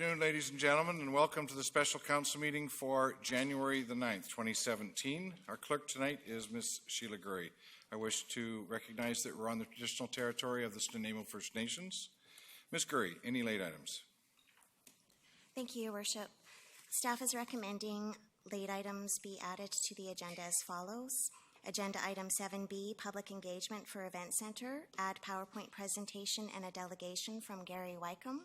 afternoon, ladies and gentlemen, and welcome to the special council meeting for January the 9th, 2017. Our clerk tonight is Ms. Sheila Gurry. I wish to recognize that we're on the traditional territory of the Snuneymuxw First Nations. Ms. Gurry, any late items? Thank you, Your Worship. Staff is recommending late items be added to the agenda as follows. Agenda item 7B, public engagement for Event Center, add PowerPoint presentation and a delegation from Gary Wycombe.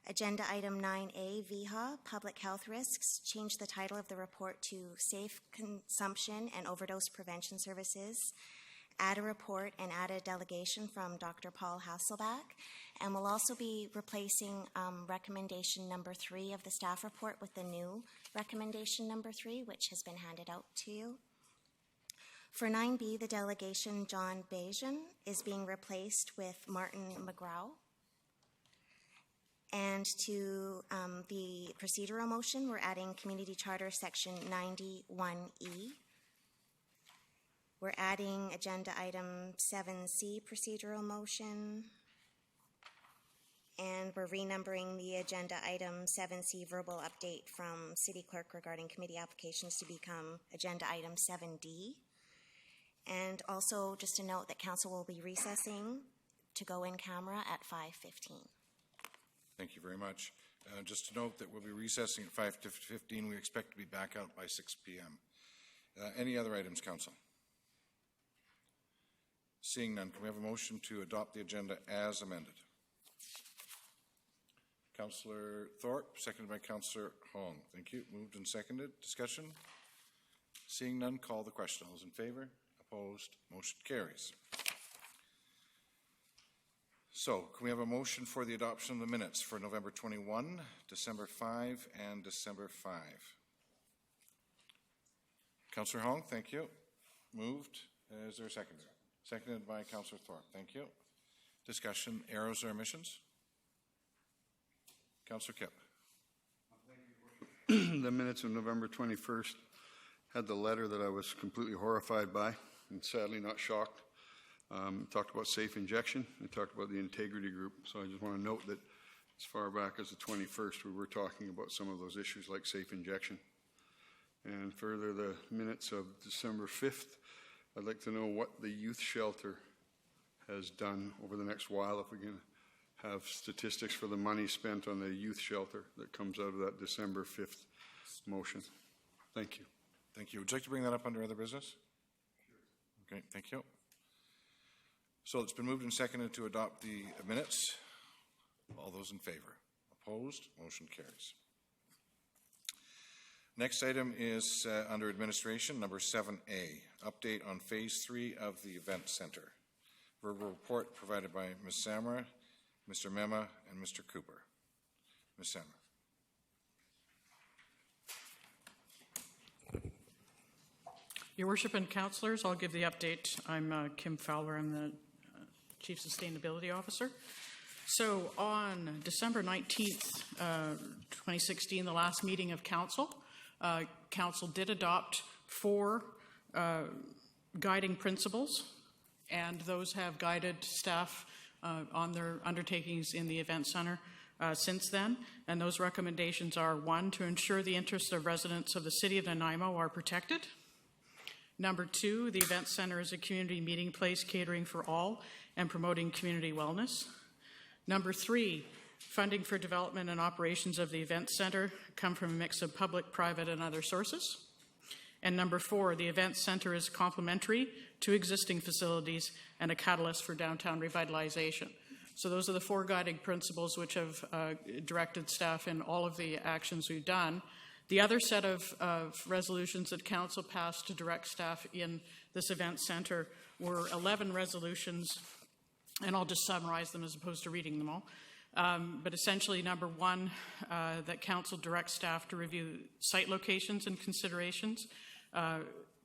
Agenda item 9A, VIHA, public health risks, change the title of the report to Safe Consumption and Overdose Prevention Services. Add a report and add a delegation from Dr. Paul Hasselback. And we'll also be replacing recommendation number 3 of the staff report with the new recommendation number 3, which has been handed out to you. For 9B, the delegation John Bajan is being replaced with Martin McGraw. And to the procedural motion, we're adding Community Charter Section 91E. We're adding agenda item 7C, procedural motion. And we're renumbering the agenda item 7C, verbal update from City Clerk regarding committee applications to become agenda item 7D. And also just to note that Council will be recessing to go in camera at 5:15. Thank you very much. Just to note that we'll be recessing at 5:15. We expect to be back out by 6 p.m. Any other items, Council? Seeing none, can we have a motion to adopt the agenda as amended? Councillor Thorpe, seconded by Councillor Hong. Thank you. Moved and seconded. Discussion? Seeing none, call the question. All those in favour? Opposed? Motion carries. So, can we have a motion for the adoption of the minutes for November 21, December 5, and December 5? Councillor Hong, thank you. Moved. Is there a second? Seconded by Councillor Thorpe. Thank you. Discussion, arrows or omissions? Councillor Kipp. The minutes of November 21st had the letter that I was completely horrified by and sadly not shocked. Talked about safe injection. It talked about the integrity group. So I just want to note that as far back as the 21st, we were talking about some of those issues like safe injection. And further, the minutes of December 5th, I'd like to know what the youth shelter has done over the next while, if we can have statistics for the money spent on the youth shelter that comes out of that December 5th motion. Thank you. Thank you. Would you like to bring that up under other business? Sure. Okay, thank you. So it's been moved and seconded to adopt the minutes. All those in favor? Opposed? Motion carries. Next item is under administration, number 7A, update on phase 3 of the event center. Verbal report provided by Ms. Samra, Mr. Mema, and Mr. Cooper. Ms. Samra. Your Worship and Councillors, I'll give the update. I'm Kim Fowler. I'm the Chief Sustainability Officer. So on December 19th, 2016, the last meeting of Council, Council did adopt 4 guiding principles, and those have guided staff on their undertakings in the Event Centre since then. And those recommendations are: 1, to ensure the interests of residents of the City of Nanaimo are protected. Number 2, the Event Centre is a community meeting place catering for all and promoting community wellness. Number 3, funding for development and operations of the Event Centre come from a mix of public, private, and other sources. And number 4, the Event Centre is complementary to existing facilities and a catalyst for downtown revitalization. So those are the 4 guiding principles which have directed staff in all of the actions we've done. The other set of resolutions that Council passed to direct staff in this Event Centre were 11 resolutions, and I'll just summarize them as opposed to reading them all. But essentially, number 1, that Council directs staff to review site locations and considerations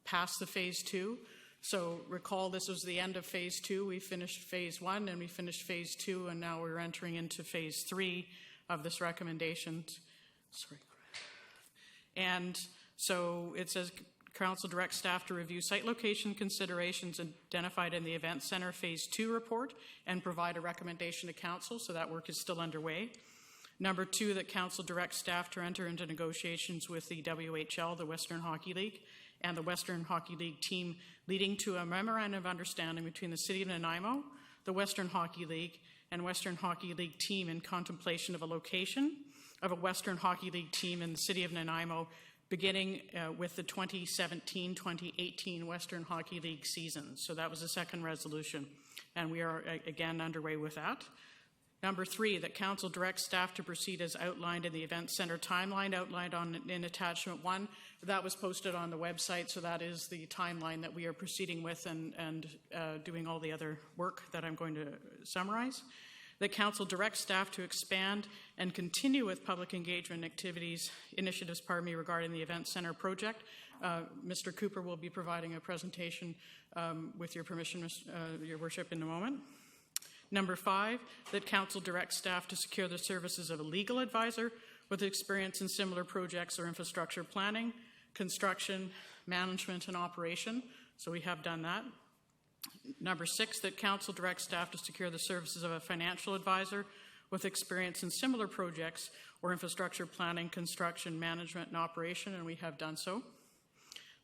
past the Phase 2. So recall, this was the end of Phase 2. We finished Phase 1 and we finished Phase 2, and now we're entering into Phase 3 of this recommendation. Sorry. And so it says Council directs staff to review site location considerations identified in the Event Centre Phase 2 report and provide a recommendation to Council, so that work is still underway. Number 2, that council directs staff to enter into negotiations with the WHL, the Western Hockey League, and the Western Hockey League team, leading to a memorandum of understanding between the City of Nanaimo, the Western Hockey League, and Western Hockey League team in contemplation of a location of a Western Hockey League team in the City of Nanaimo, beginning with the 2017-2018 Western Hockey League season. So that was the second resolution, and we are again underway with that. Number 3, that council directs staff to proceed as outlined in the event center timeline outlined in attachment 1. That was posted on the website, so that is the timeline that we are proceeding with and doing all the other work that I'm going to summarize. That council directs staff to expand and continue with public engagement initiatives, regarding the event center project. Mr. Cooper will be providing a presentation with your permission, Your Worship, in a moment. Number 5, that council directs staff to secure the services of a legal advisor with experience in similar projects or infrastructure planning, construction, management, and operation. So we have done that. Number 6, that council directs staff to secure the services of a financial advisor with experience in similar projects or infrastructure planning, construction, management, and operation, and we have done so.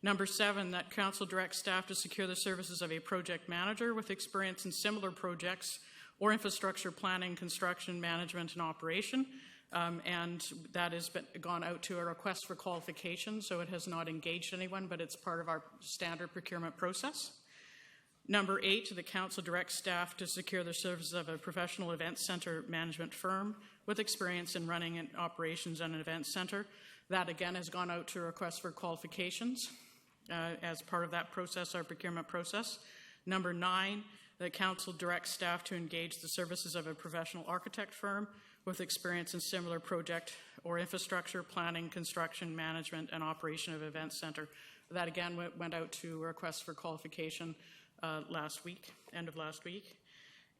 Number 7, that council directs staff to secure the services of a project manager with experience in similar projects or infrastructure planning, construction, management, and operation. And that has gone out to a request for qualification, so it has not engaged anyone, but it's part of our standard procurement process. Number 8, the council directs staff to secure the services of a professional event center management firm with experience in running and operations on an event center. That again has gone out to a request for qualifications as part of that process, our procurement process. Number 9, the council directs staff to engage the services of a professional architect firm with experience in similar project or infrastructure planning, construction, management, and operation of event center. That again went out to a request for qualification last week, end of last week.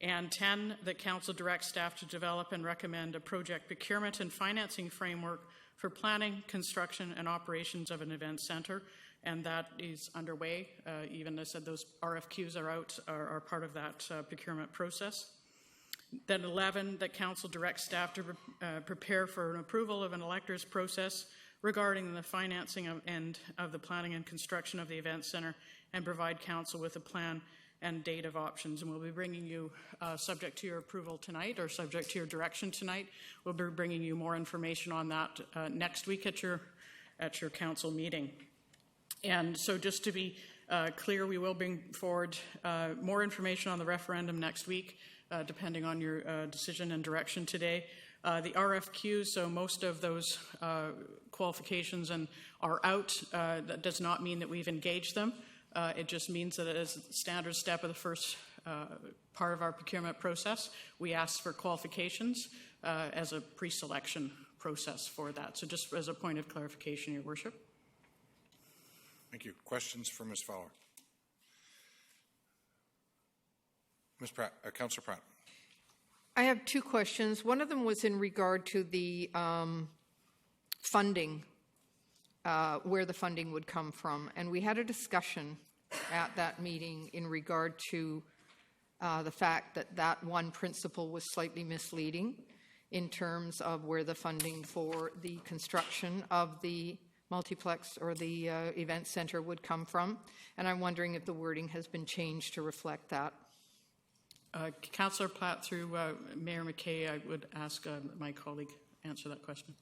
And 10, that council directs staff to develop and recommend a project procurement and financing framework for planning, construction, and operations of an event center, and that is underway. Even as I said, those RFQs are out, are part of that procurement process. Then 11, that council directs staff to prepare for an approval of an electors process regarding the financing of the planning and construction of the event center, and provide council with a plan and date of options. And we'll be bringing you, subject to your approval tonight, or subject to your direction tonight, we'll be bringing you more information on that next week at your council meeting. And so just to be clear, we will bring forward more information on the referendum next week, depending on your decision and direction today. The RFQs, so most of those qualifications are out. That does not mean that we've engaged them. It just means that as a standard step of the first part of our procurement process, we ask for qualifications as a pre-selection process for that. So just as a point of clarification, Your Worship. Thank you. Questions for Ms. Fowler? Ms. Pratt, Councillor Pratt. I have two questions. One of them was in regard to the funding, where the funding would come from. And we had a discussion at that meeting in regard to the fact that that one principle was slightly misleading in terms of where the funding for the construction of the multiplex or the event center would come from. And I'm wondering if the wording has been changed to reflect that. Councillor Platt, through Mayor McKay, I would ask my colleague answer that question.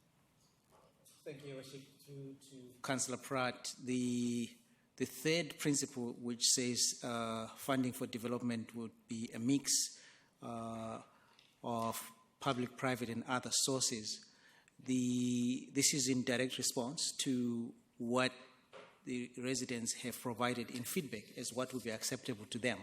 Thank you, Your Worship. To Councillor Pratt, the third principle, which says funding for development would be a mix of public, private, and other sources. This is in direct response to what the residents have provided in feedback as what would be acceptable to them.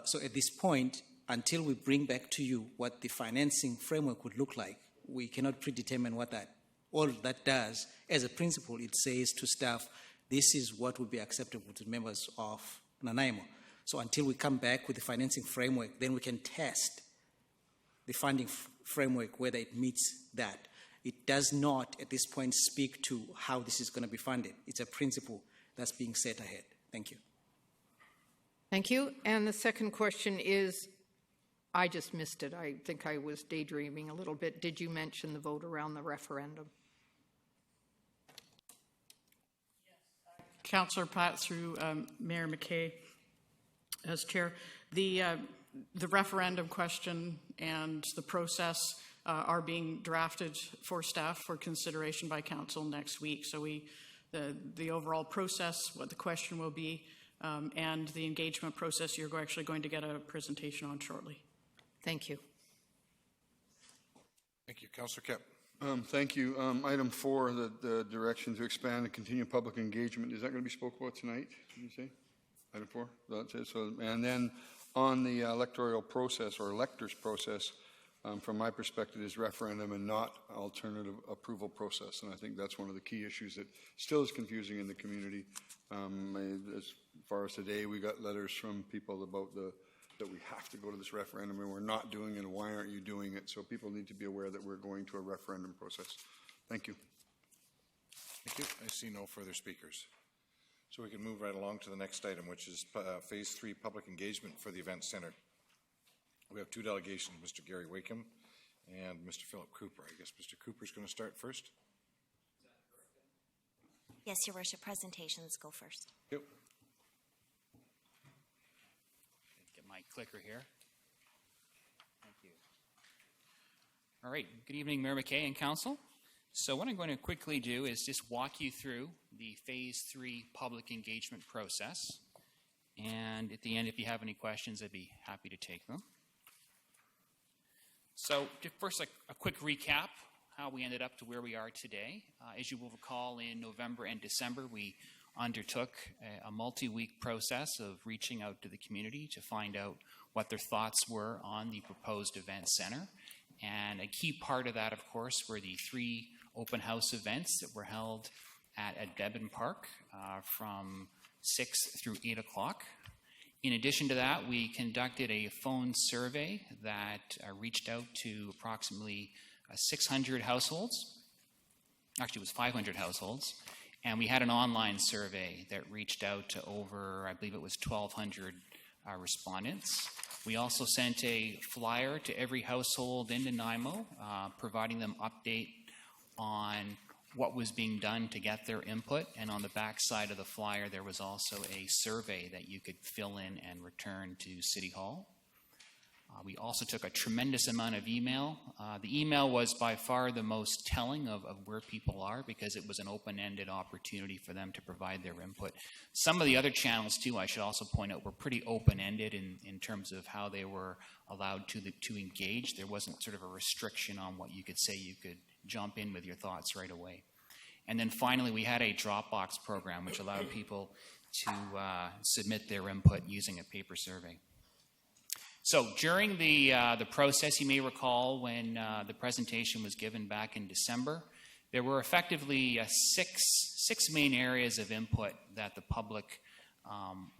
So at this point, until we bring back to you what the financing framework would look like, we cannot predetermine what that. All that does, as a principle, it says to staff, this is what would be acceptable to members of Nanaimo. So until we come back with the financing framework, then we can test the funding framework, whether it meets that. It does not, at this point, speak to how this is going to be funded. It's a principle that's being set ahead. Thank you. Thank you. And the second question is, I just missed it. I think I was daydreaming a little bit. Did you mention the vote around the referendum? Councillor Platt, through Mayor McKay as chair, the referendum question and the process are being drafted for staff for consideration by council next week. So the overall process, what the question will be, and the engagement process, you're actually going to get a presentation on shortly. Thank you. Thank you. Councillor Kemp. Thank you. Item 4, the direction to expand and continue public engagement. Is that going to be spoke about tonight, did you say? Item 4? That's it. So, and then on the electoral process or electors process, from my perspective, is referendum and not alternative approval process. And I think that's one of the key issues that still is confusing in the community. As far as today, we got letters from people about that we have to go to this referendum and we're not doing it, and why aren't you doing it? So people need to be aware that we're going to a referendum process. Thank you. Thank you. I see no further speakers. So we can move right along to the next item, which is Phase 3 public engagement for the Event Center. We have 2 delegations, Mr. Gary Wakeham and Mr. Philip Cooper. I guess Mr. Cooper's going to start first. Yes, Your Worship, presentations go first. Yep. Get my clicker here. Thank you. All right. Good evening, Mayor McKay and Council. So what I'm going to quickly do is just walk you through the Phase 3 public engagement process. And at the end, if you have any questions, I'd be happy to take them. So first, a quick recap, how we ended up to where we are today. As you will recall, in November and December, we undertook a multi-week process of reaching out to the community to find out what their thoughts were on the proposed event center. And a key part of that, of course, were the 3 open house events that were held at Debon Park from 6 through 8 o'clock. In addition to that, we conducted a phone survey that reached out to approximately 600 households. Actually, it was 500 households. And we had an online survey that reached out to over, I believe it was 1,200 respondents. We also sent a flyer to every household in Nanaimo, providing them update on what was being done to get their input. And on the back side of the flyer, there was also a survey that you could fill in and return to City Hall. We also took a tremendous amount of email. The email was by far the most telling of where people are, because it was an open-ended opportunity for them to provide their input. Some of the other channels, too, I should also point out, were pretty open-ended in terms of how they were allowed to engage. There wasn't sort of a restriction on what you could say. You could jump in with your thoughts right away. And then finally, we had a Dropbox program, which allowed people to submit their input using a paper survey. So during the process, you may recall when the presentation was given back in December, there were effectively six main areas of input that the public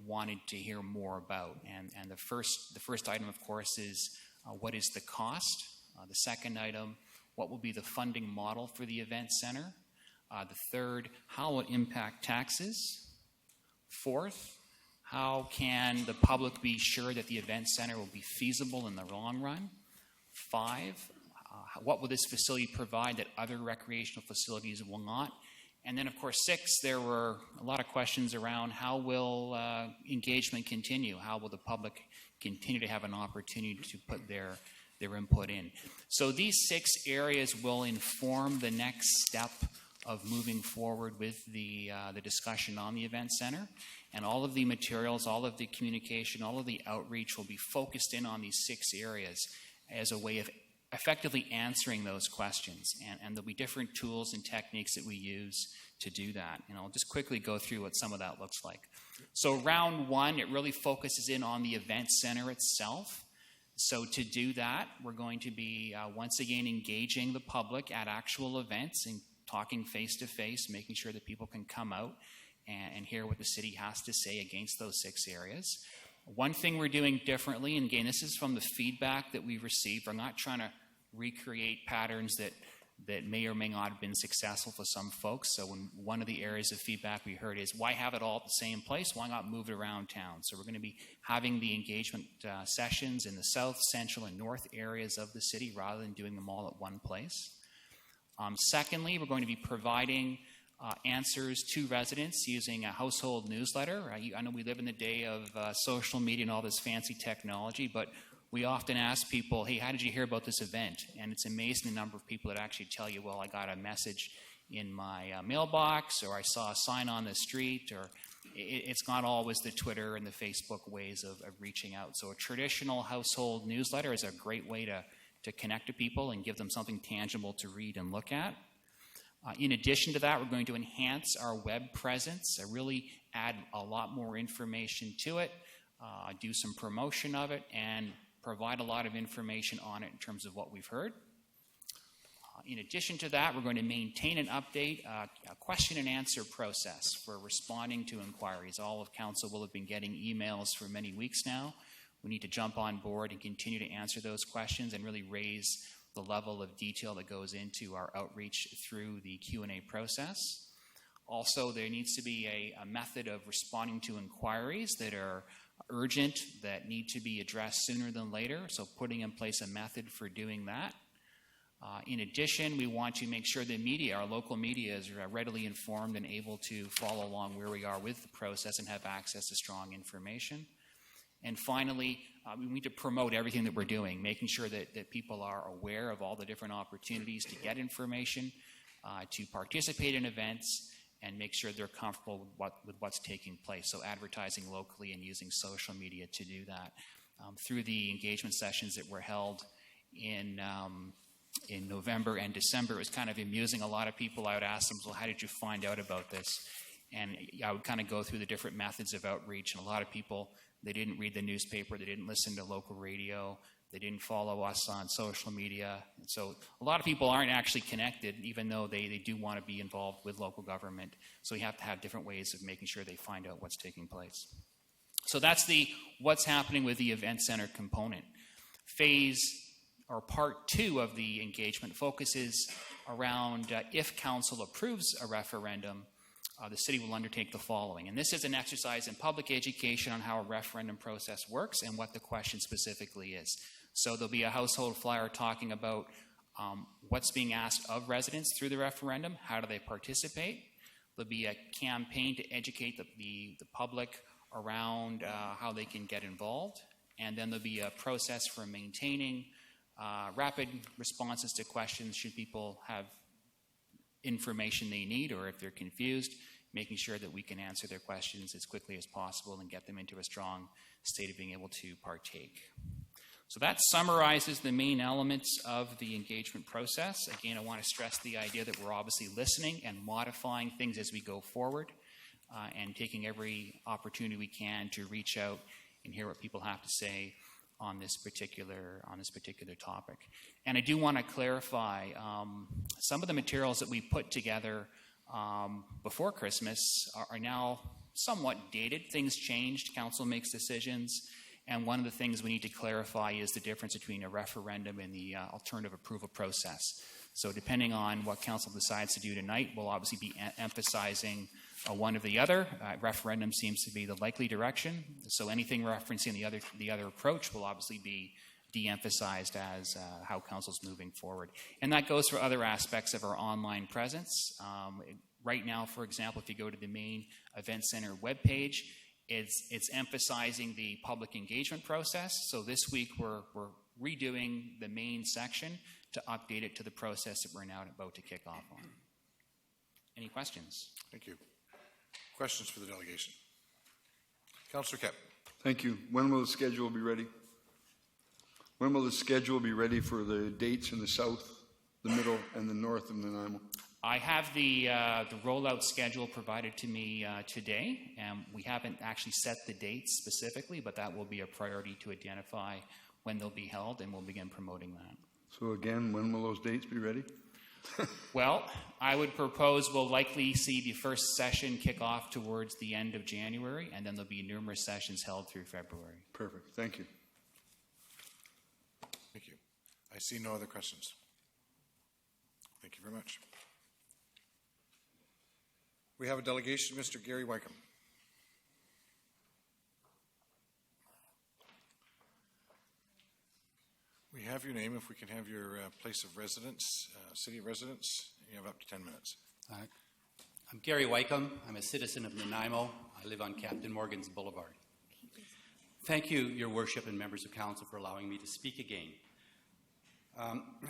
wanted to hear more about. And the first item, of course, is what is the cost? The second item, what will be the funding model for the event center? The third, how will it impact taxes? Fourth, how can the public be sure that the event center will be feasible in the long run? 5, what will this facility provide that other recreational facilities will not? And then, of course, 6, there were a lot of questions around how will engagement continue? How will the public continue to have an opportunity to put their input in? So these 6 areas will inform the next step of moving forward with the discussion on the event center. And all of the materials, all of the communication, all of the outreach will be focused in on these 6 areas as a way of effectively answering those questions. And there'll be different tools and techniques that we use to do that. And I'll just quickly go through what some of that looks like. So round 1, it really focuses in on the event center itself. So to do that, we're going to be once again engaging the public at actual events and talking face-to-face, making sure that people can come out and hear what the city has to say against those 6 areas. One thing we're doing differently, and again, this is from the feedback that we've received. We're not trying to recreate patterns that may or may not have been successful for some folks. So one of the areas of feedback we heard is, why have it all at the same place? Why not move it around town? So we're going to be having the engagement sessions in the south, central, and north areas of the city rather than doing them all at one place. Secondly, we're going to be providing answers to residents using a household newsletter. I know we live in the day of social media and all this fancy technology, but we often ask people, hey, how did you hear about this event? And it's amazing the number of people that actually tell you, well, I got a message in my mailbox, or I saw a sign on the street, or it's not always the Twitter and the Facebook ways of reaching out. So a traditional household newsletter is a great way to connect to people and give them something tangible to read and look at. In addition to that, we're going to enhance our web presence, really add a lot more information to it, do some promotion of it, and provide a lot of information on it in terms of what we've heard. In addition to that, we're going to maintain and update a question and answer process for responding to inquiries. All of council will have been getting emails for many weeks now. We need to jump on board and continue to answer those questions and really raise the level of detail that goes into our outreach through the Q&A process. Also, there needs to be a method of responding to inquiries that are urgent, that need to be addressed sooner than later, so putting in place a method for doing that. In addition, we want to make sure the media, our local media, is readily informed and able to follow along where we are with the process and have access to strong information. And finally, we need to promote everything that we're doing, making sure that people are aware of all the different opportunities to get information, to participate in events, and make sure they're comfortable with what's taking place. So advertising locally and using social media to do that. Through the engagement sessions that were held in November and December, it was kind of amusing. A lot of people, I would ask them, well, how did you find out about this? And I would kind of go through the different methods of outreach. And a lot of people, they didn't read the newspaper, they didn't listen to local radio, they didn't follow us on social media. And so a lot of people aren't actually connected, even though they do want to be involved with local government. So we have to have different ways of making sure they find out what's taking place. So that's the what's happening with the event center component. Phase, or part 2 of the engagement, focuses around if council approves a referendum, the city will undertake the following. And this is an exercise in public education on how a referendum process works and what the question specifically is. So there'll be a household flyer talking about what's being asked of residents through the referendum, how do they participate. There'll be a campaign to educate the public around how they can get involved. And then there'll be a process for maintaining rapid responses to questions should people have information they need or if they're confused, making sure that we can answer their questions as quickly as possible and get them into a strong state of being able to partake. So that summarizes the main elements of the engagement process. Again, I want to stress the idea that we're obviously listening and modifying things as we go forward and taking every opportunity we can to reach out and hear what people have to say on this particular topic. And I do want to clarify some of the materials that we put together before Christmas are now somewhat dated. Things changed, council makes decisions, and one of the things we need to clarify is the difference between a referendum and the alternative approval process. So depending on what council decides to do tonight, we'll obviously be emphasizing one or the other. Referendum seems to be the likely direction. So anything referencing the other approach will obviously be de-emphasized as how council's moving forward. And that goes for other aspects of our online presence. Right now, for example, if you go to the main event center webpage, it's emphasizing the public engagement process. So this week we're redoing the main section to update it to the process that we're now about to kick off on. Any questions? Thank you. Questions for the delegation? Councillor Kep. Thank you. When will the schedule be ready? When will the schedule be ready for the dates in the south, the middle, and the north of Nanaimo? I have the rollout schedule provided to me today, and we haven't actually set the dates specifically, but that will be a priority to identify when they'll be held, and we'll begin promoting that. So again, when will those dates be ready? Well, I would propose we'll likely see the first session kick off towards the end of January, and then there'll be numerous sessions held through February. Perfect. Thank you. Thank you. I see no other questions. Thank you very much. We have a delegation, Mr. Gary Wycombe. We have your name. If we can have your place of residence, city of residence, you have up to 10 minutes. I'm Gary Wycombe. I'm a citizen of Nanaimo. I live on Captain Morgan's Boulevard. Thank you, Your Worship and members of council, for allowing me to speak again.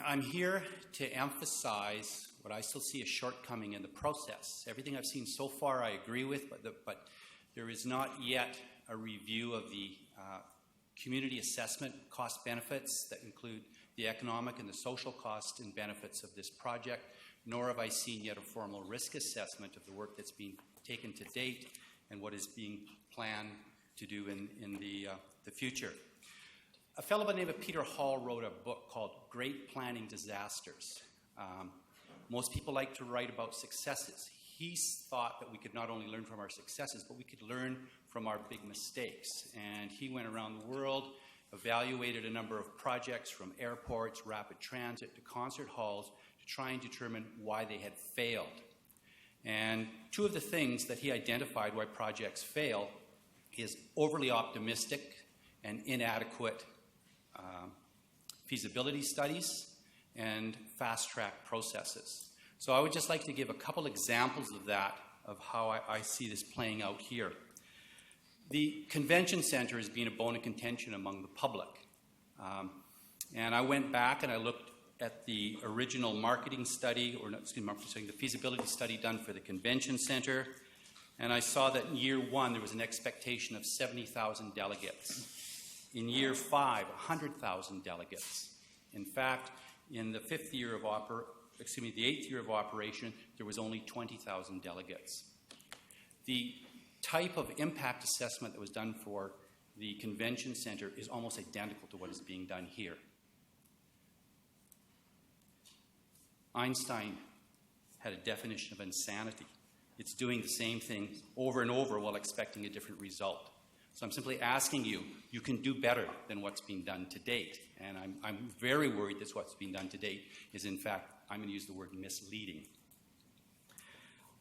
I'm here to emphasize what I still see a shortcoming in the process. Everything I've seen so far I agree with, but there is not yet a review of the community assessment cost benefits that include the economic and the social costs and benefits of this project, nor have I seen yet a formal risk assessment of the work that's been taken to date and what is being planned to do in the future. A fellow by the name of Peter Hall wrote a book called Great Planning Disasters. Most people like to write about successes. He thought that we could not only learn from our successes, but we could learn from our big mistakes. And he went around the world, evaluated a number of projects from airports, rapid transit, to concert halls, to try and determine why they had failed. And two of the things that he identified why projects fail is overly optimistic and inadequate feasibility studies and fast-track processes. So I would just like to give a couple examples of that, of how I see this playing out here. The convention center has been a bone of contention among the public. And I went back and I looked at the original marketing study, or not, excuse me, the feasibility study done for the convention center, and I saw that in year one there was an expectation of 70,000 delegates. In year 5, 100,000 delegates. In fact, in the the 8th year of operation, there was only 20,000 delegates. The type of impact assessment that was done for the convention center is almost identical to what is being done here. Einstein had a definition of insanity. It's doing the same thing over and over while expecting a different result. So I'm simply asking you, you can do better than what's been done to date. And I'm very worried that what's been done to date is, in fact, I'm going to use the word misleading.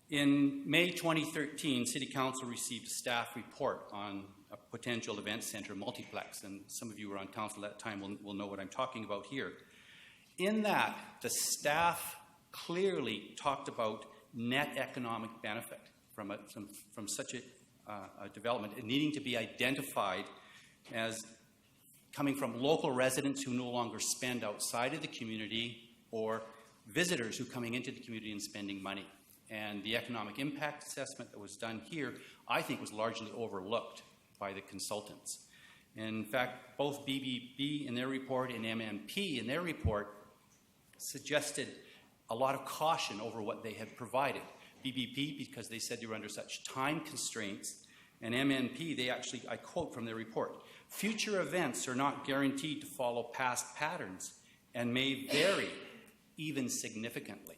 In May 2013, City Council received a staff report on a potential event center multiplex, and some of you who were on council at that time will know what I'm talking about here. In that, the staff clearly talked about net economic benefit from such a development, and needing to be identified as coming from local residents who no longer spend outside of the community, or visitors who are coming into the community and spending money. And the economic impact assessment that was done here, I think, was largely overlooked by the consultants. In fact, both BBB in their report and MMP in their report suggested a lot of caution over what they had provided. BBP because they said they were under such time constraints, and MNP, they actually, I quote from their report, future events are not guaranteed to follow past patterns and may vary even significantly.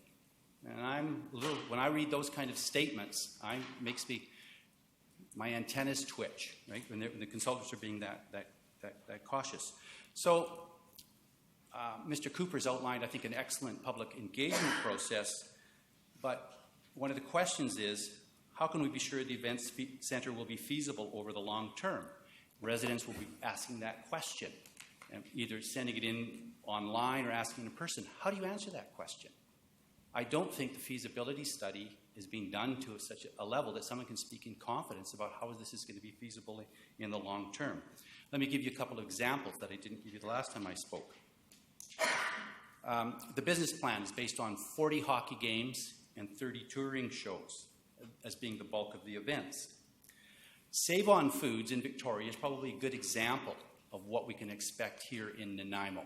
And when I read those kind of statements, makes my antennas twitch, right? When the consultants are being that cautious. So Mr. Cooper's outlined, I think, an excellent public engagement process, but one of the questions is, how can we be sure the events center will be feasible over the long term? Residents will be asking that question, and either sending it in online or asking in person. How do you answer that question? I don't think the feasibility study is being done to such a level that someone can speak in confidence about how this is going to be feasible in the long term. Let me give you a couple of examples that I didn't give you the last time I spoke. The business plan is based on 40 hockey games and 30 touring shows as being the bulk of the events. Save On Foods in Victoria is probably a good example of what we can expect here in Nanaimo.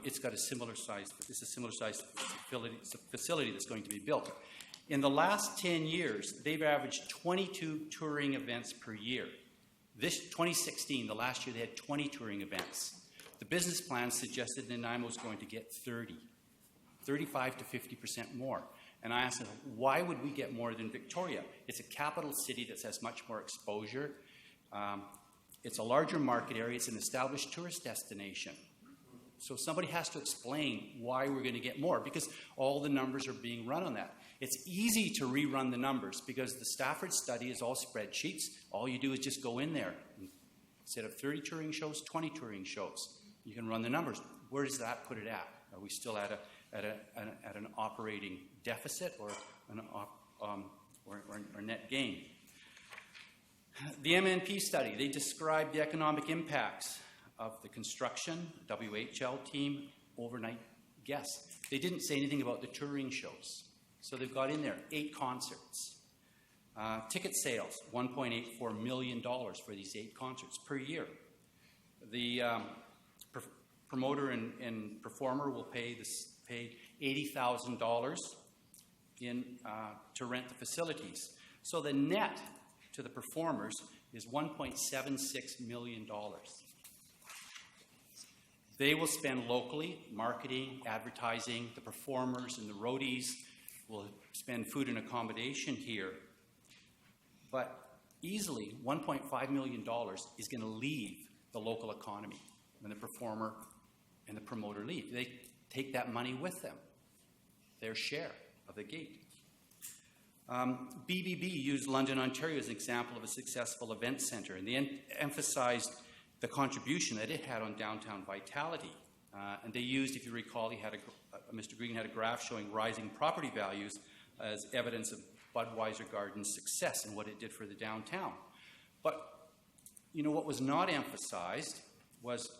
It's got a similar size facility that's going to be built. In the last 10 years, they've averaged 22 touring events per year. This 2016, the last year, they had 20 touring events. The business plan suggested Nanaimo was going to get 30, 35 to 50% more. And I asked them, why would we get more than Victoria? It's a capital city that has much more exposure. It's a larger market area. It's an established tourist destination. So somebody has to explain why we're going to get more, because all the numbers are being run on that. It's easy to rerun the numbers because the Stafford study is all spreadsheets. All you do is just go in there. Instead of 30 touring shows, 20 touring shows. You can run the numbers. Where does that put it at? Are we still at an operating deficit or net gain? The MNP study, they described the economic impacts of the construction, WHL team, overnight guests. They didn't say anything about the touring shows. So they've got in there 8 concerts. Ticket sales, $1.84 million for these 8 concerts per year. The promoter and performer will pay $80,000 to rent the facilities. So the net to the performers is $1.76 million. They will spend locally, marketing, advertising, the performers and the roadies will spend food and accommodation here. But easily, $1.5 million is going to leave the local economy when the performer and the promoter leave. They take that money with them, their share of the gate. BBB used London, Ontario as an example of a successful event centre, and they emphasized the contribution that it had on downtown vitality. And they used, if you recall, Mr. Green had a graph showing rising property values as evidence of Budweiser Garden's success and what it did for the downtown. But, what was not emphasized was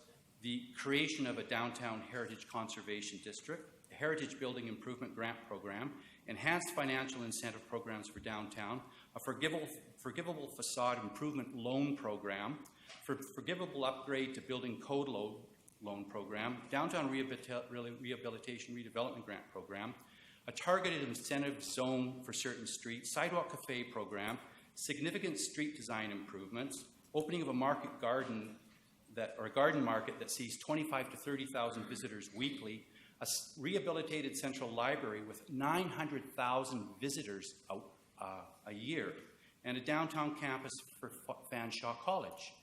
the creation of a downtown heritage conservation district, a heritage building improvement grant program, enhanced financial incentive programs for downtown, a forgivable facade improvement loan program, forgivable upgrade to building code loan program, downtown rehabilitation redevelopment grant program, a targeted incentive zone for certain streets, sidewalk cafe program, significant street design improvements, opening of a garden market that sees 25 to 30,000 visitors weekly, a rehabilitated central library with 900,000 visitors a year, and a downtown campus for Fanshawe College.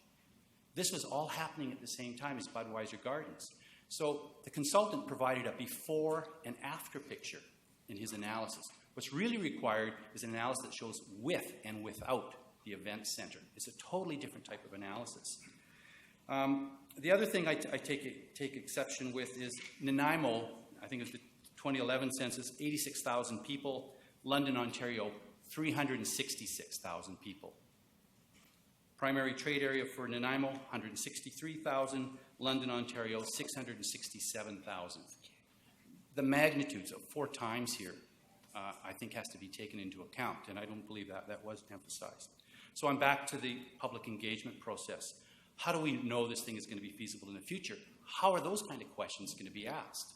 This was all happening at the same time as Budweiser Gardens. So the consultant provided a before and after picture in his analysis. What's really required is an analysis that shows with and without the event center. It's a totally different type of analysis. The other thing I take exception with is Nanaimo. I think it was the 2011 census, 86,000 people. London, Ontario, 366,000 people. Primary trade area for Nanaimo, 163,000. London, Ontario, 667,000. The magnitudes of 4 times here, I think, has to be taken into account, and I don't believe that was emphasized. So I'm back to the public engagement process. How do we know this thing is going to be feasible in the future? How are those kind of questions going to be asked?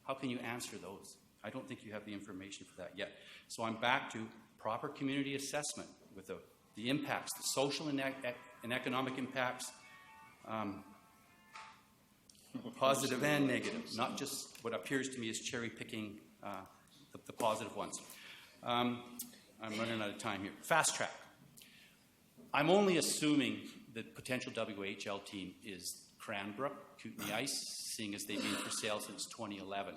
How can you answer those? I don't think you have the information for that yet. So I'm back to proper community assessment with the impacts, the social and economic impacts, positive and negative, not just what appears to me as cherry-picking the positive ones. I'm running out of time here. Fast track. I'm only assuming the potential WHL team is Cranbrook, Kootenay Ice, seeing as they've been for sale since 2011.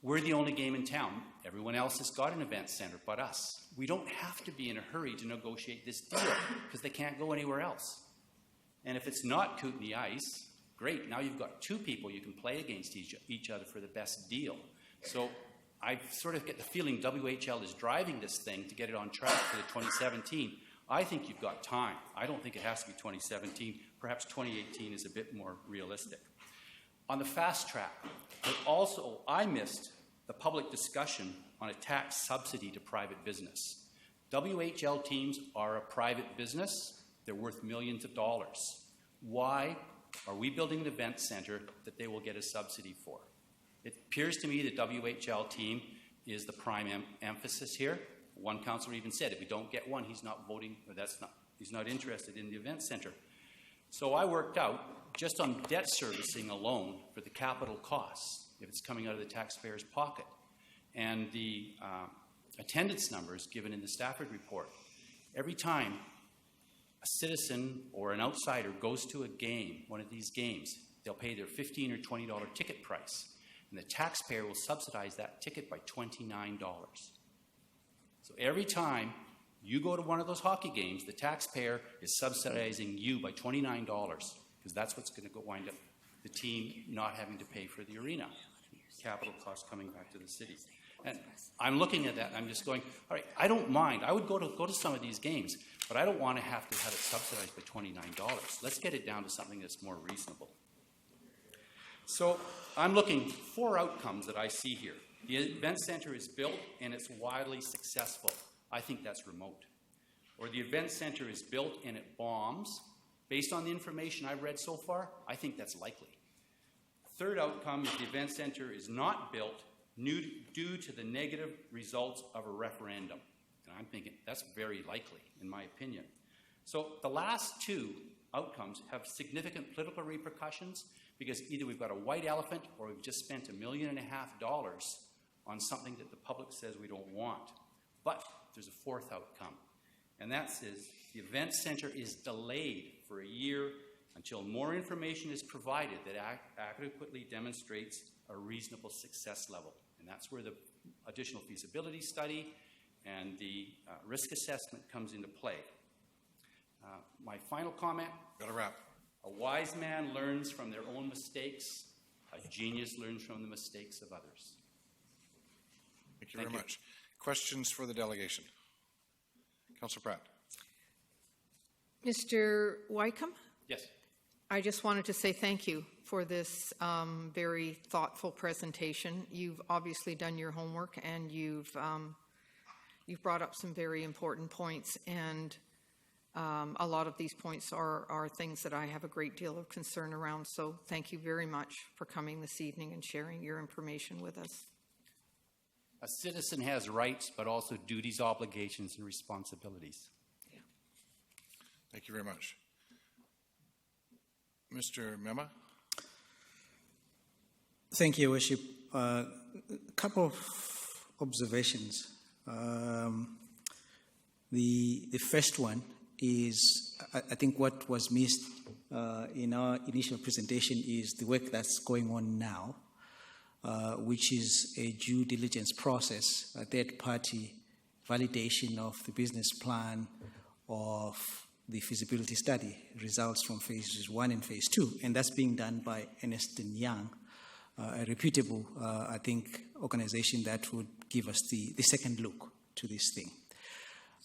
We're the only game in town. Everyone else has got an event center but us. We don't have to be in a hurry to negotiate this deal because they can't go anywhere else. And if it's not Kootenay Ice, great. Now you've got 2 people you can play against each other for the best deal. So I sort of get the feeling WHL is driving this thing to get it on track for the 2017. I think you've got time. I don't think it has to be 2017. Perhaps 2018 is a bit more realistic. On the fast track, but also I missed the public discussion on a tax subsidy to private business. WHL teams are a private business. They're worth millions of dollars. Why are we building an event center that they will get a subsidy for? It appears to me the WHL team is the prime emphasis here. One councillor even said if we don't get one, he's not voting, or he's not interested in the event center. So I worked out, just on debt servicing alone, for the capital costs, if it's coming out of the taxpayer's pocket, and the attendance numbers given in the Stafford report, every time a citizen or an outsider goes to a game, one of these games, they'll pay their $15 or $20 ticket price, and the taxpayer will subsidize that ticket by $29. So every time you go to one of those hockey games, the taxpayer is subsidizing you by $29, because that's what's going to wind up the team not having to pay for the arena. Capital costs coming back to the city. And I'm looking at that, and I'm just going, all right, I don't mind. I would go to some of these games, but I don't want to have it subsidized by $29. Let's get it down to something that's more reasonable. So I'm looking 4 outcomes that I see here. The event center is built and it's widely successful. I think that's remote. Or the event center is built and it bombs. Based on the information I've read so far, I think that's likely. Third outcome is the event center is not built due to the negative results of a referendum. And I'm thinking that's very likely, in my opinion. So the last 2 outcomes have significant political repercussions, because either we've got a white elephant or we've just spent $1.5 million on something that the public says we don't want. But there's a 4th outcome, and that is the event center is delayed for a year until more information is provided that adequately demonstrates a reasonable success level. And that's where the additional feasibility study and the risk assessment comes into play. My final comment. Got to wrap. A wise man learns from their own mistakes. A genius learns from the mistakes of others. Thank you very much. Questions for the delegation? Councillor Pratt. Mr. Wycombe, Yes. I just wanted to say thank you for this very thoughtful presentation. You've obviously done your homework, and you've brought up some very important points, and a lot of these points are things that I have a great deal of concern around. So thank you very much for coming this evening and sharing your information with us. A citizen has rights, but also duties, obligations, and responsibilities. Yeah. Thank you very much. Mr. Mema. Thank you, Your Worship. A couple of observations. The first one is, I think what was missed in our initial presentation is the work that's going on now, which is a due diligence process, a third-party validation of the business plan of the feasibility study, results from phases 1 and phase 2, and that's being done by Ernst & Young, a reputable, I think, organization that would give us the second look to this thing.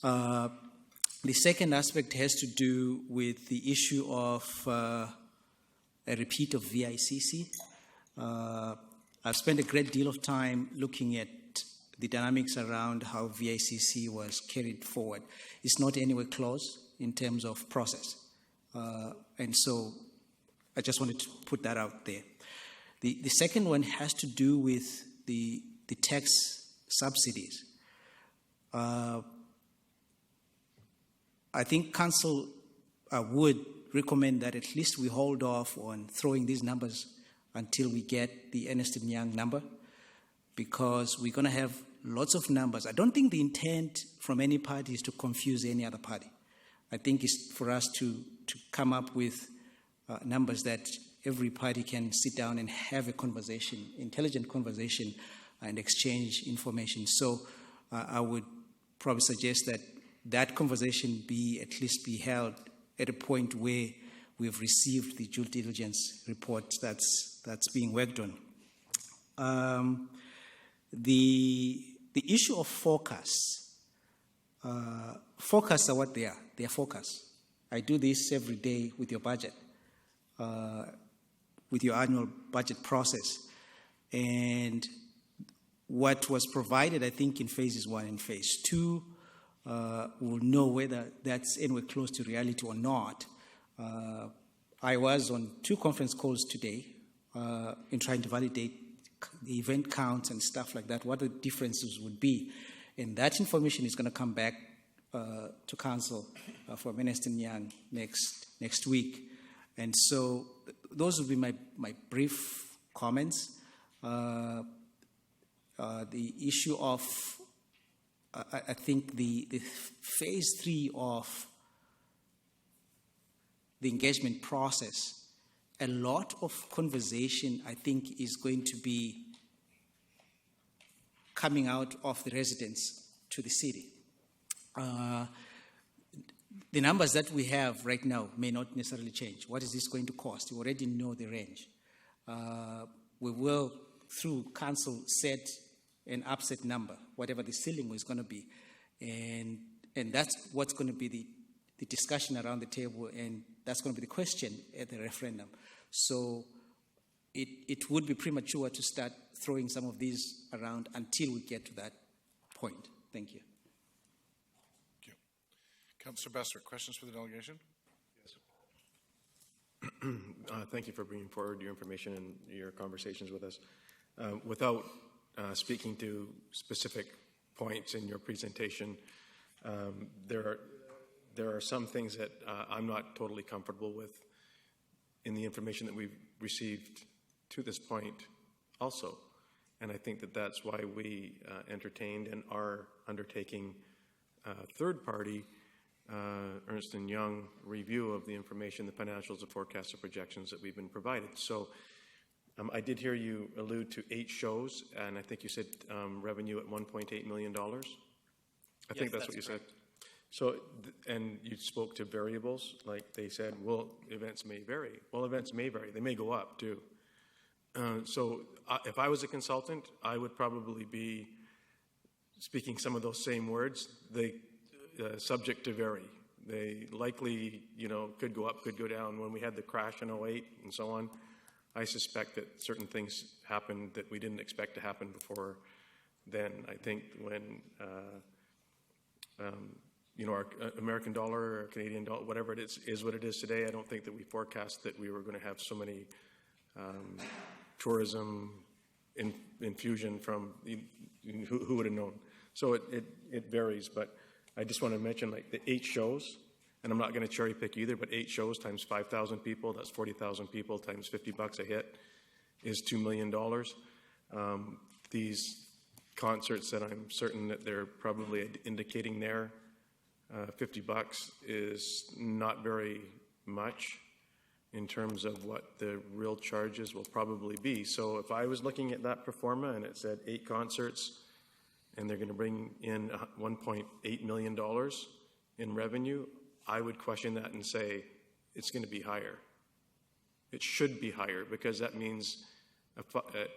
The second aspect has to do with the issue of a repeat of VICC. I've spent a great deal of time looking at the dynamics around how VICC was carried forward. It's not anywhere close in terms of process. And so I just wanted to put that out there. The second one has to do with the tax subsidies. I think Council would recommend that at least we hold off on throwing these numbers until we get the Ernst & Young number, because we're going to have lots of numbers. I don't think the intent from any party is to confuse any other party. I think it's for us to come up with numbers that every party can sit down and have a conversation, intelligent conversation, and exchange information. So I would probably suggest that that conversation at least be held at a point where we've received the due diligence report that's being worked on. The issue of forecasts. Forecasts are what they are. They are forecasts. I do this every day with your budget, with your annual budget process. And what was provided, I think, in phases 1 and phase 2, we'll know whether that's anywhere close to reality or not. I was on 2 conference calls today in trying to validate the event counts and stuff like that, what the differences would be. And that information is going to come back to Council from Ernst & Young next week. And so those would be my brief comments. The issue of, I think the phase 3 of the engagement process a lot of conversation, I think, is going to be coming out of the residents to the city. The numbers that we have right now may not necessarily change. What is this going to cost? You already know the range. We will, through council, set an upset number, whatever the ceiling is going to be. And that's what's going to be the discussion around the table, and that's going to be the question at the referendum. So it would be premature to start throwing some of these around until we get to that point. Thank you. Thank you. Councillor Besser, questions for the delegation? Thank you for bringing forward your information and your conversations with us. Without speaking to specific points in your presentation, there are some things that I'm not totally comfortable with in the information that we've received to this point also. And I think that that's why we entertained and are undertaking third-party Ernst & Young review of the information, the financials, the forecasts, the projections that we've been provided. So I did hear you allude to 8 shows, and I think you said revenue at $1.8 million. I think that's what you said. So, and you spoke to variables, like they said, well, events may vary. Well, events may vary. They may go up, too. So if I was a consultant, I would probably be speaking some of those same words. They subject to vary. They likely, could go up, could go down. When we had the crash in 2008 and so on, I suspect that certain things happened that we didn't expect to happen before then. I think when our American dollar or Canadian dollar, whatever it is what it is today, I don't think that we forecast that we were going to have so many tourism infusion from, who would have known? So it varies, but I just want to mention like the 8 shows, and I'm not going to cherry pick either, but 8 shows times 5,000 people, that's 40,000 people times $50 a hit is $2 million. These concerts that I'm certain that they're probably indicating there, $50 is not very much in terms of what the real charges will probably be. So if I was looking at that pro forma and it said 8 concerts and they're going to bring in $1.8 million in revenue, I would question that and say it's going to be higher. It should be higher because that means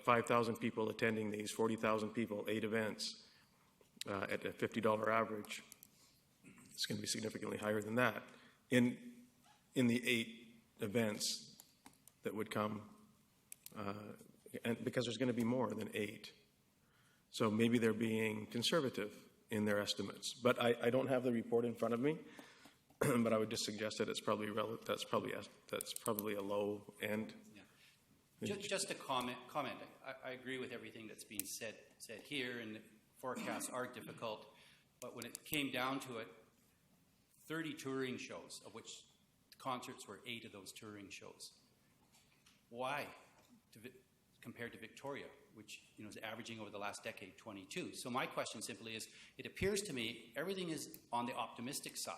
5,000 people attending these, 40,000 people, 8 events at a $50 average. It's going to be significantly higher than that in the 8 events that would come, and because there's going to be more than 8. So maybe they're being conservative in their estimates. But I don't have the report in front of me, but I would just suggest that it's probably that's probably a low end. Yeah. Just a comment. I agree with everything that's being said here, and the forecasts are difficult. But when it came down to it, 30 touring shows, of which concerts were 8 of those touring shows. Why? Compared to Victoria, which is averaging over the last decade 22. So my question simply is, it appears to me everything is on the optimistic side,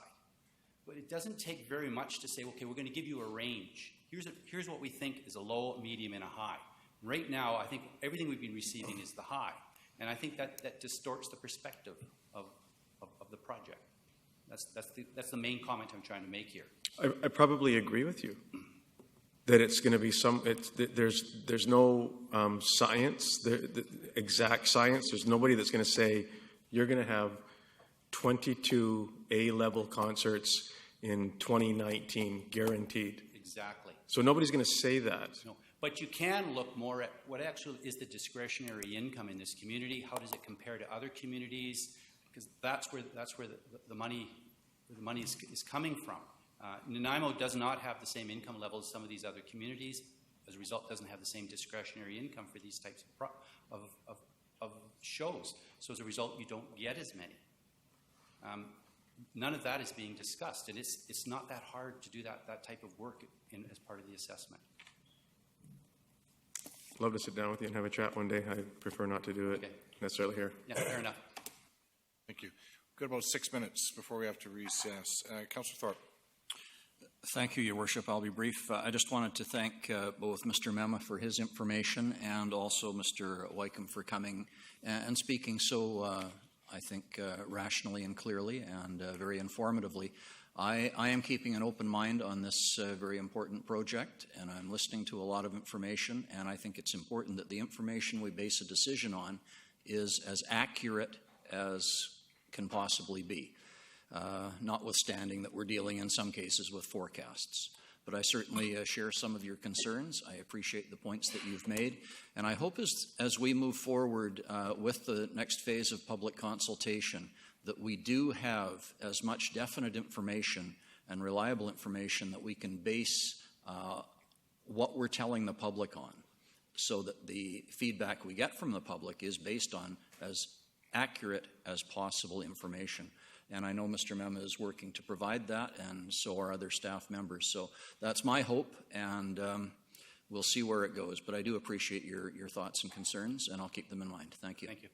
but it doesn't take very much to say, okay, we're going to give you a range. Here's what we think is a low, a medium, and a high. Right now, I think everything we've been receiving is the high, and I think that distorts the perspective of the project. That's the main comment I'm trying to make here. I probably agree with you that it's going to be there's no science, the exact science. There's nobody that's going to say you're going to have 22 A-level concerts in 2019 guaranteed. Exactly. So nobody's going to say that. No. But you can look more at what actually is the discretionary income in this community. How does it compare to other communities? Because that's where the money is coming from. Nanaimo does not have the same income level as some of these other communities. As a result, doesn't have the same discretionary income for these types of shows. So as a result, you don't get as many. None of that is being discussed, and it's not that hard to do that type of work as part of the assessment. Love to sit down with you and have a chat one day. I prefer not to do it necessarily here. Yeah, fair enough. Thank you. We've got about 6 minutes before we have to recess. Councillor Thorpe. Thank you, Your Worship. I'll be brief. I just wanted to thank both Mr. Mema for his information and also Mr. Wycombe for coming and speaking so, I think, rationally and clearly and very informatively. I am keeping an open mind on this very important project, and I'm listening to a lot of information, and I think it's important that the information we base a decision on is as accurate as can possibly be, notwithstanding that we're dealing in some cases with forecasts. But I certainly share some of your concerns. I appreciate the points that you've made, and I hope as we move forward with the next phase of public consultation, that we do have as much definite information and reliable information that we can base what we're telling the public on, so that the feedback we get from the public is based on as accurate as possible information. And I know Mr. Mema is working to provide that, and so are other staff members. So that's my hope, and we'll see where it goes. But I do appreciate your thoughts and concerns, and I'll keep them in mind. Thank you. Thank you.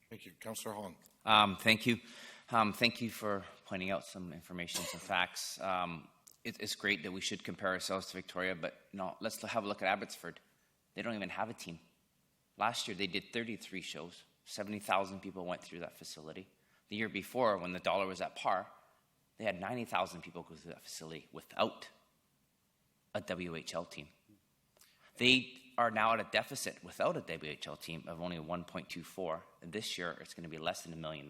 Thank you. Councillor Holland. Thank you. Thank you for pointing out some information, some facts. It's great that we should compare ourselves to Victoria, but no, let's have a look at Abbotsford. They don't even have a team. Last year, they did 33 shows. 70,000 people went through that facility. The year before, when the dollar was at par, they had 90,000 people go through that facility without a WHL team. They are now at a deficit without a WHL team of only 1.24. And this year, it's going to be less than $1 million.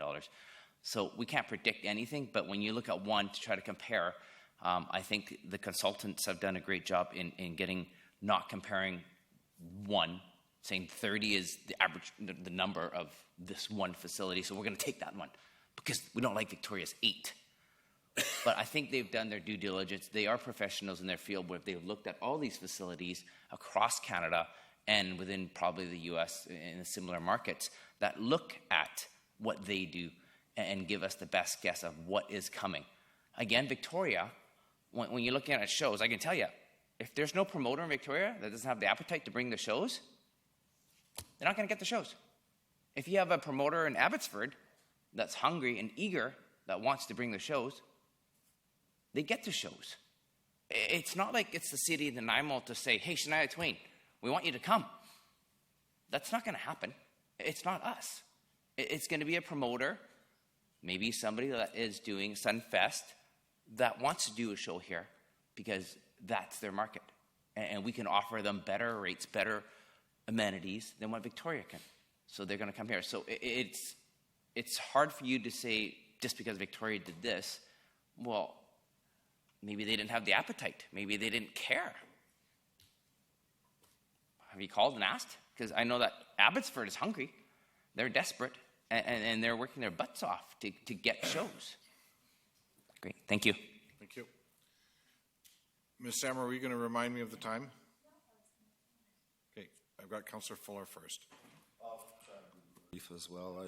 So we can't predict anything, but when you look at one to try to compare, I think the consultants have done a great job in not comparing one, saying 30 is the average, the number of this one facility, so we're going to take that one because we don't like Victoria's 8. But I think they've done their due diligence. They are professionals in their field where they've looked at all these facilities across Canada and within probably the U.S. in similar markets that look at what they do and give us the best guess of what is coming. Again, Victoria, when you're looking at shows, I can tell you, if there's no promoter in Victoria that doesn't have the appetite to bring the shows, they're not going to get the shows. If you have a promoter in Abbotsford that's hungry and eager, that wants to bring the shows, they get the shows. It's not like it's the city of Nanaimo to say, hey, Shania Twain, we want you to come. That's not going to happen. It's not us. It's going to be a promoter, maybe somebody that is doing Sunfest that wants to do a show here because that's their market. And we can offer them better rates, better amenities than what Victoria can. So they're going to come here. So it's hard for you to say just because Victoria did this, well, maybe they didn't have the appetite. Maybe they didn't care. Have you called and asked? Because I know that Abbotsford is hungry. They're desperate, and they're working their butts off to get shows. Great. Thank you. Thank you. Ms. Sammer, are you going to remind me of the time? Okay, I've got Councillor Fuller first. Brief as well.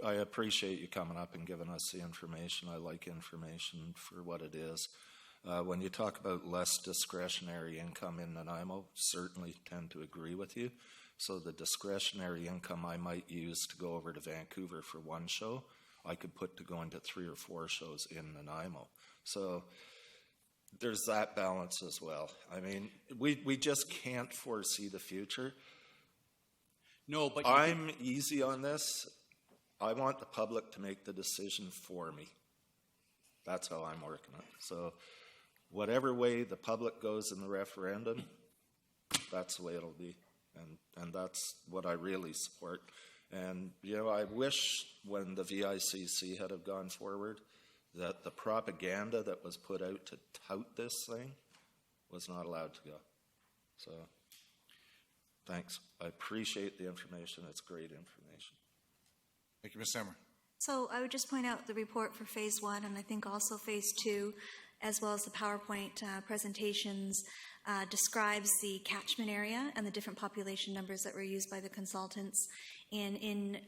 I appreciate you coming up and giving us the information. I like information for what it is. When you talk about less discretionary income in Nanaimo, certainly tend to agree with you. So the discretionary income I might use to go over to Vancouver for one show, I could put to go into 3 or 4 shows in Nanaimo. So there's that balance as well. I mean, we just can't foresee the future. No, but I'm easy on this. I want the public to make the decision for me. That's how I'm working it. So whatever way the public goes in the referendum, that's the way it'll be. And that's what I really support. And, you know, I wish when the VICC had have gone forward that the propaganda that was put out to tout this thing was not allowed to go. So thanks. I appreciate the information. It's great information. Thank you, Ms. Sammer. So I would just point out the report for Phase 1 and I think also Phase 2, as well as the PowerPoint presentations, describes the catchment area and the different population numbers that were used by the consultants in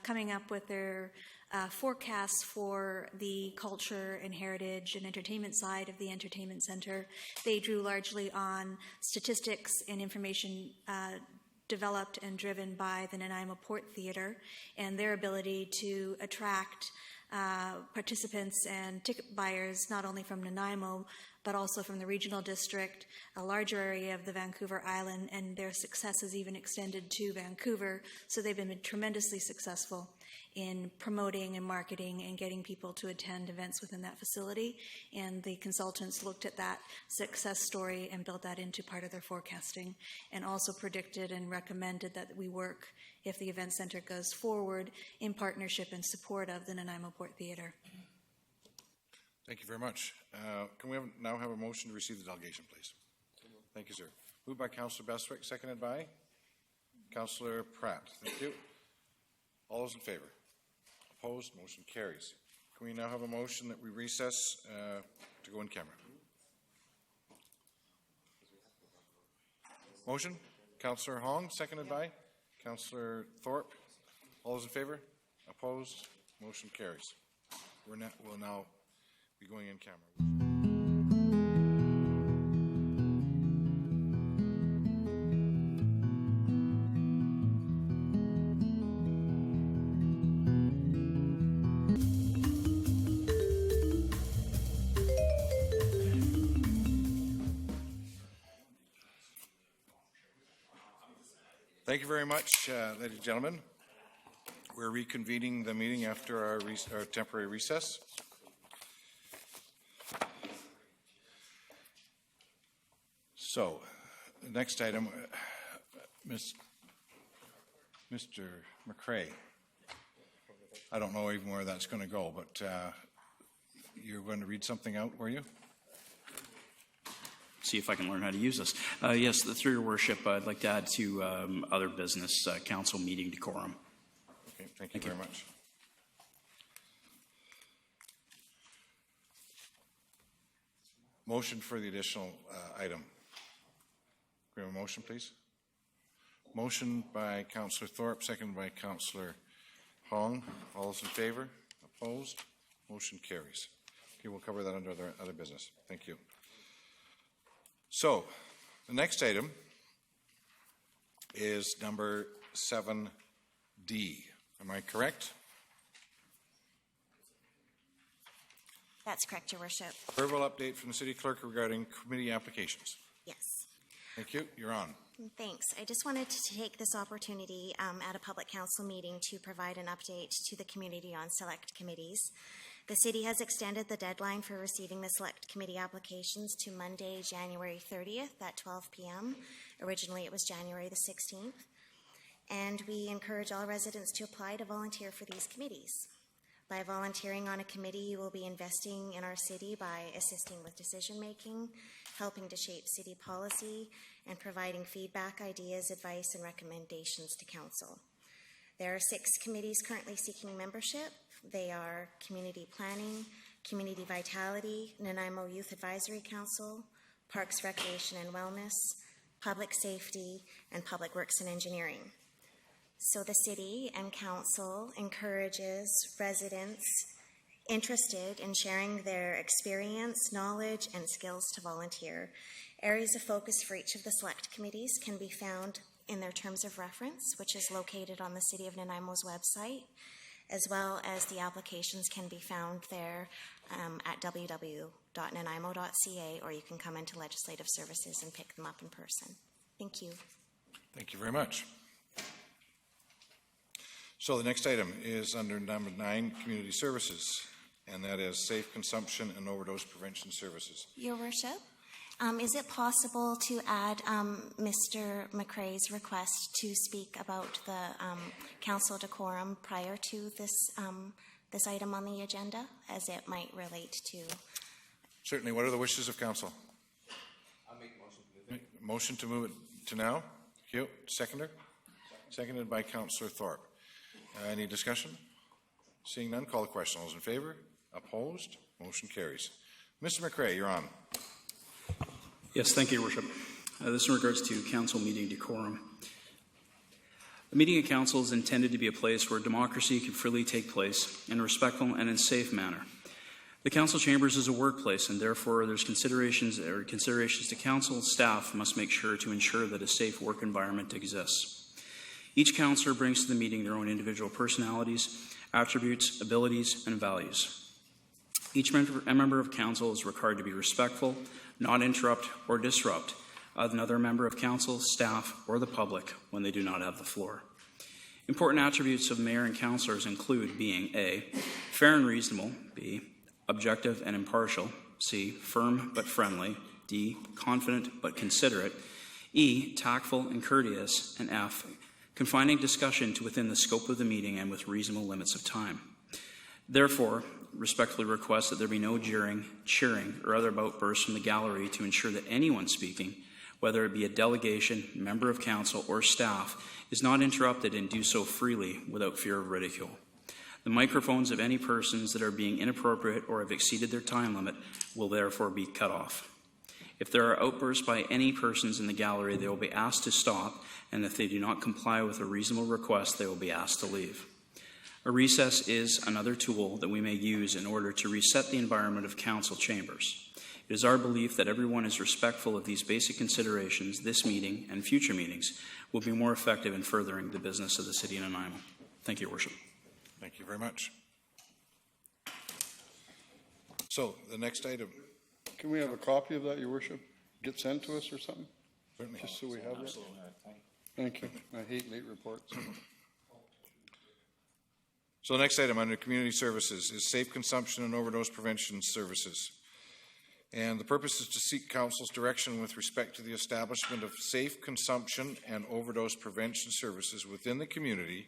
coming up with their forecasts for the culture and heritage and entertainment side of the entertainment center. They drew largely on statistics and information developed and driven by the Nanaimo Port Theatre and their ability to attract participants and ticket buyers not only from Nanaimo but also from the regional district, a larger area of the Vancouver Island, and their success has even extended to Vancouver. So they've been tremendously successful in promoting and marketing and getting people to attend events within that facility. And the consultants looked at that success story and built that into part of their forecasting, and also predicted and recommended that we work, if the event center goes forward, in partnership and support of the Nanaimo Port Theatre. Thank you very much. Can we now have a motion to receive the delegation, please? Thank you, sir. Moved by Councillor Bestwick, seconded by Councillor Pratt. Thank you. All those in favor? Opposed? Motion carries. Can we now have a motion that we recess to go in camera? Motion? Councillor Hong, seconded by Councillor Thorpe. All those in favor? Opposed? Motion carries. We'll now be going in camera. Thank you very much, ladies and gentlemen. We're reconvening the meeting after our temporary recess. So, the next item, Mr. McCrae. I don't know even where that's going to go, but you're going to read something out, were you? See if I can learn how to use this. Yes, through your worship, I'd like to add to other business council meeting decorum. Okay, thank you very much. Motion for the additional item. Can we have a motion, please? Motion by Councillor Thorpe, seconded by Councillor Hong. All those in favor? Opposed? Motion carries. Okay, we'll cover that under other business. Thank you. So, the next item is number 7D. Am I correct? That's correct, Your Worship. Verbal update from the City Clerk regarding committee applications. Yes. Thank you. You're on. Thanks. I just wanted to take this opportunity at a public council meeting to provide an update to the community on select committees. The city has extended the deadline for receiving the select committee applications to Monday, January 30th at 12 p.m. Originally, it was January the 16th. And we encourage all residents to apply to volunteer for these committees. By volunteering on a committee, you will be investing in our city by assisting with decision-making, helping to shape city policy, and providing feedback, ideas, advice, and recommendations to council. There are 6 committees currently seeking membership. They are Community Planning, Community Vitality, Nanaimo Youth Advisory Council, Parks, Recreation and Wellness, Public Safety, and Public Works and Engineering. So the city and council encourages residents interested in sharing their experience, knowledge, and skills to volunteer. Areas of focus for each of the select committees can be found in their terms of reference, which is located on the City of Nanaimo's website, as well as the applications can be found there at www.nanaimo.ca, or you can come into Legislative Services and pick them up in person. Thank you. Thank you very much. So the next item is under number 9, Community Services, and that is Safe Consumption and Overdose Prevention Services. Your Worship, is it possible to add Mr. McCrae's request to speak about the council decorum prior to this this item on the agenda, as it might relate to? Certainly. What are the wishes of council? I'll make a motion to move it. Motion to move it to now. Thank you. Seconder? Seconded by Councillor Thorpe. Any discussion? Seeing none, call the question. All those in favor? Opposed? Motion carries. Mr. McCrae, you're on. Yes, thank you, Your Worship. This in regards to council meeting decorum. The meeting of council is intended to be a place where democracy can freely take place in a respectful and in a safe manner. The council chambers is a workplace, and therefore there's considerations to council staff must make sure to ensure that a safe work environment exists. Each councillor brings to the meeting their own individual personalities, attributes, abilities, and values. Each member of council is required to be respectful, not interrupt or disrupt another member of council, staff, or the public when they do not have the floor. Important attributes of mayor and councillors include being A, fair and reasonable, B, objective and impartial, C, firm but friendly, D, confident but considerate, E, tactful and courteous, and F, confining discussion to within the scope of the meeting and with reasonable limits of time. Therefore, respectfully request that there be no jeering, cheering, or other outbursts from the gallery to ensure that anyone speaking, whether it be a delegation, member of council, or staff, is not interrupted and do so freely without fear of ridicule. The microphones of any persons that are being inappropriate or have exceeded their time limit will therefore be cut off. If there are outbursts by any persons in the gallery, they will be asked to stop, and if they do not comply with a reasonable request, they will be asked to leave. A recess is another tool that we may use in order to reset the environment of council chambers. It is our belief that everyone is respectful of these basic considerations. This meeting and future meetings will be more effective in furthering the business of the City of Nanaimo. Thank you, Your Worship. Thank you very much. So, the next item. Can we have a copy of that, Your Worship? Get sent to us or something? Certainly. Just so we have it. Thank you. I hate late reports. So the next item under Community Services is Safe Consumption and Overdose Prevention Services. And the purpose is to seek Council's direction with respect to the establishment of safe consumption and overdose prevention services within the community,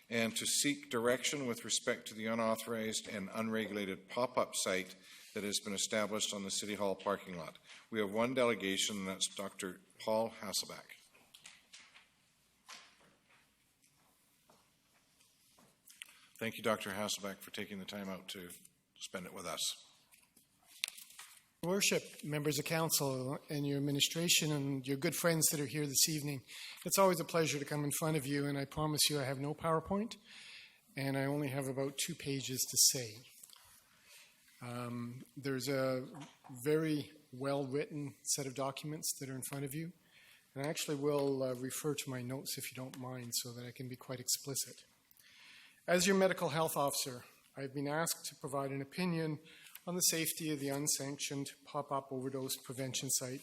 and to seek direction with respect to the unauthorized and unregulated pop-up site that has been established on the City Hall parking lot. We have one delegation, and that's Dr. Paul Hasselback. Thank you, Dr. Hasselback, for taking the time out to spend it with us. Your Worship, members of council, and your administration, and your good friends that are here this evening, it's always a pleasure to come in front of you, and I promise you I have no PowerPoint, and I only have about 2 pages to say. There's a very well-written set of documents that are in front of you, and I actually will refer to my notes if you don't mind so that I can be quite explicit. As your medical health officer, I've been asked to provide an opinion on the safety of the unsanctioned pop-up overdose prevention site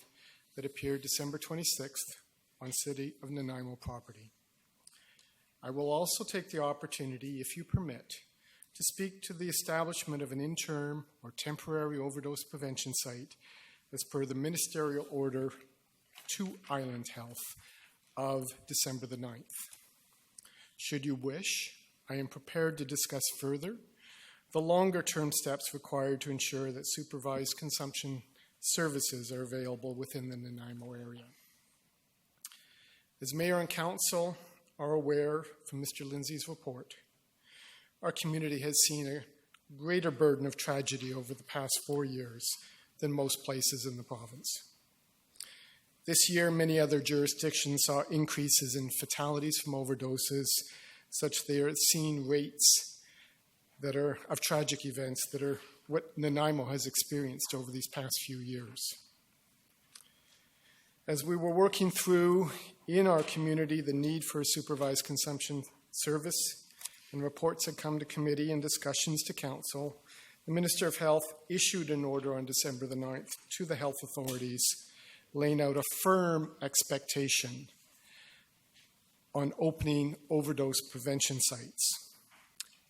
that appeared December 26th on City of Nanaimo property. I will also take the opportunity, if you permit, to speak to the establishment of an interim or temporary overdose prevention site as per the ministerial order to Island Health of December the 9th. Should you wish, I am prepared to discuss further the longer-term steps required to ensure that supervised consumption services are available within the Nanaimo area. As Mayor and Council are aware from Mr. Lindsay's report, our community has seen a greater burden of tragedy over the past 4 years than most places in the province. This year, many other jurisdictions saw increases in fatalities from overdoses, such they are seeing rates that are of tragic events that are what Nanaimo has experienced over these past few years. As we were working through in our community the need for a supervised consumption service, and reports had come to committee and discussions to council, the Minister of Health issued an order on December the 9th to the health authorities, laying out a firm expectation on opening overdose prevention sites.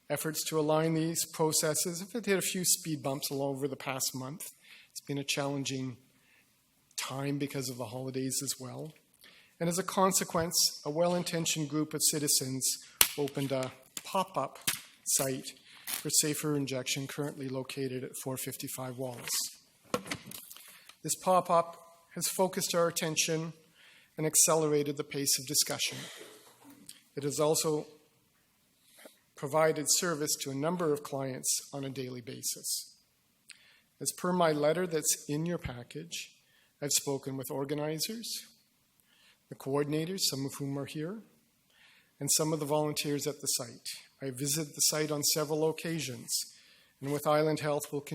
Efforts to align these processes have hit a few speed bumps all over the past month. It's been a challenging time because of the holidays as well. And as a consequence, a well-intentioned group of citizens opened a pop-up site for safer injection currently located at 455 Wallace. This pop-up has focused our attention and accelerated the pace of discussion. It has also provided service to a number of clients on a daily basis. As per my letter that's in your package, I've spoken with organizers, the coordinators, some of whom are here, and some of the volunteers at the site. I visited the site on several occasions, and with Island Health will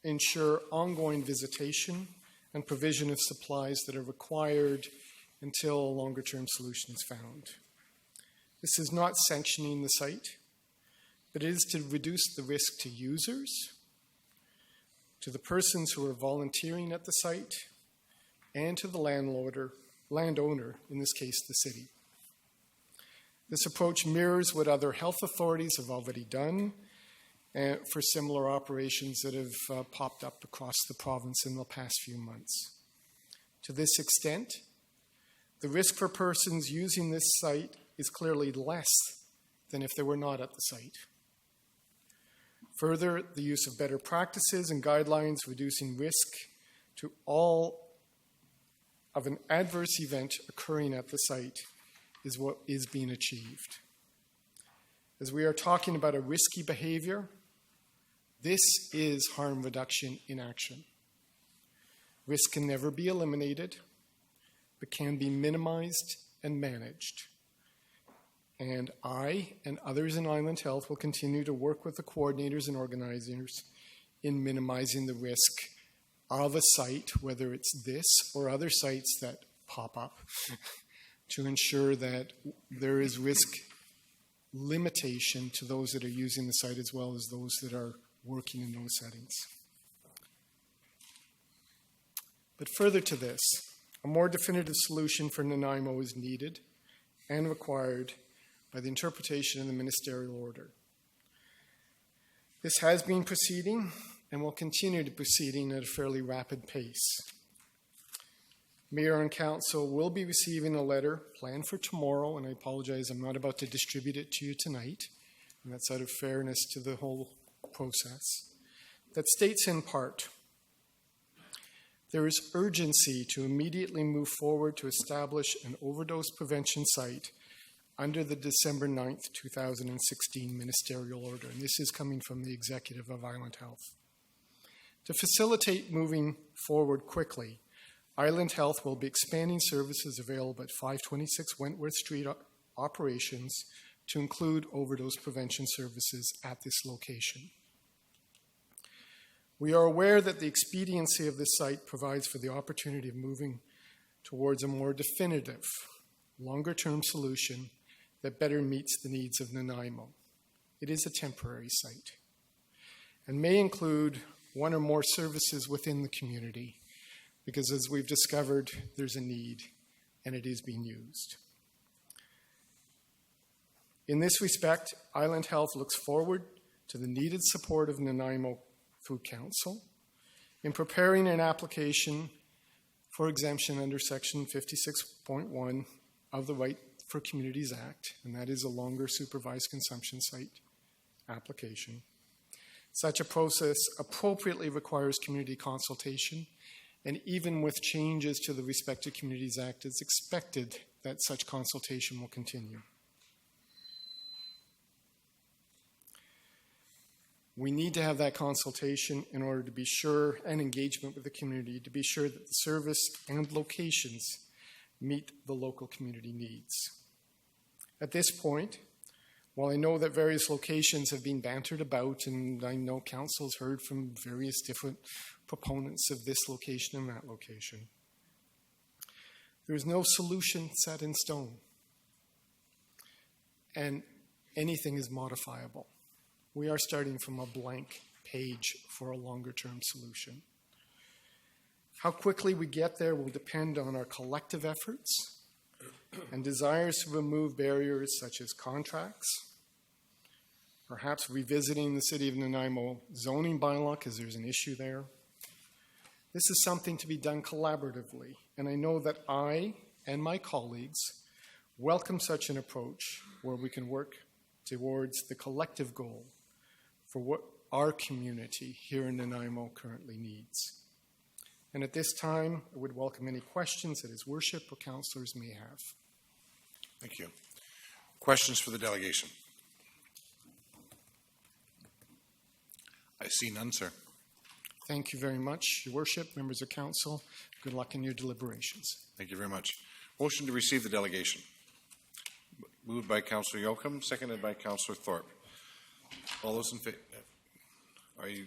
ensure ongoing visitation and provision of supplies that are required until a longer-term solution is found. This is not sanctioning the site, but it is to reduce the risk to users to the persons who are volunteering at the site, and to the landowner, in this case the city. This approach mirrors what other health authorities have already done for similar operations that have popped up across the province in the past few months. To this extent, the risk for persons using this site is clearly less than if they were not at the site. Further, the use of better practices and guidelines reducing risk to all of an adverse event occurring at the site is what is being achieved. As we are talking about a risky behavior, this is harm reduction in action. Risk can never be eliminated, but can be minimized and managed. And I and others in Island Health will continue to work with the coordinators and organizers in minimizing the risk of a site, whether it's this or other sites that pop up, to ensure that there is risk limitation to those that are using the site as well as those that are working in those settings. But further to this, a more definitive solution for Nanaimo is needed and required by the interpretation of the ministerial order. This has been proceeding and will continue to proceeding at a fairly rapid pace. Mayor and Council will be receiving a letter planned for tomorrow, and I apologize, I'm not about to distribute it to you tonight, and that's out of fairness to the whole process, that states in part, there is urgency to immediately move forward to establish an overdose prevention site under the December 9th, 2016 ministerial order, and this is coming from the executive of Island Health. To facilitate moving forward quickly, Island Health will be expanding services available at 526 Wentworth Street operations to include overdose prevention services at this location. We are aware that the expediency of this site provides for the opportunity of moving towards a more definitive, longer-term solution that better meets the needs of Nanaimo. It is a temporary site and may include one or more services within the community because, as we've discovered, there's a need and it is being used. In this respect, Island Health looks forward to the needed support of Nanaimo Food Council in preparing an application for exemption under Section 56.1 of the Right for Communities Act, and that is a longer supervised consumption site application. Such a process appropriately requires community consultation, and even with changes to the Respected Communities Act, it's expected that such consultation will continue. We need to have that consultation in order to be sure, and engagement with the community, to be sure that the service and locations meet the local community needs. At this point, while I know that various locations have been bantered about, and I know council's heard from various different proponents of this location and that location, there is no solution set in stone, and anything is modifiable. We are starting from a blank page for a longer-term solution. How quickly we get there will depend on our collective efforts and desires to remove barriers such as contracts, perhaps revisiting the City of Nanaimo zoning bylaw because there's an issue there. This is something to be done collaboratively, and I know that I and my colleagues welcome such an approach where we can work towards the collective goal for what our community here in Nanaimo currently needs. And at this time, I would welcome any questions that His Worship or councillors may have. Thank you. Questions for the delegation? I see none, sir. Thank you very much, Your Worship, members of council. Good luck in your deliberations. Thank you very much. Motion to receive the delegation. Moved by Councillor Yoakum, seconded by Councillor Thorpe. All those in favor? Are you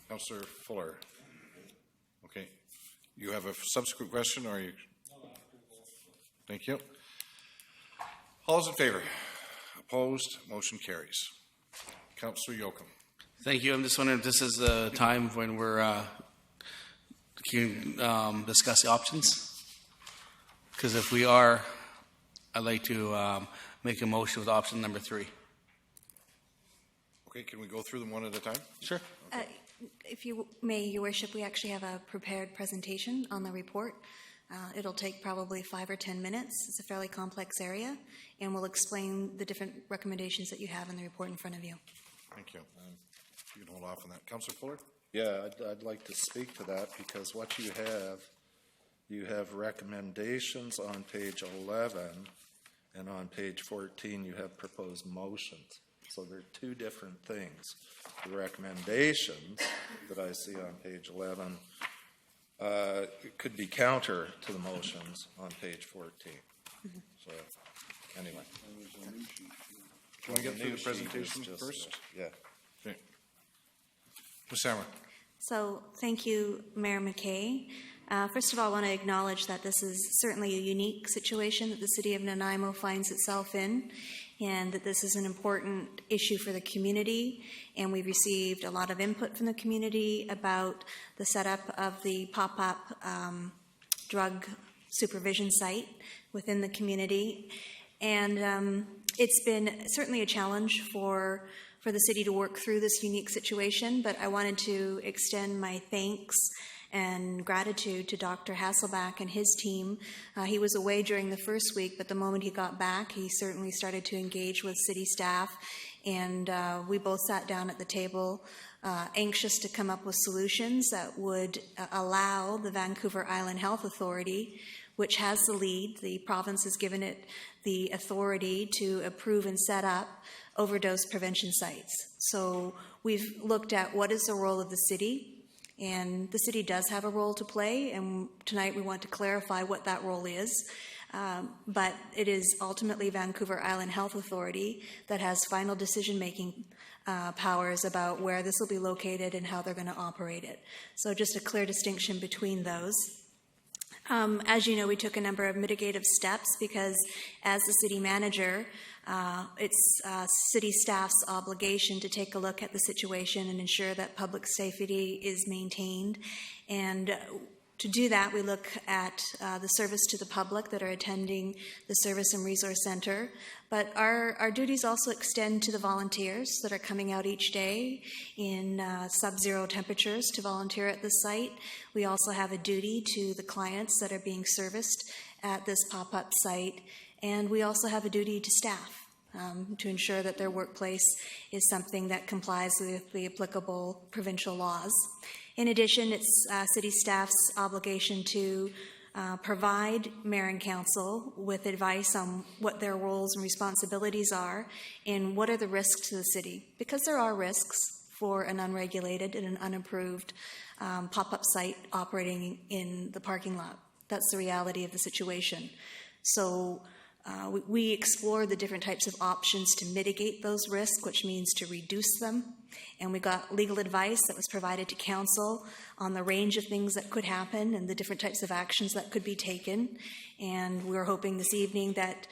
Councillor Fuller? Okay. You have a subsequent question, or are you? Thank you. All those in favor? Opposed? Motion carries. Councillor Yoakum. Thank you. I'm just wondering if this is the time when we're can discuss the options? Because if we are, I'd like to make a motion with option number 3. Okay, can we go through them one at a time? Sure. If you may, Your Worship, we actually have a prepared presentation on the report. It'll take probably 5 or 10 minutes. It's a fairly complex area, and we'll explain the different recommendations that you have in the report in front of you. Thank you. You can hold off on that. Councillor Fuller? Yeah, I'd like to speak to that because what you have recommendations on page 11, and on page 14 you have proposed motions. So they're two different things. The recommendations that I see on page 11 could be counter to the motions on page 14. So anyway. Can we get through the presentation first? Yeah. Okay. Ms. Sammer. So thank you, Mayor McKay. First of all, I want to acknowledge that this is certainly a unique situation that the city of Nanaimo finds itself in, and that this is an important issue for the community. And we've received a lot of input from the community about the setup of the pop-up drug supervision site within the community. And it's been certainly a challenge for the city to work through this unique situation, but I wanted to extend my thanks and gratitude to Dr. Hasselback and his team. He was away during the first week, but the moment he got back, he certainly started to engage with city staff, and we both sat down at the table, anxious to come up with solutions that would allow the Vancouver Island Health Authority, which has the lead, the province has given it the authority to approve and set up overdose prevention sites. So we've looked at what is the role of the city, and the city does have a role to play, and tonight we want to clarify what that role is. But it is ultimately Vancouver Island Health Authority that has final decision-making powers about where this will be located and how they're going to operate it. So just a clear distinction between those. As you know, we took a number of mitigative steps because as the city manager, it's city staff's obligation to take a look at the situation and ensure that public safety is maintained. And to do that, we look at the service to the public that are attending the Service and Resource Center. But our duties also extend to the volunteers that are coming out each day in sub-zero temperatures to volunteer at the site. We also have a duty to the clients that are being serviced at this pop-up site. And we also have a duty to staff to ensure that their workplace is something that complies with the applicable provincial laws. In addition, it's city staff's obligation to provide mayor and council with advice on what their roles and responsibilities are and what are the risks to the city. Because there are risks for an unregulated and an unapproved pop-up site operating in the parking lot. That's the reality of the situation. So we explore the different types of options to mitigate those risks, which means to reduce them. And we got legal advice that was provided to council on the range of things that could happen and the different types of actions that could be taken. And we're hoping this evening that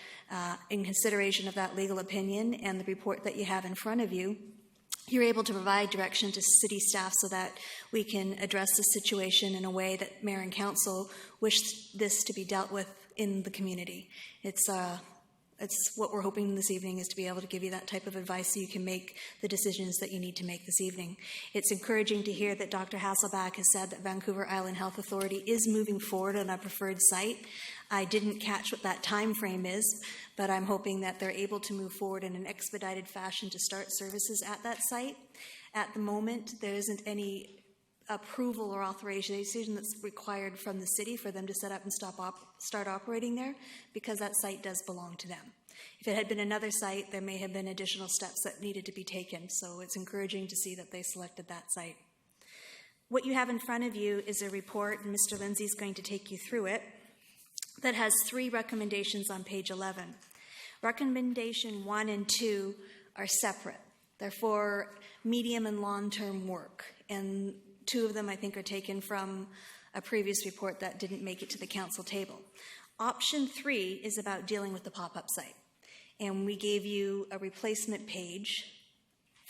in consideration of that legal opinion and the report that you have in front of you, you're able to provide direction to city staff so that we can address the situation in a way that mayor and council wish this to be dealt with in the community. It's what we're hoping this evening is to be able to give you that type of advice so you can make the decisions that you need to make this evening. It's encouraging to hear that Dr. Hasselback has said that Vancouver Island Health Authority is moving forward on a preferred site. I didn't catch what that time frame is, but I'm hoping that they're able to move forward in an expedited fashion to start services at that site. At the moment, there isn't any approval or authorization that's required from the city for them to set up and start operating there, because that site does belong to them. If it had been another site, there may have been additional steps that needed to be taken, so it's encouraging to see that they selected that site. What you have in front of you is a report, and Mr. Lindsay is going to take you through it, that has 3 recommendations on page 11. Recommendation 1 and 2 are separate. They're for medium and long-term work, and 2 of them, I think, are taken from a previous report that didn't make it to the council table. Option 3 is about dealing with the pop-up site. And we gave you a replacement page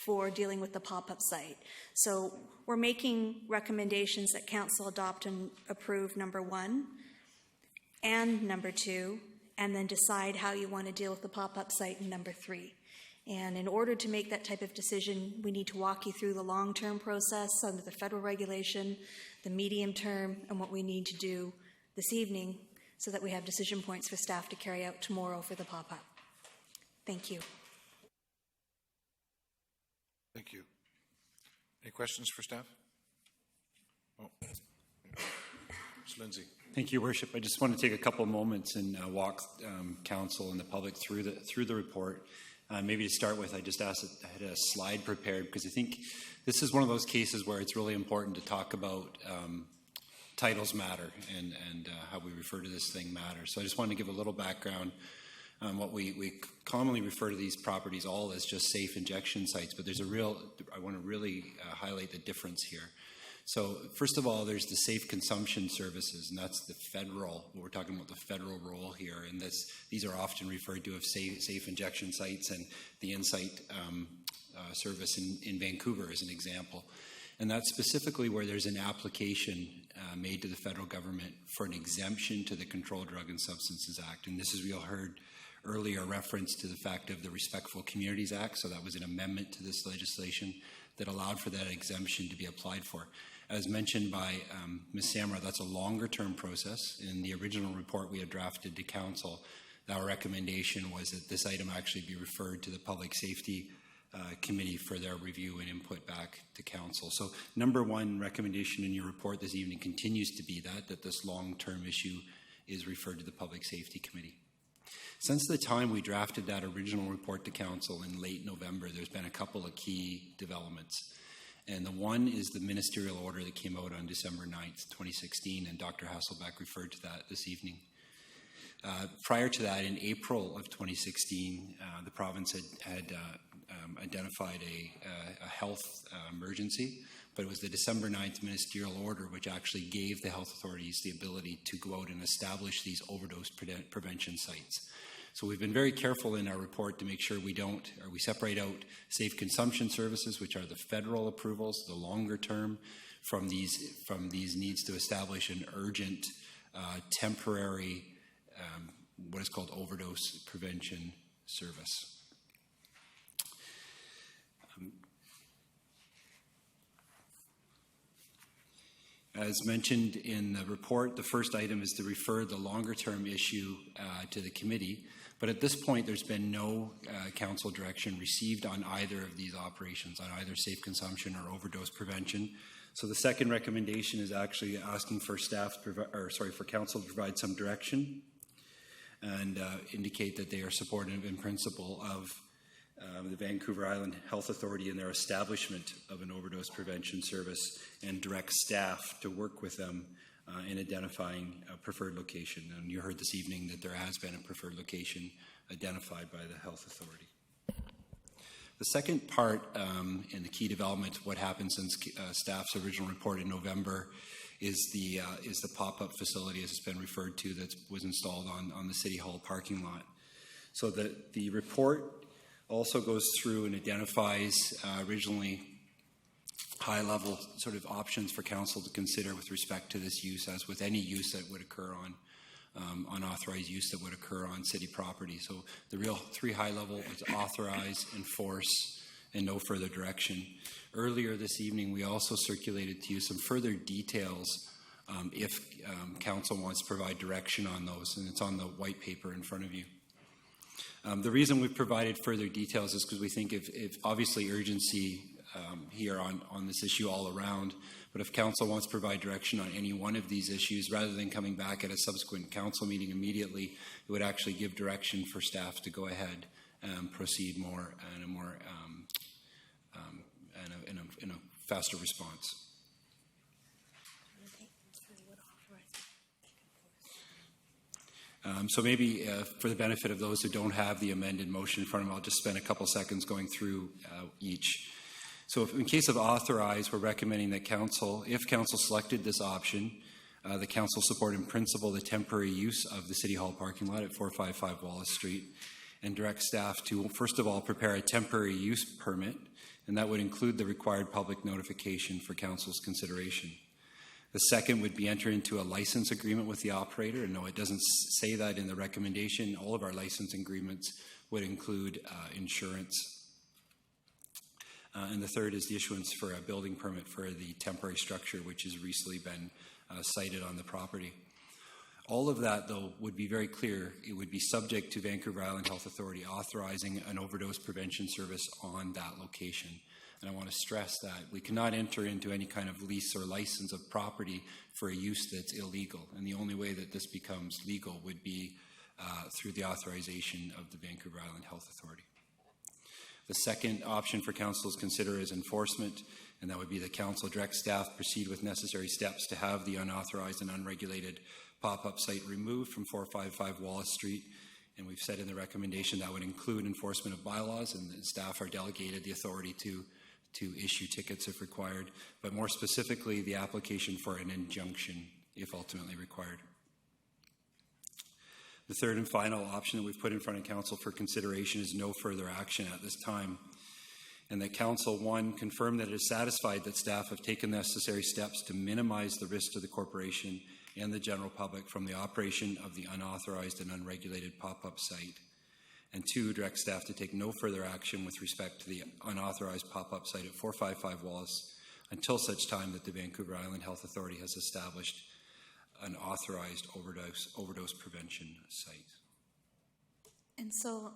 for dealing with the pop-up site. So we're making recommendations that council adopt and approve number 1 and number 2, and then decide how you want to deal with the pop-up site in number 3. And in order to make that type of decision, we need to walk you through the long-term process under the federal regulation, the medium term, and what we need to do this evening so that we have decision points for staff to carry out tomorrow for the pop-up. Thank you. Thank you. Any questions for staff? Oh, Ms. Lindsay. Thank you, Worship. I just want to take a couple of moments and walk council and the public through the report. Maybe to start with, I just asked that I had a slide prepared because I think this is one of those cases where it's really important to talk about titles matter and how we refer to this thing matters. So I just wanted to give a little background on what we commonly refer to these properties all as just safe injection sites, but there's I want to really highlight the difference here. So first of all, there's the safe consumption services, and that's the federal, we're talking about the federal role here, and these are often referred to as safe injection sites, and the Insight service in Vancouver is an example. And that's specifically where there's an application made to the federal government for an exemption to the Controlled Drug and Substances Act. And this is, we all heard earlier, reference to the fact of the Respectful Communities Act, so that was an amendment to this legislation that allowed for that exemption to be applied for. As mentioned by Ms. Samra, that's a longer-term process. In the original report we had drafted to council, our recommendation was that this item actually be referred to the Public Safety Committee for their review and input back to council. So number 1 recommendation in your report this evening continues to be that this long-term issue is referred to the Public Safety Committee. Since the time we drafted that original report to council in late November, there's been a couple of key developments. And the one is the ministerial order that came out on December 9th, 2016, and Dr. Hasselbeck referred to that this evening. Prior to that, in April of 2016, the province had identified a health emergency, but it was the December 9th ministerial order which actually gave the health authorities the ability to go out and establish these overdose prevention sites. So we've been very careful in our report to make sure we separate out safe consumption services, which are the federal approvals, the longer term, from these needs to establish an urgent, temporary, what is called overdose prevention service. As mentioned in the report, the first item is to refer the longer-term issue to the committee. But at this point, there's been no council direction received on either of these operations, on either safe consumption or overdose prevention. So the second recommendation is actually asking for for council to provide some direction and indicate that they are supportive in principle of the Vancouver Island Health Authority in their establishment of an overdose prevention service, and direct staff to work with them in identifying a preferred location. And you heard this evening that there has been a preferred location identified by the health authority. The second part in the key development, what happened since staff's original report in November, is the pop-up facility, as it's been referred to, that was installed on the City Hall parking lot. So the report also goes through and identifies originally high-level sort of options for council to consider with respect to this use, as with any use that would occur on unauthorized use that would occur on city property. So the real 3 high-level is authorize, enforce, and no further direction. Earlier this evening, we also circulated to you some further details if council wants to provide direction on those, and it's on the white paper in front of you. The reason we've provided further details is because we think if obviously urgency here on this issue all around, but if council wants to provide direction on any one of these issues, rather than coming back at a subsequent council meeting immediately, it would actually give direction for staff to go ahead and proceed more in a more in a faster response. So maybe for the benefit of those who don't have the amended motion in front of them, I'll just spend a couple seconds going through each. So in case of authorize, we're recommending that council, if council selected this option, the council support in principle the temporary use of the City Hall parking lot at 455 Wallace Street, and direct staff to, first of all, prepare a temporary use permit and that would include the required public notification for council's consideration. The second would be enter into a license agreement with the operator, and no, it doesn't say that in the recommendation. All of our license agreements would include insurance. And the third is the issuance for a building permit for the temporary structure, which has recently been sited on the property. All of that, though, would be very clear. It would be subject to Vancouver Island Health Authority authorizing an overdose prevention service on that location. And I want to stress that we cannot enter into any kind of lease or license of property for a use that's illegal. And the only way that this becomes legal would be through the authorization of the Vancouver Island Health Authority. The second option for council to consider is enforcement, and that would be the council direct staff proceed with necessary steps to have the unauthorized and unregulated pop-up site removed from 455 Wallace Street. And we've said in the recommendation that would include enforcement of bylaws, and the staff are delegated the authority to issue tickets if required, but more specifically, the application for an injunction if ultimately required. The third and final option that we've put in front of council for consideration is no further action at this time, and that council, one, confirm that it is satisfied that staff have taken necessary steps to minimize the risk to the corporation and the general public from the operation of the unauthorized and unregulated pop-up site. And two, direct staff to take no further action with respect to the unauthorized pop-up site at 455 Wallace until such time that the Vancouver Island Health Authority has established an authorized overdose prevention site. And so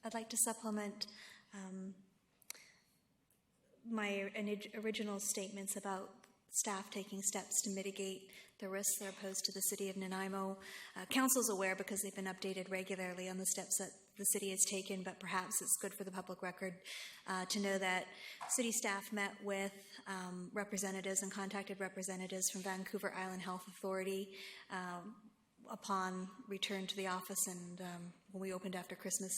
I'd like to supplement my original statements about staff taking steps to mitigate the risks that are posed to the City of Nanaimo. Council's aware because they've been updated regularly on the steps that the city has taken, but perhaps it's good for the public record to know that city staff met with representatives and contacted representatives from Vancouver Island Health Authority upon return to the office and when we opened after Christmas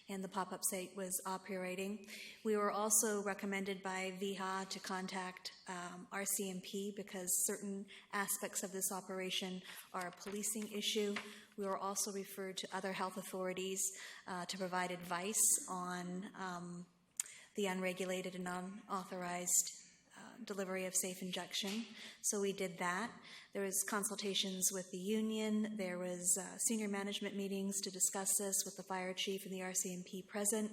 and the pop-up site was operating. We were also recommended by VHA to contact RCMP because certain aspects of this operation are a policing issue. We were also referred to other health authorities to provide advice on the unregulated and unauthorized delivery of safe injection. So we did that. There was consultations with the union. There was senior management meetings to discuss this with the fire chief and the RCMP present.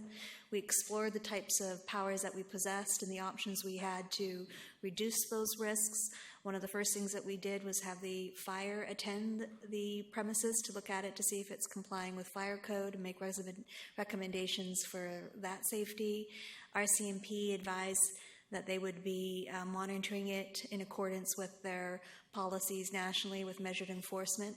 We explored the types of powers that we possessed and the options we had to reduce those risks. One of the first things that we did was have the fire attend the premises to look at it to see if it's complying with fire code and make recommendations for that safety. RCMP advised that they would be monitoring it in accordance with their policies nationally with measured enforcement.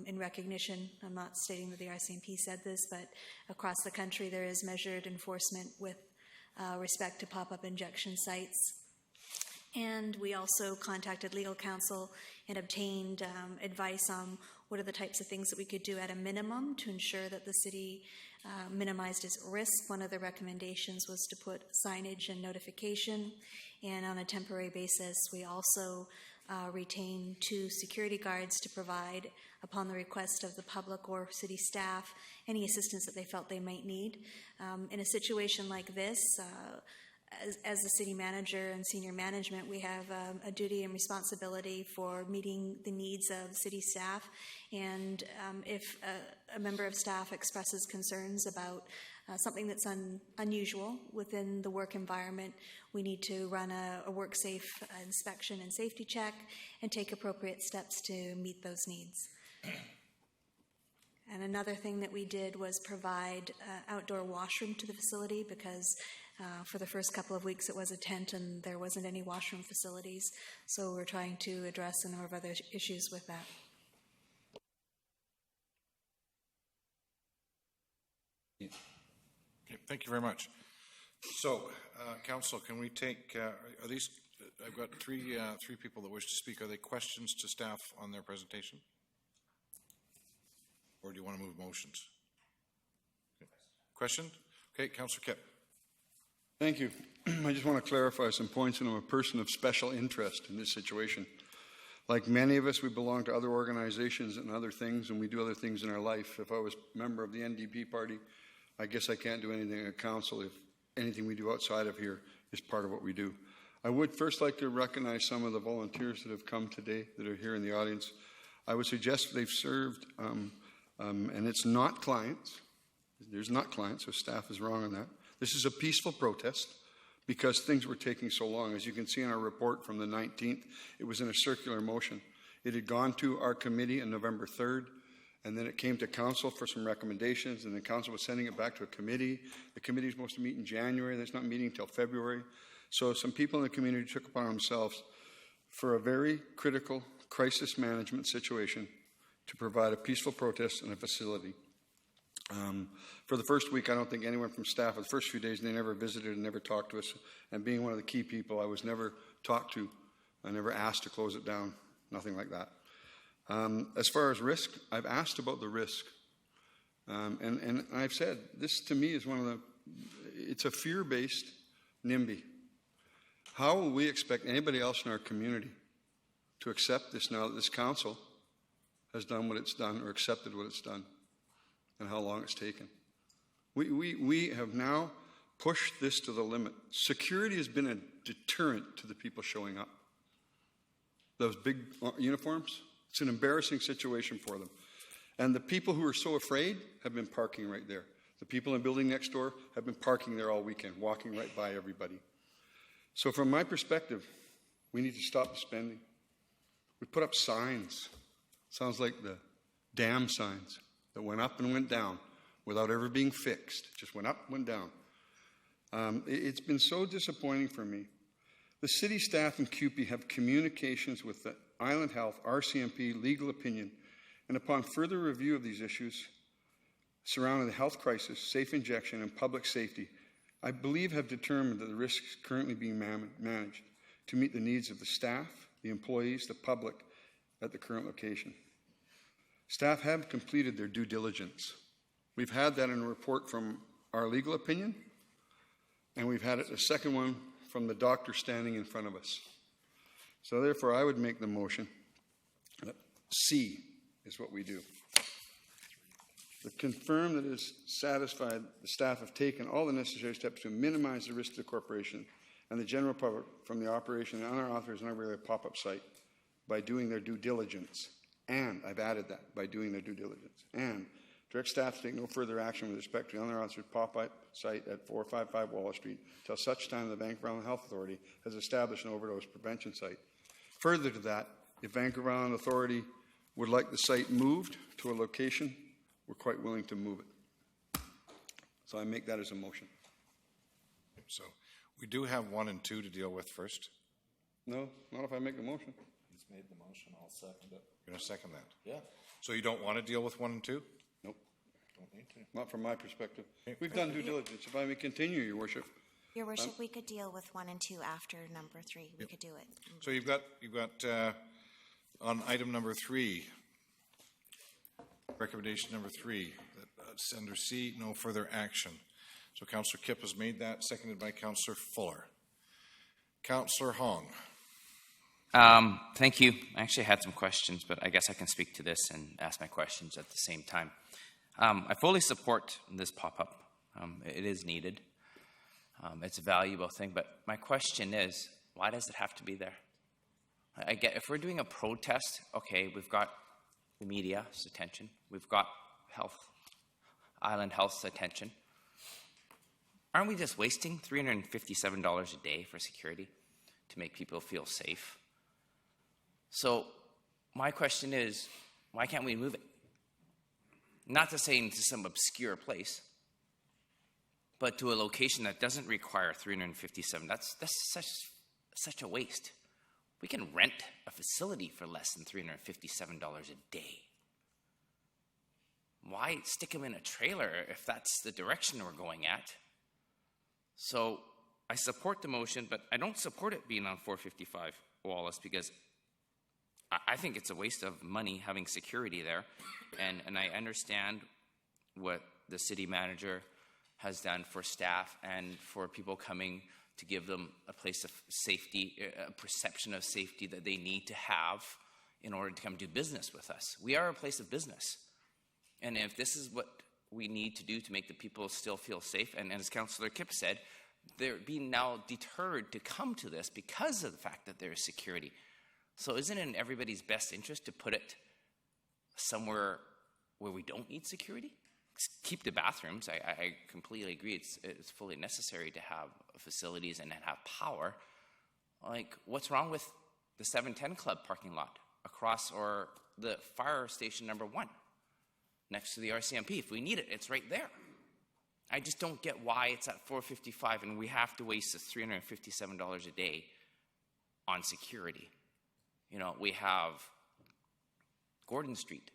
In recognition, I'm not stating that the RCMP said this, but across the country there is measured enforcement with respect to pop-up injection sites. And we also contacted legal counsel and obtained advice on what are the types of things that we could do at a minimum to ensure that the city minimized its risk. One of the recommendations was to put signage and notification, and on a temporary basis we also retained 2 security guards to provide, upon the request of the public or city staff, any assistance that they felt they might need. In a situation like this, as the city manager and senior management, we have a duty and responsibility for meeting the needs of city staff. And if a member of staff expresses concerns about something that's unusual within the work environment, we need to run a work-safe inspection and safety check and take appropriate steps to meet those needs. And another thing that we did was provide outdoor washroom to the facility because for the first couple of weeks it was a tent and there wasn't any washroom facilities. So we're trying to address a number of other issues with that. Okay, thank you very much. So, Council, can we take, are these, I've got three people that wish to speak. Are they questions to staff on their presentation? Or do you want to move motions? Okay. Question? Okay, Councillor Kipp. Thank you. I just want to clarify some points, and I'm a person of special interest in this situation. Like many of us, we belong to other organizations and other things, and we do other things in our life. If I was a member of the NDP party, I guess I can't do anything at council. If anything we do outside of here is part of what we do. I would first like to recognize some of the volunteers that have come today that are here in the audience. I would suggest they've served, and it's not clients. There's not clients, so staff is wrong on that. This is a peaceful protest because things were taking so long. As you can see in our report from the 19th, it was in a circular motion. It had gone to our committee on November 3rd, and then it came to council for some recommendations, and the council was sending it back to a committee. The committee is supposed to meet in January. That's not meeting until February. So some people in the community took upon themselves for a very critical crisis management situation to provide a peaceful protest in a facility. For the first week, I don't think anyone from staff, the first few days, they never visited and never talked to us. And being one of the key people, I was never talked to. I never asked to close it down, nothing like that. As far as risk, I've asked about the risk. And I've said, this to me is it's a fear-based NIMBY. How will we expect anybody else in our community to accept this now that this council has done what it's done or accepted what it's done and how long it's taken? We have now pushed this to the limit. Security has been a deterrent to the people showing up. Those big uniforms, it's an embarrassing situation for them. And the people who are so afraid have been parking right there. The people in the building next door have been parking there all weekend, walking right by everybody. So from my perspective, we need to stop the spending. We put up signs. Sounds like the dam signs that went up and went down without ever being fixed. Just went up, went down. It's been so disappointing for me. The city staff and CUPE have communications with the Island Health, RCMP, legal opinion, and upon further review of these issues surrounding the health crisis, safe injection, and public safety, I believe have determined that the risks currently being managed to meet the needs of the staff, the employees, the public at the current location. Staff have completed their due diligence. We've had that in a report from our legal opinion, and we've had a second one from the doctor standing in front of us. So therefore, I would make the motion that C is what we do. To confirm that it is satisfied the staff have taken all the necessary steps to minimize the risk to the corporation and the general public from the operation of unauthorized and unregulated pop-up site by doing their due diligence. And, I've added that, by doing their due diligence. And direct staff to take no further action with respect to the unauthorized pop-up site at 455 Wallace Street until such time the Vancouver Island Health Authority has established an overdose prevention site. Further to that, if Vancouver Island Authority would like the site moved to a location, we're quite willing to move it. So I make that as a motion. So we do have 1 and 2 to deal with first. No, not if I make a motion. He's made the motion, I'll second it. You're going to second that? Yeah. So you don't want to deal with 1 and 2? Nope. Don't need to. Not from my perspective. We've done due diligence. If I may continue, Your Worship. Your Worship, we could deal with 1 and 2 after number 3. We could do it. So you've got on item number 3, recommendation number 3, that under C, no further action. So Councillor Kipp has made that, seconded by Councillor Fuller. Councillor Hong. Thank you. I actually had some questions, but I guess I can speak to this and ask my questions at the same time. I fully support this pop-up. It is needed. It's a valuable thing, but my question is, why does it have to be there? I get if we're doing a protest, okay, we've got the media's attention, we've got Island Health's attention. Aren't we just wasting $357 a day for security to make people feel safe? So my question is, why can't we move it? Not to say into some obscure place, but to a location that doesn't require $357. That's such a waste. We can rent a facility for less than $357 a day. Why stick them in a trailer if that's the direction we're going at? So I support the motion, but I don't support it being on 455 Wallace because I think it's a waste of money having security there. And I understand what the city manager has done for staff and for people coming to give them a place of safety, a perception of safety that they need to have in order to come do business with us. We are a place of business. And if this is what we need to do to make the people still feel safe, and as Councillor Kipp said, they're being now deterred to come to this because of the fact that there is security. So isn't it in everybody's best interest to put it somewhere where we don't need security? Keep the bathrooms. I completely agree. It's fully necessary to have facilities and have power. Like, what's wrong with the 710 Club parking lot across, or the fire station number 1 next to the RCMP? If we need it, it's right there. I just don't get why it's at $455 and we have to waste the $357 a day on security. You know, we have Gordon Street.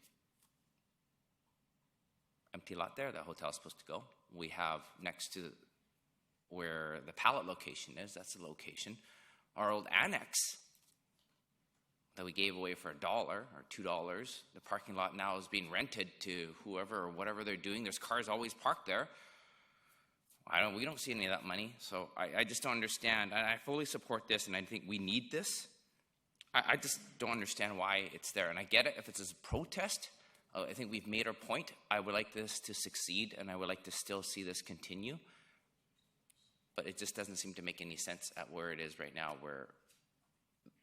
Empty lot there, that hotel's supposed to go. We have next to where the pallet location is, that's the location. Our old annex that we gave away for $1 or $2, the parking lot now is being rented to whoever or whatever they're doing. There's cars always parked there. We don't see any of that money, so I just don't understand. And I fully support this, and I think we need this. I just don't understand why it's there. And I get it if it's a protest. I think we've made our point. I would like this to succeed, and I would like to still see this continue. But it just doesn't seem to make any sense at where it is right now, where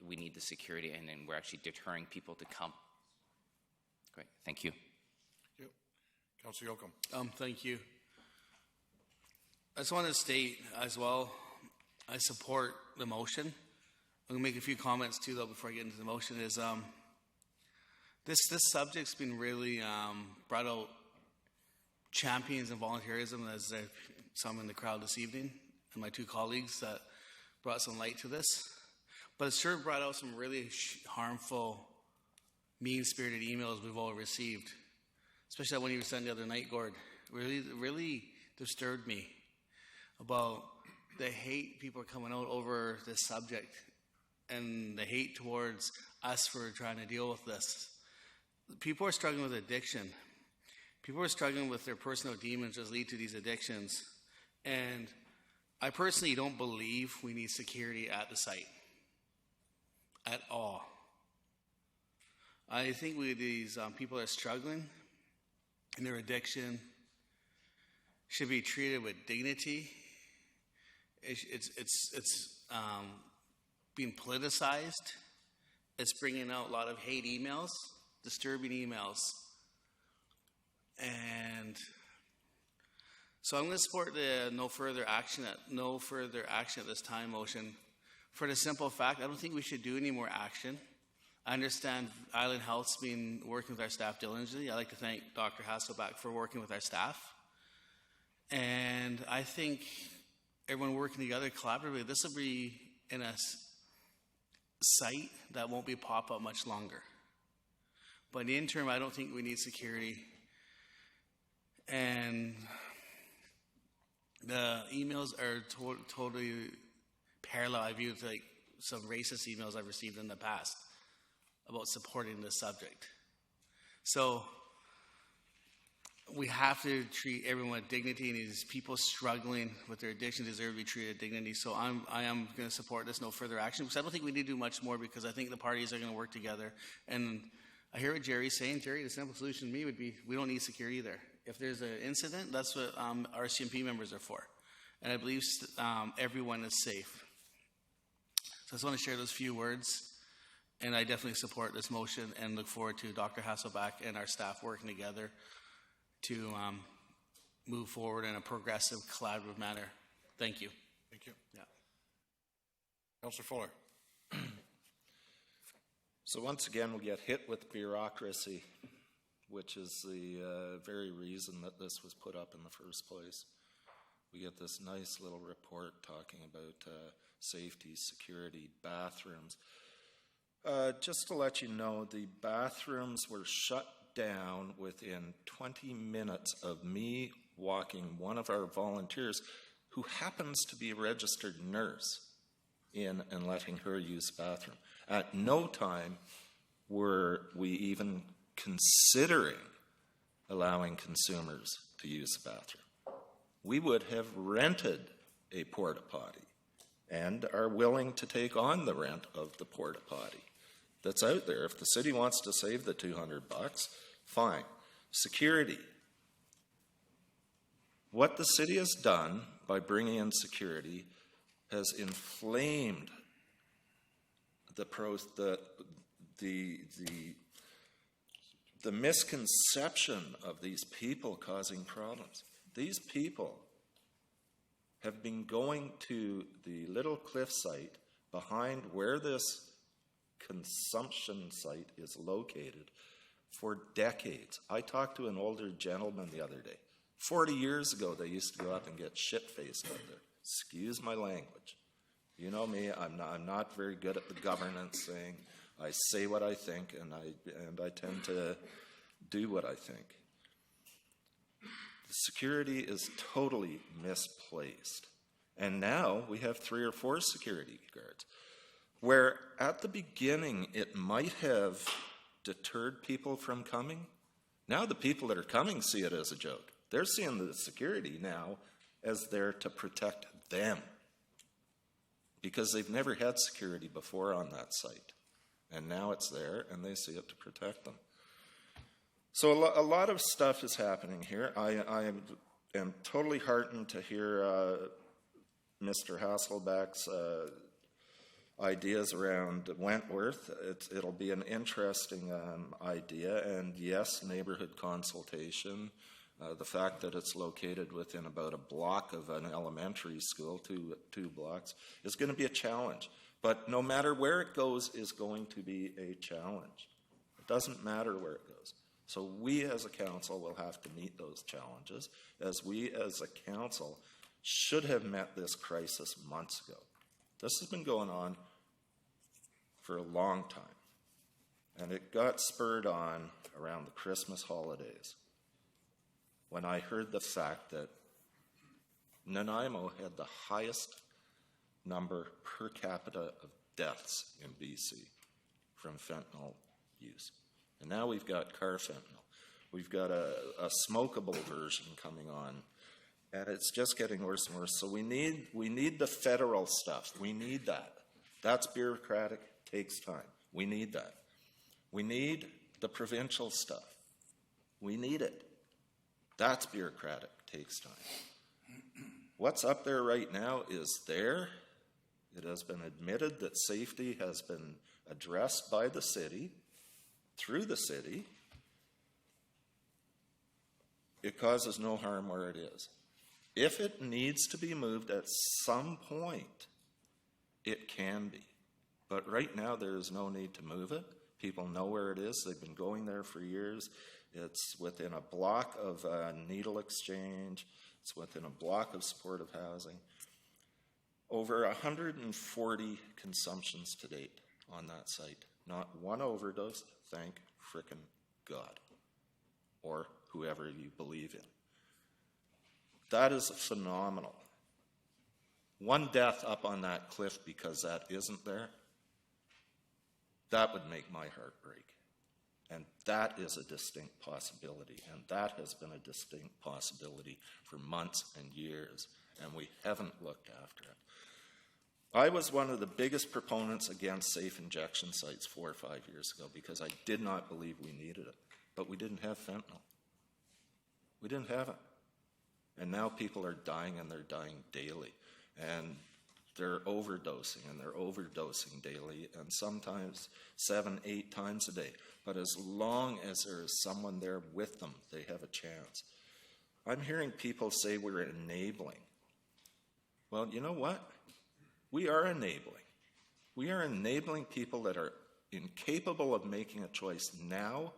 we need the security, and then we're actually deterring people to come. Great, thank you. Thank you. Councilor Yocum. Thank you. I just want to state as well, I support the motion. I'm going to make a few comments too, though, before I get into the motion. Is this subject's been really brought out champions and volunteerism, as there's some in the crowd this evening, and my 2 colleagues that brought some light to this. But it sure brought out some really harmful, mean-spirited emails we've all received, especially that one you were sent the other night, Gord. Really disturbed me about the hate people are coming out over this subject, and the hate towards us for trying to deal with this. People are struggling with addiction. People are struggling with their personal demons that lead to these addictions. And I personally don't believe we need security at the site at all. I think these people that are struggling in their addiction should be treated with dignity. It's being politicized. It's bringing out a lot of hate emails, disturbing emails. And so I'm going to support the no further action at this time motion for the simple fact I don't think we should do any more action. I understand Island Health's been working with our staff diligently. I'd like to thank Dr. Hasselback for working with our staff. And I think everyone working together collaboratively, this will be in a site that won't be pop-up much longer. But in the interim, I don't think we need security. And the emails are totally parallel. I view like some racist emails I've received in the past about supporting this subject. So we have to treat everyone with dignity, and these people struggling with their addiction deserve to be treated with dignity. So I am going to support this no further action, because I don't think we need to do much more, because I think the parties are going to work together. And I hear what Jerry's saying. Jerry, the simple solution to me would be we don't need security there. If there's an incident, that's what RCMP members are for. And I believe everyone is safe. So I just want to share those few words. And I definitely support this motion and look forward to Dr. Hasselback and our staff working together to move forward in a progressive, collaborative manner. Thank you. Thank you. Yeah. Councillor Fuller. So once again, we get hit with bureaucracy, which is the very reason that this was put up in the first place. We get this nice little report talking about safety, security, bathrooms. Just to let you know, the bathrooms were shut down within 20 minutes of me walking one of our volunteers, who happens to be a registered nurse, in and letting her use the bathroom. At no time were we even considering allowing consumers to use the bathroom. We would have rented a porta potty and are willing to take on the rent of the porta potty that's out there. If the city wants to save the $200, fine. Security. What the city has done by bringing in security has inflamed the misconception of these people causing problems. These people have been going to the Little Cliff site behind where this consumption site is located for decades. I talked to an older gentleman the other day. 40 years ago, they used to go up and get shit-faced out there. Excuse my language. You know me, I'm not very good at the governance thing. I say what I think, and I tend to do what I think. The security is totally misplaced. And now we have 3 or 4 security guards, where at the beginning it might have deterred people from coming. Now the people that are coming see it as a joke. They're seeing the security now as there to protect them, because they've never had security before on that site. And now it's there, and they see it to protect them. So a lot of stuff is happening here. I am totally heartened to hear Mr. Hasselbeck's ideas around Wentworth. It'll be an interesting idea, and yes, neighborhood consultation. The fact that it's located within about a block of an elementary school, two blocks, is going to be a challenge. But no matter where it goes is going to be a challenge. It doesn't matter where it goes. So we as a council will have to meet those challenges, as we as a council should have met this crisis months ago. This has been going on for a long time, and it got spurred on around the Christmas holidays when I heard the fact that Nanaimo had the highest number per capita of deaths in BC from fentanyl use. And now we've got carfentanil. We've got a smokable version coming on, and it's just getting worse and worse. So we need the federal stuff. We need that. That's bureaucratic, takes time. We need that. We need the provincial stuff. We need it. That's bureaucratic, takes time. What's up there right now is there. It has been admitted that safety has been addressed by the city, through the city. It causes no harm where it is. If it needs to be moved at some point, it can be. But right now, there is no need to move it. People know where it is. They've been going there for years. It's within a block of a needle exchange. It's within a block of supportive housing. Over 140 consumptions to date on that site. Not one overdose, thank frickin' God. Or whoever you believe in. That is phenomenal. One death up on that cliff because that isn't there, that would make my heart break. And that is a distinct possibility. And that has been a distinct possibility for months and years. And we haven't looked after it. I was one of the biggest proponents against safe injection sites 4 or 5 years ago because I did not believe we needed it. But we didn't have fentanyl. We didn't have it. And now people are dying, and they're dying daily. And they're overdosing, and they're overdosing daily, and sometimes 7, 8 times a day. But as long as there is someone there with them, they have a chance. I'm hearing people say we're enabling. Well, you know what? We are enabling. We are enabling people that are incapable of making a choice now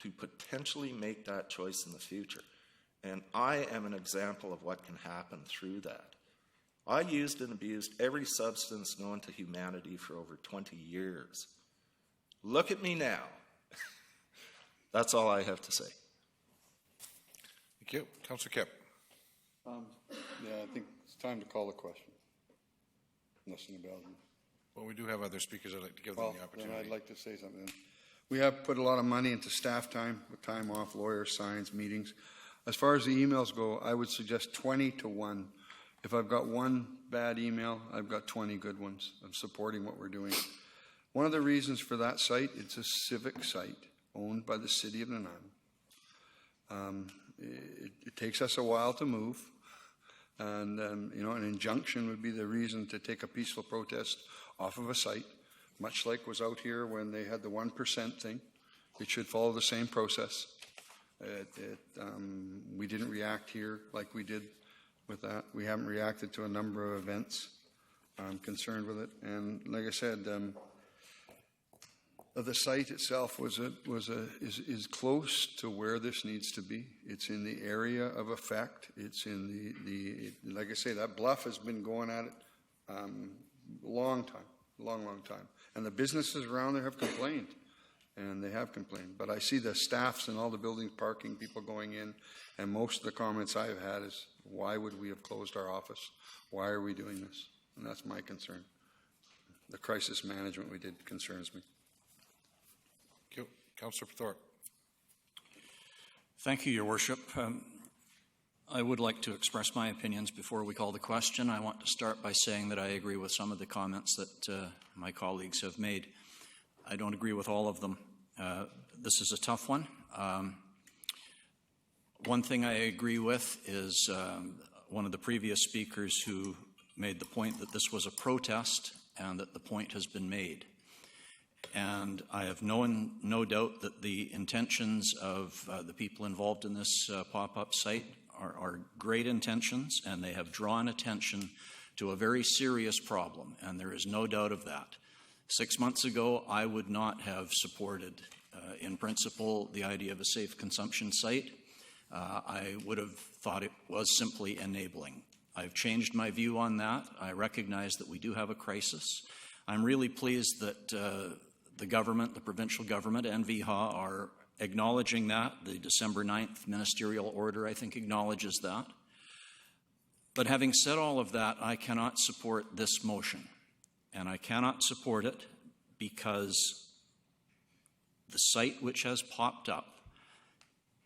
to potentially make that choice in the future. And I am an example of what can happen through that. I used and abused every substance known to humanity for over 20 years. Look at me now. That's all I have to say. Thank you. Councillor Kipp. Yeah, I think it's time to call the question. Unless anybody else. Well, we do have other speakers. I'd like to give them the opportunity. Then I'd like to say something. We have put a lot of money into staff time, with time off, lawyers, signs, meetings. As far as the emails go, I would suggest 20 to 1. If I've got one bad email, I've got 20 good ones of supporting what we're doing. One of the reasons for that site, it's a civic site owned by the city of Nanaimo. It takes us a while to move. And, an injunction would be the reason to take a peaceful protest off of a site, much like was out here when they had the 1% thing. It should follow the same process. We didn't react here like we did with that. We haven't reacted to a number of events. I'm concerned with it. And like I said, the site itself is close to where this needs to be. It's in the area of effect. It's in the like I say, that bluff has been going at it long time. And the businesses around there have complained, and they have complained. But I see the staffs and all the buildings parking, people going in, and most of the comments I've had is, why would we have closed our office? Why are we doing this? And that's my concern. The crisis management we did concerns me. Councillor Thorpe. Thank you, Your Worship. I would like to express my opinions before we call the question. I want to start by saying that I agree with some of the comments that my colleagues have made. I don't agree with all of them. This is a tough one. One thing I agree with is one of the previous speakers who made the point that this was a protest and that the point has been made. And I have no doubt that the intentions of the people involved in this pop-up site are great intentions, and they have drawn attention to a very serious problem, and there is no doubt of that. 6 months ago, I would not have supported, in principle, the idea of a safe consumption site. I would have thought it was simply enabling. I've changed my view on that. I recognize that we do have a crisis. I'm really pleased that the government, the provincial government, and VIHA are acknowledging that. The December 9th ministerial order, I think, acknowledges that. But having said all of that, I cannot support this motion. And I cannot support it because the site which has popped up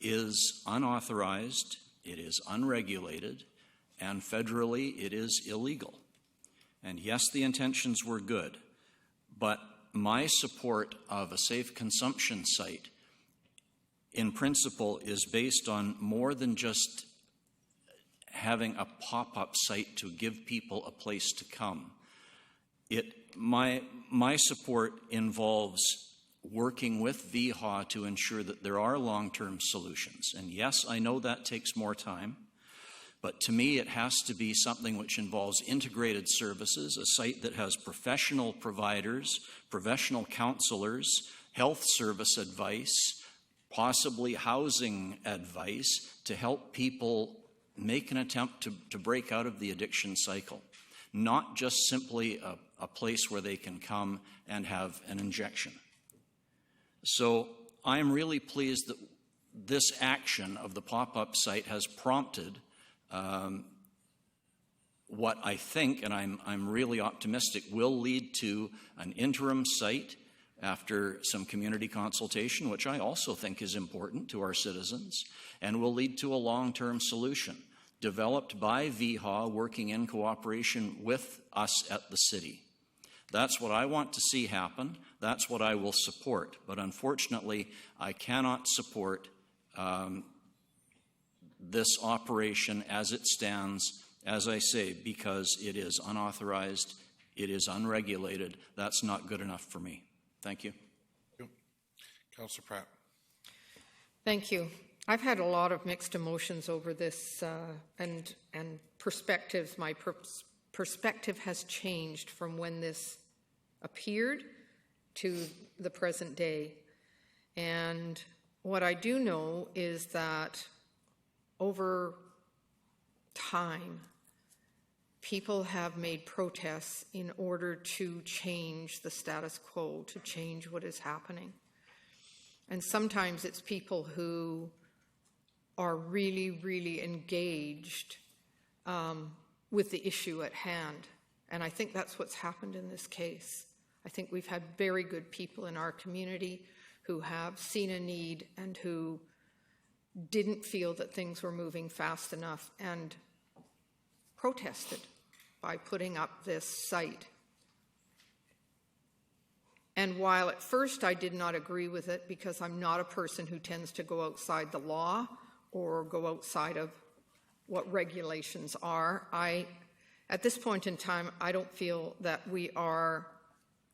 is unauthorized, it is unregulated, and federally it is illegal. And yes, the intentions were good, but my support of a safe consumption site in principle is based on more than just having a pop-up site to give people a place to come. My support involves working with VIHA to ensure that there are long-term solutions. And yes, I know that takes more time, but to me it has to be something which involves integrated services, a site that has professional providers, professional counselors, health service advice, possibly housing advice to help people make an attempt to break out of the addiction cycle, not just simply a place where they can come and have an injection. So I'm really pleased that this action of the pop-up site has prompted what I think, and I'm really optimistic, will lead to an interim site after some community consultation, which I also think is important to our citizens, and will lead to a long-term solution developed by VIHA working in cooperation with us at the city. That's what I want to see happen. That's what I will support. But unfortunately, I cannot support this operation as it stands, as I say, because it is unauthorized, it is unregulated. That's not good enough for me. Thank you. Councillor Pratt. Thank you. I've had a lot of mixed emotions over this and perspectives. My perspective has changed from when this appeared to the present day. And what I do know is that over time, people have made protests in order to change the status quo, to change what is happening. And sometimes it's people who are really, really engaged with the issue at hand. And I think that's what's happened in this case. I think we've had very good people in our community who have seen a need and who didn't feel that things were moving fast enough and protested by putting up this site. And while at first I did not agree with it because I'm not a person who tends to go outside the law or go outside of what regulations are. At this point in time, I don't feel that we are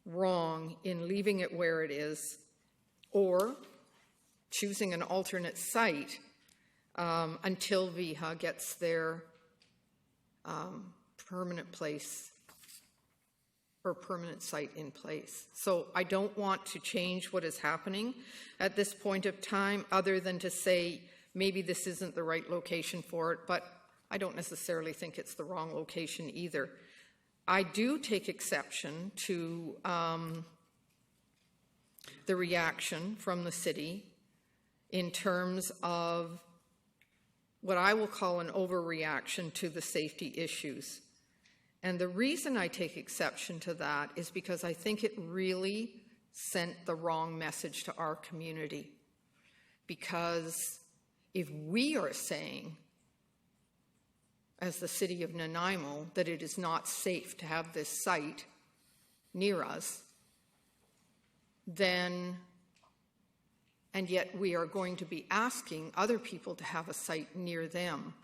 wrong in leaving it where it is or choosing an alternate site until VIHA gets their permanent place or permanent site in place. So I don't want to change what is happening at this point of time other than to say maybe this isn't the right location for it, but I don't necessarily think it's the wrong location either. I do take exception to the reaction from the city in terms of what I will call an overreaction to the safety issues. And the reason I take exception to that is because I think it really sent the wrong message to our community. Because if we are saying, as the city of Nanaimo, that it is not safe to have this site near us, then, and yet we are going to be asking other people to have a site near them,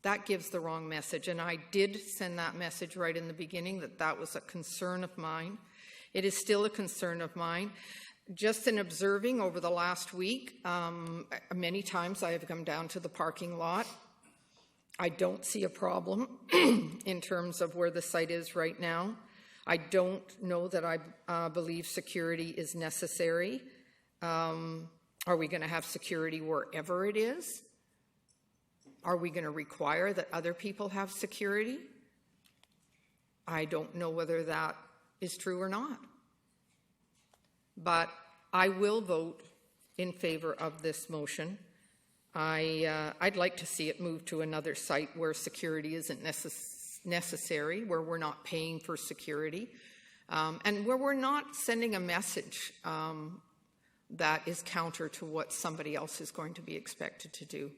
that gives the wrong message. And I did send that message right in the beginning that that was a concern of mine. It is still a concern of mine. Just in observing over the last week, many times I have come down to the parking lot. I don't see a problem in terms of where the site is right now. I don't know that I believe security is necessary. Are we going to have security wherever it is? Are we going to require that other people have security? I don't know whether that is true or not. But I will vote in favor of this motion. I'd like to see it move to another site where security isn't necessary, where we're not paying for security, and where we're not sending a message that is counter to what somebody else is going to be expected to do.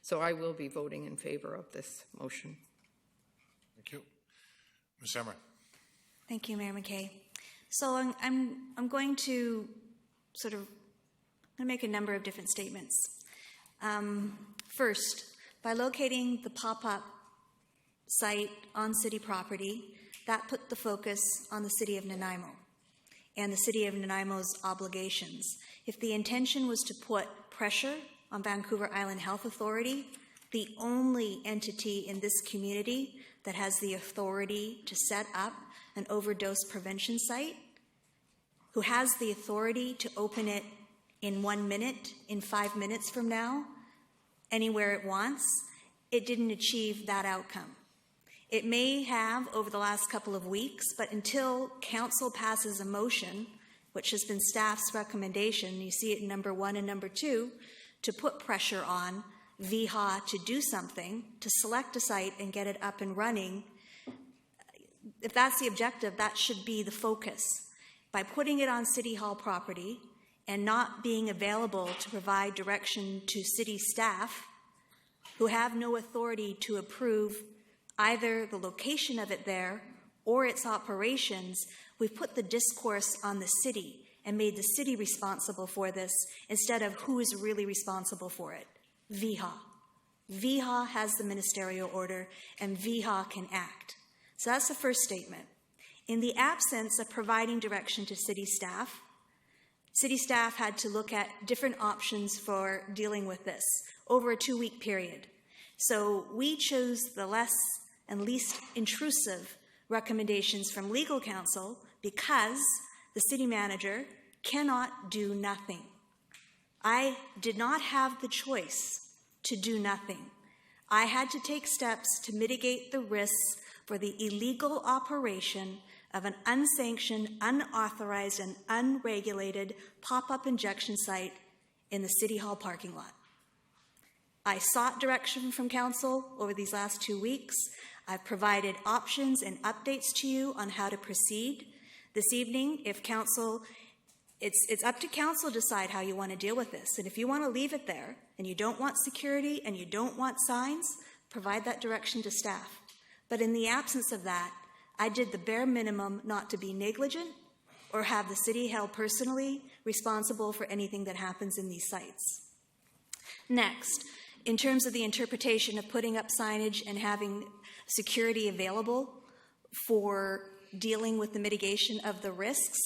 So I will be voting in favor of this motion. Thank you. Ms. Emmer. Thank you, Mayor McKay. So I'm going to make a number of different statements. First, by locating the pop-up site on city property, that put the focus on the city of Nanaimo and the city of Nanaimo's obligations. If the intention was to put pressure on Vancouver Island Health Authority, the only entity in this community that has the authority to set up an overdose prevention site, who has the authority to open it in 1 minute, in 5 minutes from now, anywhere it wants, it didn't achieve that outcome. It may have over the last couple of weeks, but until council passes a motion, which has been staff's recommendation, you see it in number 1 and number 2, to put pressure on VIHA to do something, to select a site and get it up and running. If that's the objective, that should be the focus. By putting it on City Hall property and not being available to provide direction to city staff who have no authority to approve either the location of it there or its operations, we've put the discourse on the city and made the city responsible for this instead of who is really responsible for it. VIHA. VIHA has the ministerial order and VIHA can act. So that's the first statement. In the absence of providing direction to city staff had to look at different options for dealing with this over a 2-week period. So we chose the less and least intrusive recommendations from legal counsel because the city manager cannot do nothing. I did not have the choice to do nothing. I had to take steps to mitigate the risks for the illegal operation of an unsanctioned, unauthorized, and unregulated pop-up injection site in the City Hall parking lot. I sought direction from council over these last 2 weeks. I've provided options and updates to you on how to proceed. This evening, if council, it's up to council to decide how you want to deal with this. And if you want to leave it there and you don't want security and you don't want signs, provide that direction to staff. But in the absence of that, I did the bare minimum not to be negligent or have the city held personally responsible for anything that happens in these sites. Next, in terms of the interpretation of putting up signage and having security available for dealing with the mitigation of the risks,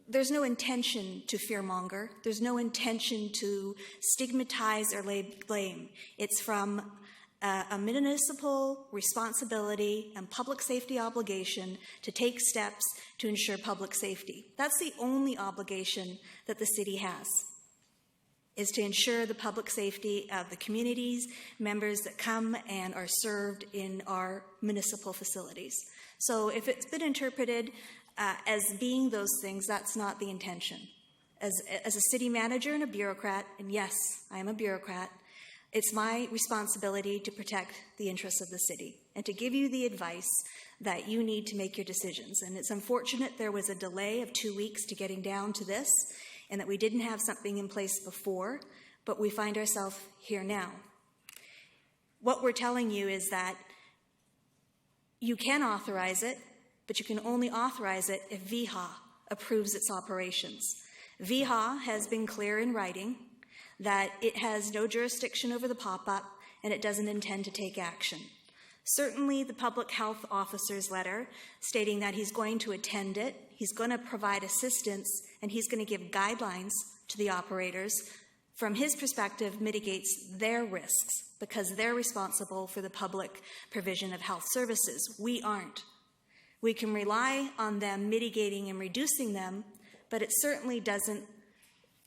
there's no intention to fearmonger. There's no intention to stigmatize or lay blame. It's from a municipal responsibility and public safety obligation to take steps to ensure public safety. That's the only obligation that the city has, is to ensure the public safety of the communities, members that come and are served in our municipal facilities. So if it's been interpreted as being those things, that's not the intention. As a city manager and a bureaucrat, and yes, I am a bureaucrat, it's my responsibility to protect the interests of the city and to give you the advice that you need to make your decisions. And it's unfortunate there was a delay of 2 weeks to getting down to this, and that we didn't have something in place before, but we find ourselves here now. What we're telling you is that you can authorize it, but you can only authorize it if VHA approves its operations. VHA has been clear in writing that it has no jurisdiction over the pop-up and it doesn't intend to take action. Certainly the public health officer's letter stating that he's going to attend it, he's going to provide assistance, and he's going to give guidelines to the operators, from his perspective, mitigates their risks because they're responsible for the public provision of health services. We aren't. We can rely on them mitigating and reducing them, but it certainly doesn't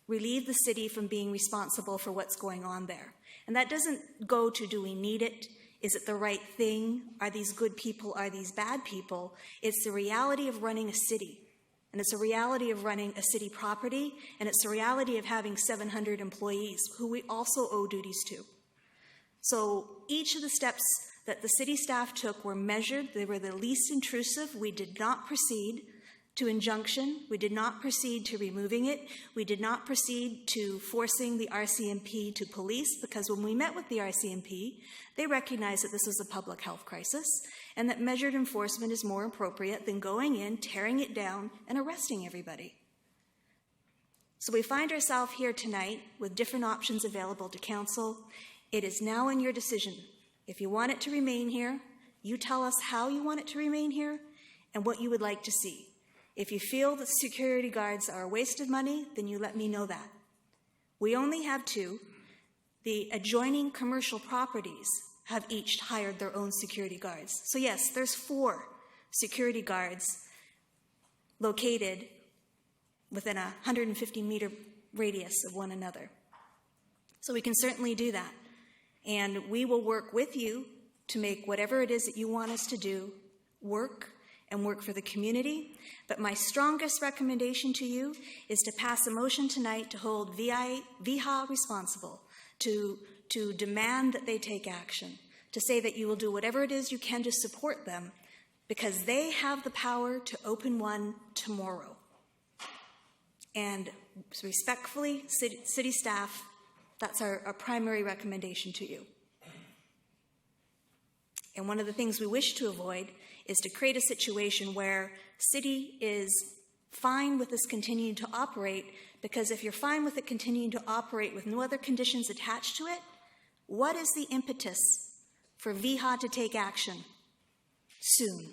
relieve the city from being responsible for what's going on there. And that doesn't go to, do we need it? Is it the right thing? Are these good people? Are these bad people? It's the reality of running a city. And it's a reality of running a city property. And it's the reality of having 700 employees who we also owe duties to. So each of the steps that the city staff took were measured. They were the least intrusive. We did not proceed to injunction. We did not proceed to removing it. We did not proceed to forcing the RCMP to police, because when we met with the RCMP, they recognized that this was a public health crisis and that measured enforcement is more appropriate than going in, tearing it down, and arresting everybody. So we find ourselves here tonight with different options available to council. It is now in your decision. If you want it to remain here, you tell us how you want it to remain here and what you would like to see. If you feel that security guards are a waste of money, then you let me know that. We only have 2. The adjoining commercial properties have each hired their own security guards. So yes, there's 4 security guards located within a 150-meter radius of one another. So we can certainly do that. And we will work with you to make whatever it is that you want us to do work and work for the community. But my strongest recommendation to you is to pass a motion tonight to hold VHA responsible, to demand that they take action, to say that you will do whatever it is you can to support them, because they have the power to open one tomorrow. And respectfully, city staff, that's our primary recommendation to you. And one of the things we wish to avoid is to create a situation where city is fine with this continuing to operate, because if you're fine with it continuing to operate with no other conditions attached to it, what is the impetus for VHA to take action soon?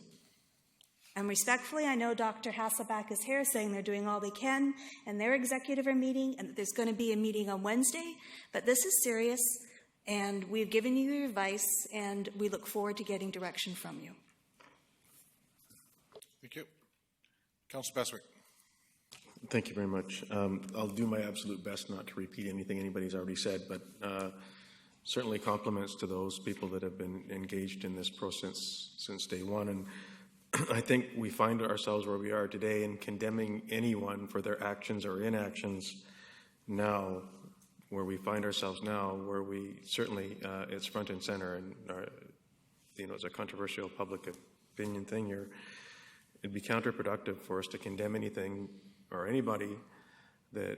And respectfully, I know Dr. Hasselback is here saying they're doing all they can and their executive are meeting and that there's going to be a meeting on Wednesday, but this is serious and we've given you your advice and we look forward to getting direction from you. Thank you. Councillor Beswick. Thank you very much. I'll do my absolute best not to repeat anything anybody's already said, but certainly compliments to those people that have been engaged in this process since day one. And I think we find ourselves where we are today in condemning anyone for their actions or inactions now, where we find ourselves now, where we certainly, it's front and center, and it's a controversial public opinion thing here. It'd be counterproductive for us to condemn anything or anybody that,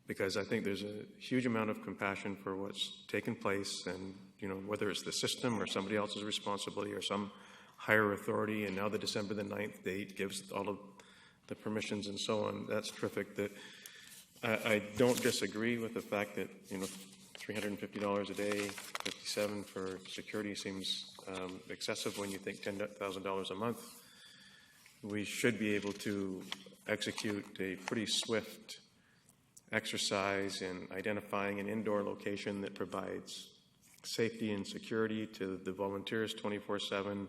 because I think there's a huge amount of compassion for what's taken place, and whether it's the system or somebody else's responsibility or some higher authority, and now the December the 9th date gives all of the permissions and so on. That's terrific. That I don't disagree with the fact that $350 a day, 57 for security seems excessive when you think $10,000 a month. We should be able to execute a pretty swift exercise in identifying an indoor location that provides safety and security to the volunteers 24/7,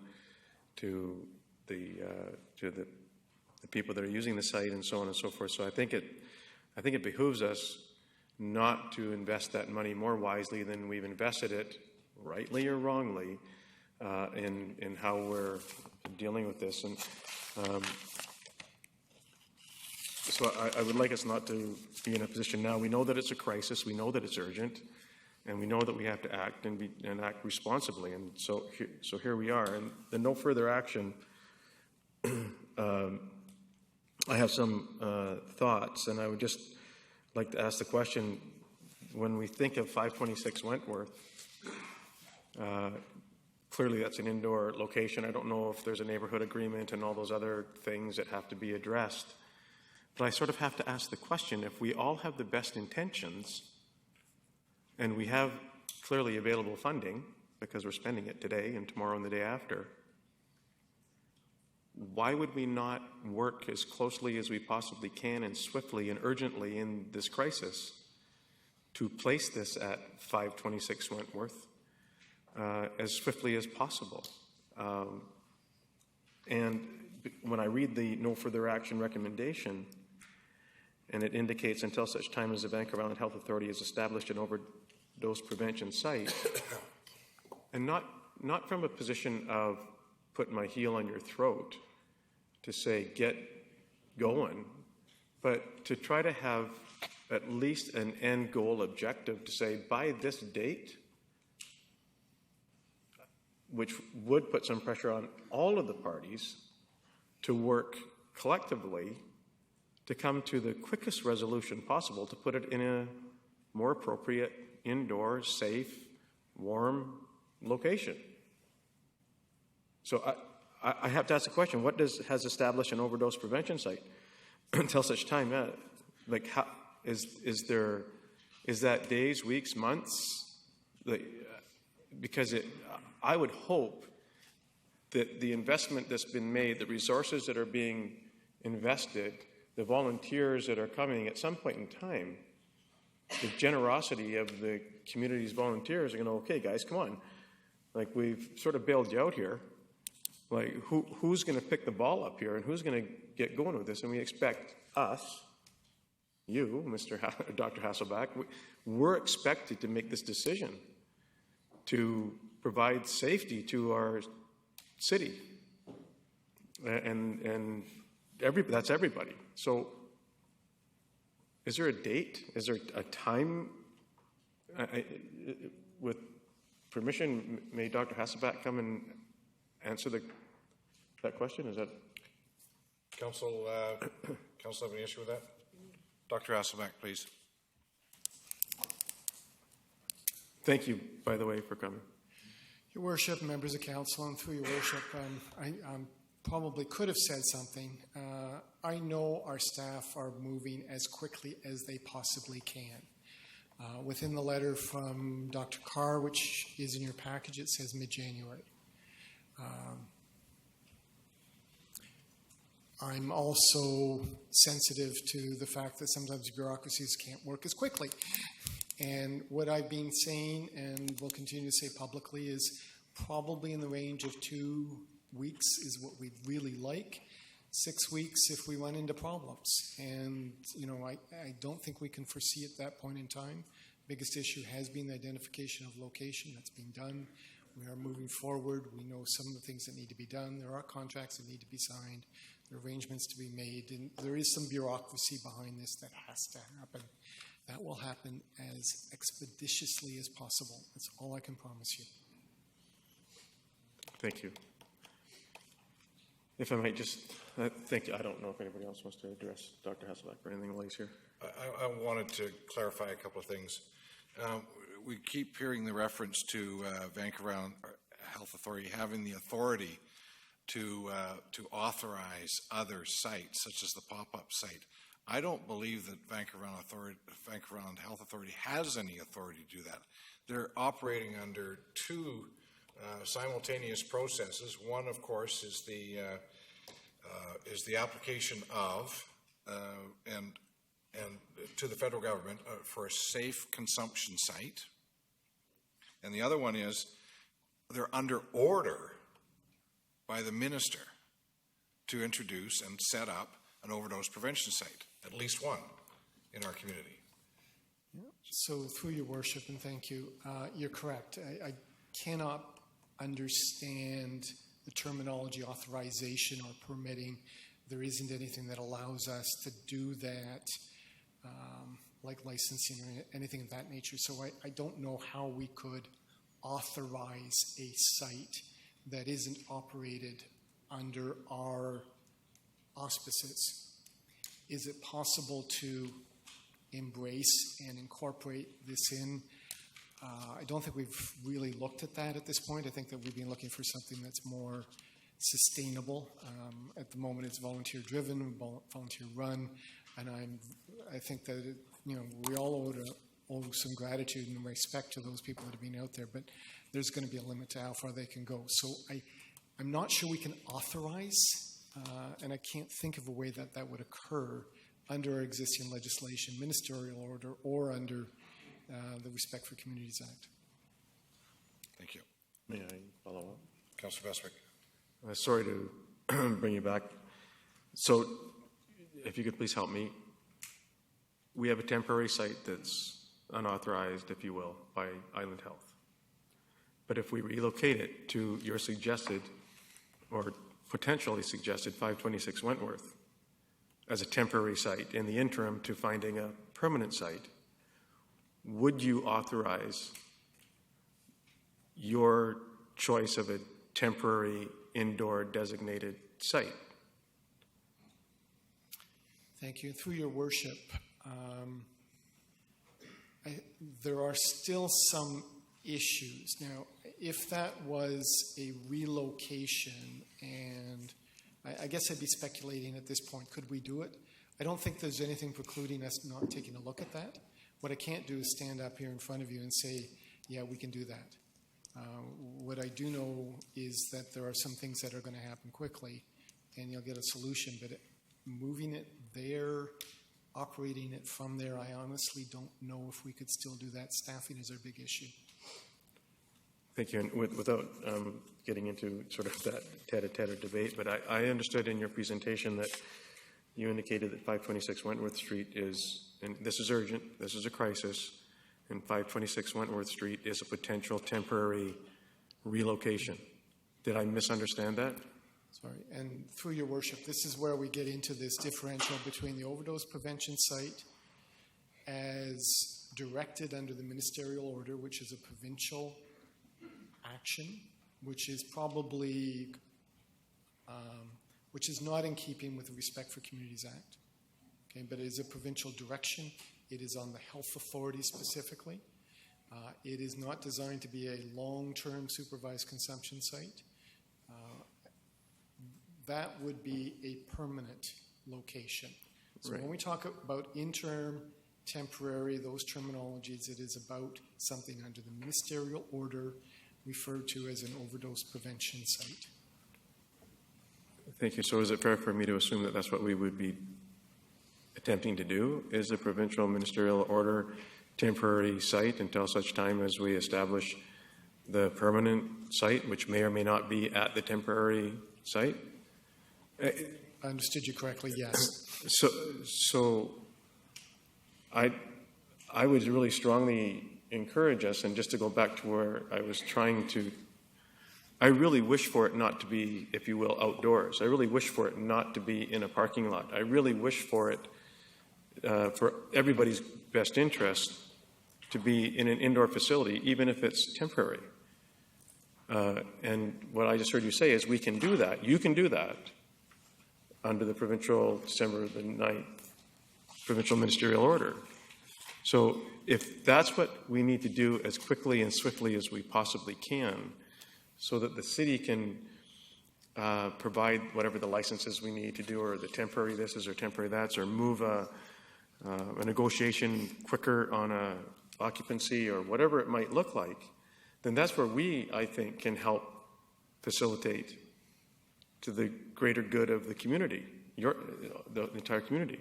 to the people that are using the site, and so on and so forth. So I think it behooves us not to invest that money more wisely than we've invested it, rightly or wrongly, in how we're dealing with this. And so I would like us not to be in a position now. We know that it's a crisis. We know that it's urgent. And we know that we have to act and act responsibly. And so here we are. And the no further action, I have some thoughts. And I would just like to ask the question, when we think of 526 Wentworth, clearly that's an indoor location. I don't know if there's a neighborhood agreement and all those other things that have to be addressed. But I sort of have to ask the question, if we all have the best intentions and we have clearly available funding because we're spending it today and tomorrow and the day after, why would we not work as closely as we possibly can and swiftly and urgently in this crisis to place this at 526 Wentworth as swiftly as possible? And when I read the no further action recommendation, and it indicates until such time as the Vancouver Island Health Authority has established an overdose prevention site, and not from a position of put my heel on your throat to say get going, but to try to have at least an end goal objective to say by this date, which would put some pressure on all of the parties to work collectively to come to the quickest resolution possible to put it in a more appropriate, indoor, safe, warm location. So I have to ask the question, what has established an overdose prevention site until such time? Like, how, is that days, weeks, months? Because I would hope that the investment that's been made, the resources that are being invested, the volunteers that are coming at some point in time, the generosity of the community's volunteers are going to, okay, guys, come on. Like, we've sort of bailed you out here. Like, who's going to pick the ball up here and who's going to get going with this? And we expect us, you, Dr. Hasselbeck, we're expected to make this decision to provide safety to our city. And that's everybody. So is there a date? Is there a time? With permission, may Dr. Hasselbeck come and answer that question? Is that... Council have any issue with that? Dr. Hasselbeck, please. Thank you, by the way, for coming. Your Worship, members of council, and through your worship, I probably could have said something. I know our staff are moving as quickly as they possibly can. Within the letter from Dr. Carr, which is in your package, it says mid-January. I'm also sensitive to the fact that sometimes bureaucracies can't work as quickly. And what I've been saying, and will continue to say publicly, is probably in the range of 2 weeks is what we'd really like. 6 weeks if we run into problems. And, I don't think we can foresee at that point in time. Biggest issue has been the identification of location. That's been done. We are moving forward. We know some of the things that need to be done. There are contracts that need to be signed. There are arrangements to be made. And there is some bureaucracy behind this that has to happen. That will happen as expeditiously as possible. That's all I can promise you. Thank you. If I might just thank you. I don't know if anybody else wants to address Dr. Hasselbeck or anything while he's here. I wanted to clarify a couple of things. We keep hearing the reference to Vancouver Island Health Authority having the authority to authorize other sites, such as the pop-up site. I don't believe that Vancouver Island Health Authority has any authority to do that. They're operating under two simultaneous processes. One, of course, is the application of and to the federal government for a safe consumption site, and the other one is they're under order by the minister to introduce and set up an overdose prevention site, at least one in our community. So through your worship, and thank you, you're correct. I cannot understand the terminology authorization or permitting. There isn't anything that allows us to do that, like licensing or anything of that nature. So I don't know how we could authorize a site that isn't operated under our auspices. Is it possible to embrace and incorporate this in? I don't think we've really looked at that at this point. I think that we've been looking for something that's more sustainable. At the moment, it's volunteer-driven, volunteer-run, and I think that we all owe some gratitude and respect to those people that have been out there. But there's going to be a limit to how far they can go. So I'm not sure we can authorize, and I can't think of a way that would occur under our existing legislation, ministerial order, or under the Respect for Communities Act. Thank you. May I follow up? Councillor Bestwick. Sorry to bring you back. So if you could please help me. We have a temporary site that's unauthorized, if you will, by Island Health. But if we relocate it to your suggested or potentially suggested 526 Wentworth as a temporary site in the interim to finding a permanent site, would you authorize your choice of a temporary indoor designated site? Thank you. Through your worship, there are still some issues. Now, if that was a relocation, and I guess I'd be speculating at this point, could we do it? I don't think there's anything precluding us not taking a look at that. What I can't do is stand up here in front of you and say, yeah, we can do that. What I do know is that there are some things that are going to happen quickly, and you'll get a solution. But moving it there, operating it from there, I honestly don't know if we could still do that. Staffing is our big issue. Thank you. And without getting into sort of that tete-a-tete debate, but I understood in your presentation that you indicated that 526 Wentworth Street is, and this is urgent, this is a crisis, and 526 Wentworth Street is a potential temporary relocation. Did I misunderstand that? Sorry. And through your worship, this is where we get into this differential between the overdose prevention site as directed under the ministerial order, which is a provincial action, which is probably, which is not in keeping with the Respect for Communities Act. Okay, but it is a provincial direction. It is on the health authority specifically. It is not designed to be a long-term supervised consumption site. That would be a permanent location. So Right. when we talk about interim, temporary, those terminologies, it is about something under the ministerial order referred to as an overdose prevention site. Thank you. So is it fair for me to assume that that's what we would be attempting to do, is a provincial ministerial order temporary site until such time as we establish the permanent site, which may or may not be at the temporary site? I understood you correctly, yes. So I would really strongly encourage us, and just to go back to where I was trying to, I really wish for it not to be, if you will, outdoors. I really wish for it not to be in a parking lot. I really wish for it, for everybody's best interest, to be in an indoor facility, even if it's temporary. And what I just heard you say is we can do that. You can do that under the provincial December the 9th provincial ministerial order. So if that's what we need to do as quickly and swiftly as we possibly can, so that the city can provide whatever the licenses we need to do, or the temporary this is or temporary that's, or move a negotiation quicker on a occupancy or whatever it might look like, then that's where we, I think, can help facilitate to the greater good of the community, the entire community.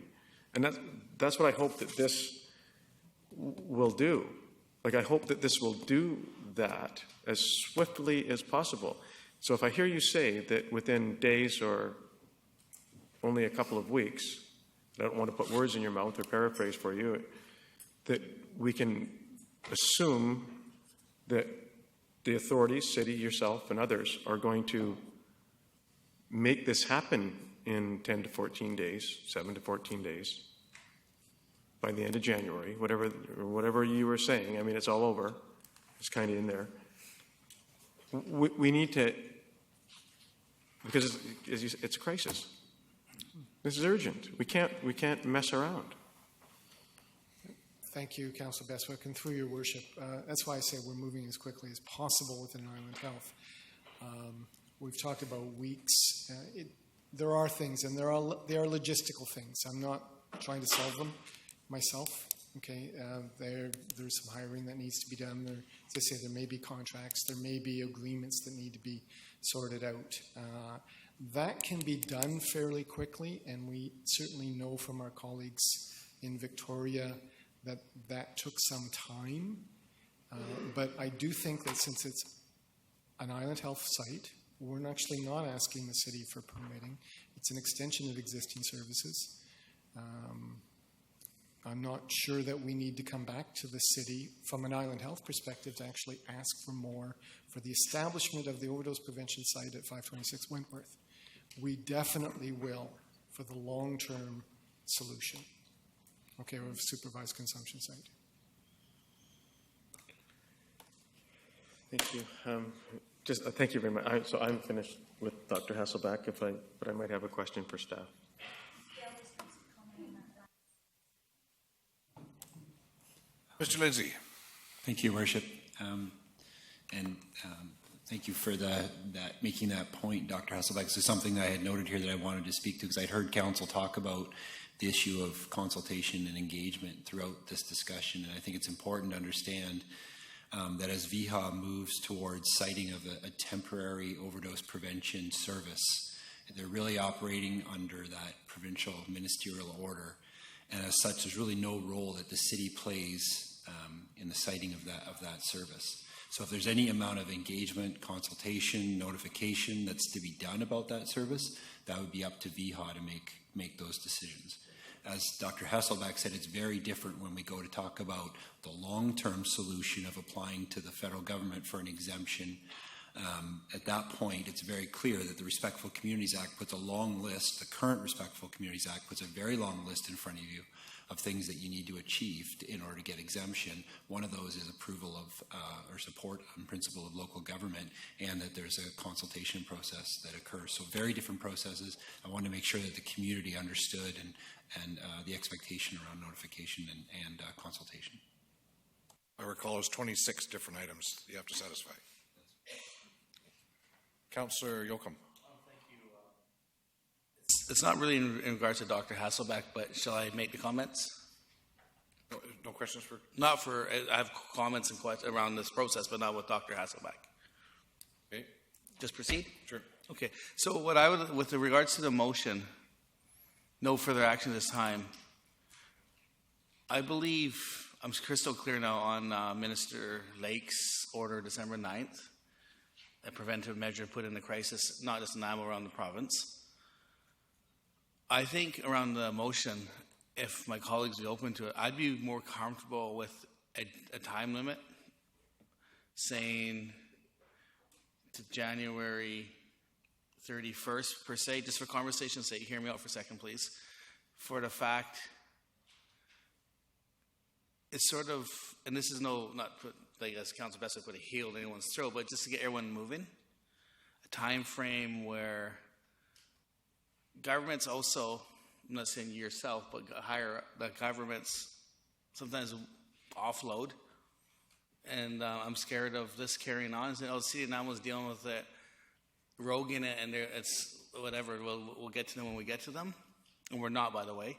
And that's what I hope that this will do. Like, I hope that this will do that as swiftly as possible. So if I hear you say that within days or only a couple of weeks, I don't want to put words in your mouth or paraphrase for you, that we can assume that the authorities, city, yourself, and others are going to make this happen in 10 to 14 days, 7 to 14 days, by the end of January, whatever you were saying. I mean, it's all over. It's kind of in there. We need to, because it's a crisis. This is urgent. We can't mess around. Thank you, Councillor Bestwick, and through your worship. That's why I say we're moving as quickly as possible within Island Health. We've talked about weeks. There are things, and they are logistical things. I'm not trying to solve them myself. Okay, there's some hiring that needs to be done. As I say, there may be contracts, there may be agreements that need to be sorted out. That can be done fairly quickly, and we certainly know from our colleagues in Victoria that took some time. But I do think that since it's an Island Health site, we're actually not asking the city for permitting. It's an extension of existing services. I'm not sure that we need to come back to the city from an Island Health perspective to actually ask for more for the establishment of the overdose prevention site at 526 Wentworth. We definitely will for the long-term solution, okay, of a supervised consumption site. Thank you. Thank you very much. So I'm finished with Dr. Hasselbeck, but I might have a question for staff. Mr. Lindsay. Thank you, Worship. Thank you for making that point, Dr. Hasselbeck. This is something that I had noted here that I wanted to speak to, because I'd heard Council talk about the issue of consultation and engagement throughout this discussion, and I think it's important to understand that as VHA moves towards siting of a temporary overdose prevention service, they're really operating under that provincial ministerial order, and as such, there's really no role that the city plays in the siting of that service. So if there's any amount of engagement, consultation, notification that's to be done about that service, that would be up to VHA to make those decisions. As Dr. Hasselbeck said, it's very different when we go to talk about the long-term solution of applying to the federal government for an exemption. At that point, it's very clear that the Respectful Communities Act puts a long list, the current Respectful Communities Act puts a very long list in front of you of things that you need to achieve in order to get exemption. One of those is approval of or support on principle of local government, and that there's a consultation process that occurs. So very different processes. I wanted to make sure that the community understood and the expectation around notification and consultation. I recall there's 26 different items you have to satisfy. Councillor Yoakum. It's not really in regards to Dr. Hasselbeck, but shall I make the comments? No questions for? Not for, I have comments and questions around this process, but not with Dr. Hasselbeck. Okay. Just proceed? Sure. Okay. So what I would, with regards to the motion, no further action this time, I believe I'm crystal clear now on Minister Lake's order December 9th, a preventive measure put in the crisis, not just in Nanaimo, around the province. I think around the motion, if my colleagues would be open to it, I'd be more comfortable with a time limit, saying to January 31st, per se, just for conversation's sake. Hear me out for a second, please. For the fact, it's sort of, and this is not put, like as Council Best put a heel in anyone's throat, but just to get everyone moving, a time frame where governments also, I'm not saying yourself, but higher, the governments sometimes offload. And I'm scared of this carrying on. The city of Nanaimo is dealing with it rogue in it, and it's whatever. We'll get to them when we get to them, and we're not, by the way.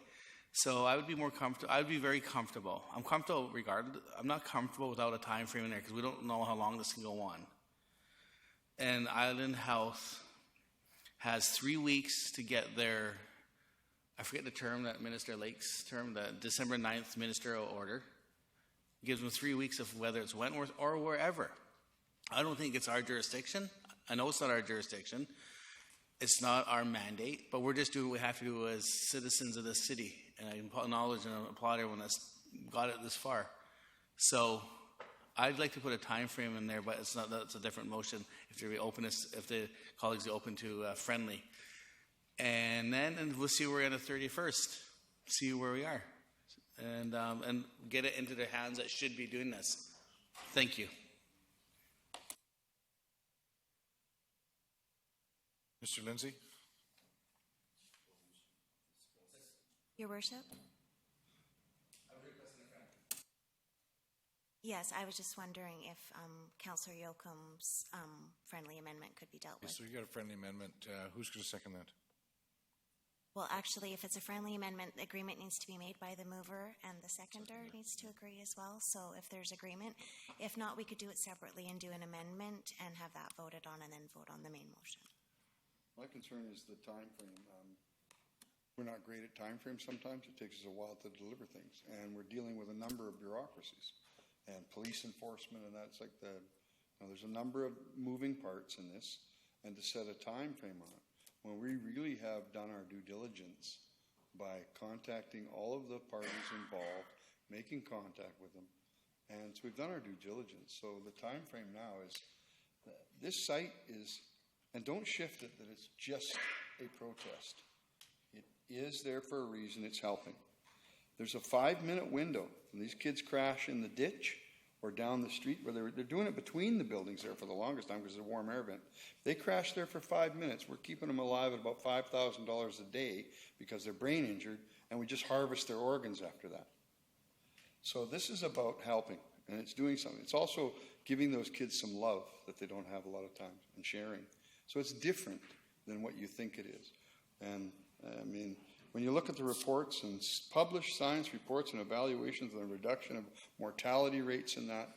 So I would be more comfortable. I would be very comfortable. I'm comfortable regardless. I'm not comfortable without a time frame in there because we don't know how long this can go on. And Island Health has 3 weeks to get their, I forget the term, that Minister Lake's term, the December 9th ministerial order. It gives them 3 weeks of whether it's Wentworth or wherever. I don't think it's our jurisdiction. I know it's not our jurisdiction. It's not our mandate, but we're just doing what we have to do as citizens of this city. And I acknowledge and applaud everyone that's got it this far. So I'd like to put a time frame in there, but it's not. That's a different motion. If there be openness, if the colleagues are open to friendly, and we'll see where we're at the 31st. See where we are, and get it into the hands that should be doing this. Thank you. Mr. Lindsay? Your Worship? Yes, I was just wondering if Councillor Yoakum's friendly amendment could be dealt with. So you got a friendly amendment. Who's going to second that? Well, actually, if it's a friendly amendment, the agreement needs to be made by the mover, and the seconder needs to agree as well. So if there's agreement, if not, we could do it separately and do an amendment and have that voted on and then vote on the main motion. My concern is the time frame. We're not great at time frames sometimes. It takes us a while to deliver things. And we're dealing with a number of bureaucracies and police enforcement, and that's like there's a number of moving parts in this, and to set a time frame on it, when we really have done our due diligence by contacting all of the parties involved, making contact with them, and so we've done our due diligence. So the time frame now is, this site is, and don't shift it that it's just a protest. It is there for a reason. It's helping. There's a 5-minute window. When these kids crash in the ditch or down the street, where they're doing it between the buildings there for the longest time because it's a warm air vent. They crash there for 5 minutes. We're keeping them alive at about $5,000 a day because they're brain injured, and we just harvest their organs after that. So this is about helping, and it's doing something. It's also giving those kids some love that they don't have a lot of time, and sharing. So it's different than what you think it is. And I mean, when you look at the reports and published science reports and evaluations of the reduction of mortality rates in that,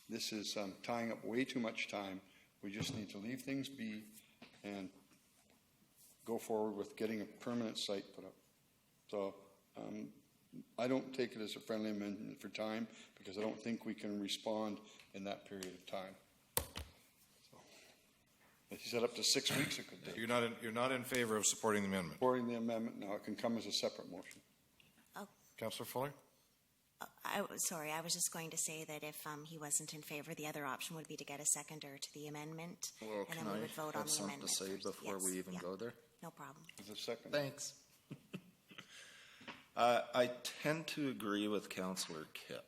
this is tying up way too much time. We just need to leave things be and go forward with getting a permanent site put up. So I don't take it as a friendly amendment for time because I don't think we can respond in that period of time. If you said up to 6 weeks, it could take. You're not in favor of supporting the amendment? Supporting the amendment, no, it can come as a separate motion. Oh. Councillor Fuller? Sorry, I was just going to say that if he wasn't in favor, the other option would be to get a seconder to the amendment, Well, and then we would vote on the amendment. Can I have something to say before we even go there? No problem. There's a second. Thanks. I tend to agree with Councillor Kipp.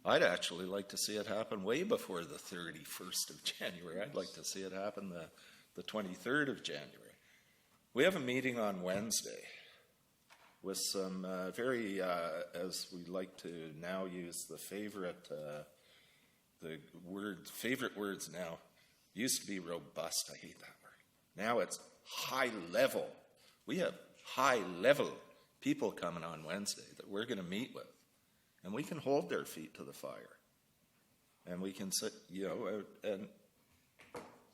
I'd actually like to see it happen way before the 31st of January. I'd like to see it happen the 23rd of January. We have a meeting on Wednesday with some very, as we like to now use the favorite words now, used to be robust. I hate that word. Now it's high level. We have high level people coming on Wednesday that we're going to meet with. And we can hold their feet to the fire. And we can sit, and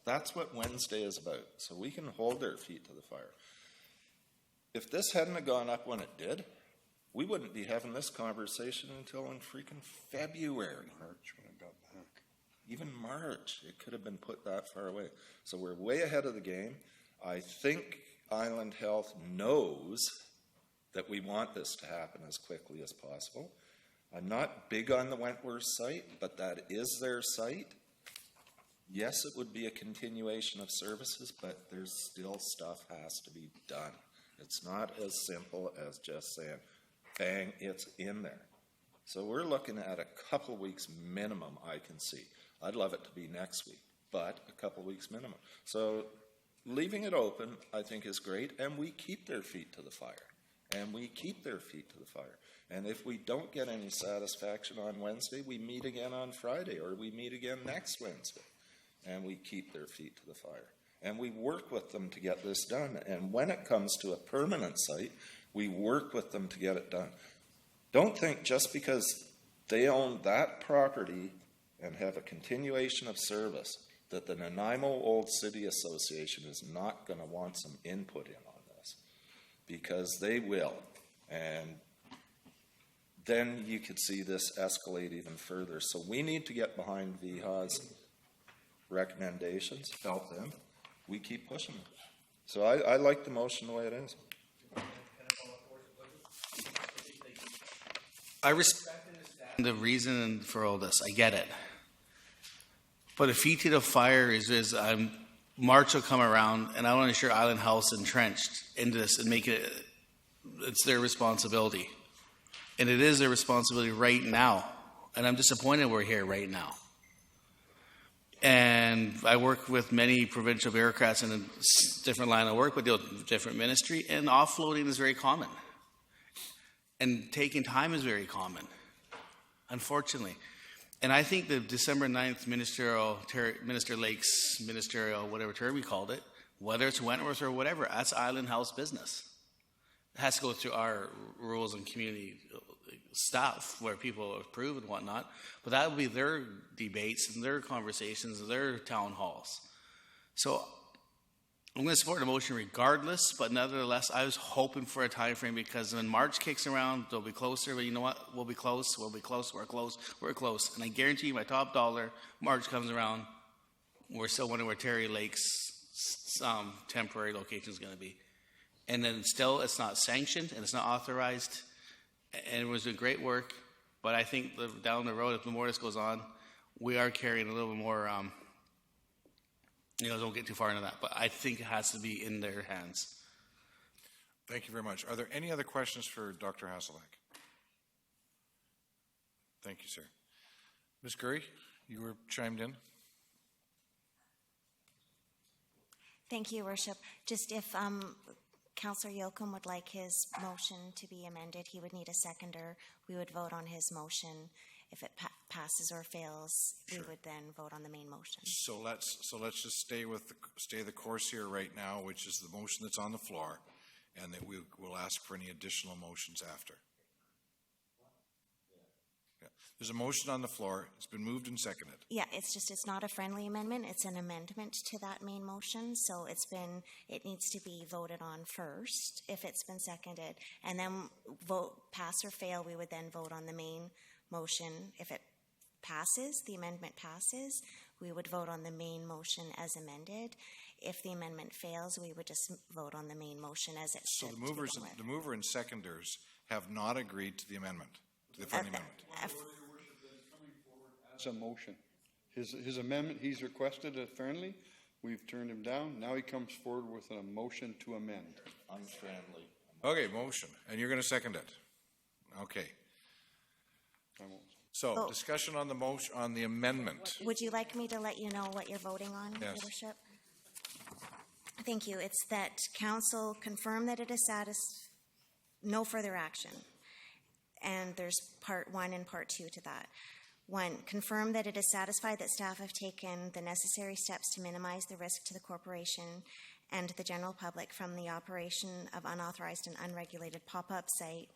that's what Wednesday is about. So we can hold their feet to the fire. If this hadn't have gone up when it did, we wouldn't be having this conversation until in freaking February. March when it got back. Even March. It could have been put that far away. So we're way ahead of the game. I think Island Health knows that we want this to happen as quickly as possible. I'm not big on the Wentworth site, but that is their site. Yes, it would be a continuation of services, but there's still stuff has to be done. It's not as simple as just saying, bang, it's in there. So we're looking at a couple weeks minimum, I can see. I'd love it to be next week, but a couple weeks minimum. So leaving it open, I think, is great, and we keep their feet to the fire. And we keep their feet to the fire. And if we don't get any satisfaction on Wednesday, we meet again on Friday, or we meet again next Wednesday, and we keep their feet to the fire. And we work with them to get this done. And when it comes to a permanent site, we work with them to get it done. Don't think just because they own that property and have a continuation of service that the Nanaimo Old City Association is not going to want some input in on this, because they will. And then you could see this escalate even further. So we need to get behind VHA's recommendations, help them. We keep pushing them. So I like the motion the way it is. I respect the reason for all this. I get it. But if heat of fire is March will come around, and I want to ensure Island House entrenched into this and make it, it's their responsibility. And it is their responsibility right now. And I'm disappointed we're here right now. And I work with many provincial bureaucrats in a different line of work, but deal with different ministry, and offloading is very common. And taking time is very common, unfortunately. And I think the December 9th Minister Lakes ministerial, whatever term we called it, whether it's Wentworth or whatever, that's Island House business. It has to go through our rules and community stuff where people approve and whatnot. But that would be their debates and their conversations and their town halls. So I'm going to support the motion regardless, but nevertheless, I was hoping for a time frame, because when March kicks around, they'll be closer. But you know what? We'll be close. We'll be close. We're close. We're close. And I guarantee you, my top dollar, March comes around, we're still wondering where Terry Lake's temporary location is going to be. And then still, it's not sanctioned and it's not authorized. And it was doing great work. But I think down the road, if the more this goes on, we are carrying a little bit more. Don't get too far into that, but I think it has to be in their hands. Thank you very much. Are there any other questions for Dr. Hasselbeck? Thank you, sir. Ms. Gurry, you were chimed in. Thank you, Worship. Just if Councillor Yocum would like his motion to be amended, he would need a seconder. We would vote on his motion. If it passes or fails, we would then vote on the main motion. So let's just stay the course here right now, which is the motion that's on the floor, and that we will ask for any additional motions after. Yeah. There's a motion on the floor. It's been moved and seconded. Yeah, it's not a friendly amendment. It's an amendment to that main motion. So it needs to be voted on first if it's been seconded, and then vote pass or fail. We would then vote on the main motion. If it passes, the amendment passes, we would vote on the main motion as amended. If the amendment fails, we would just vote on the main motion as it stood. So the mover and seconders have not agreed to the amendment, to the friendly amendment. It's a motion. His amendment, he's requested it friendly. We've turned him down. Now he comes forward with a motion to amend. Unfriendly. Okay, motion. And you're going to second it. Okay. So, discussion on the motion, on the amendment. Would you like me to let you know what you're voting on, Your Worship? Thank you. It's that council confirm that it is no further action. And there's part 1 and part 2 to that. 1, confirm that it is satisfied that staff have taken the necessary steps to minimize the risk to the corporation and the general public from the operation of unauthorized and unregulated pop-up site,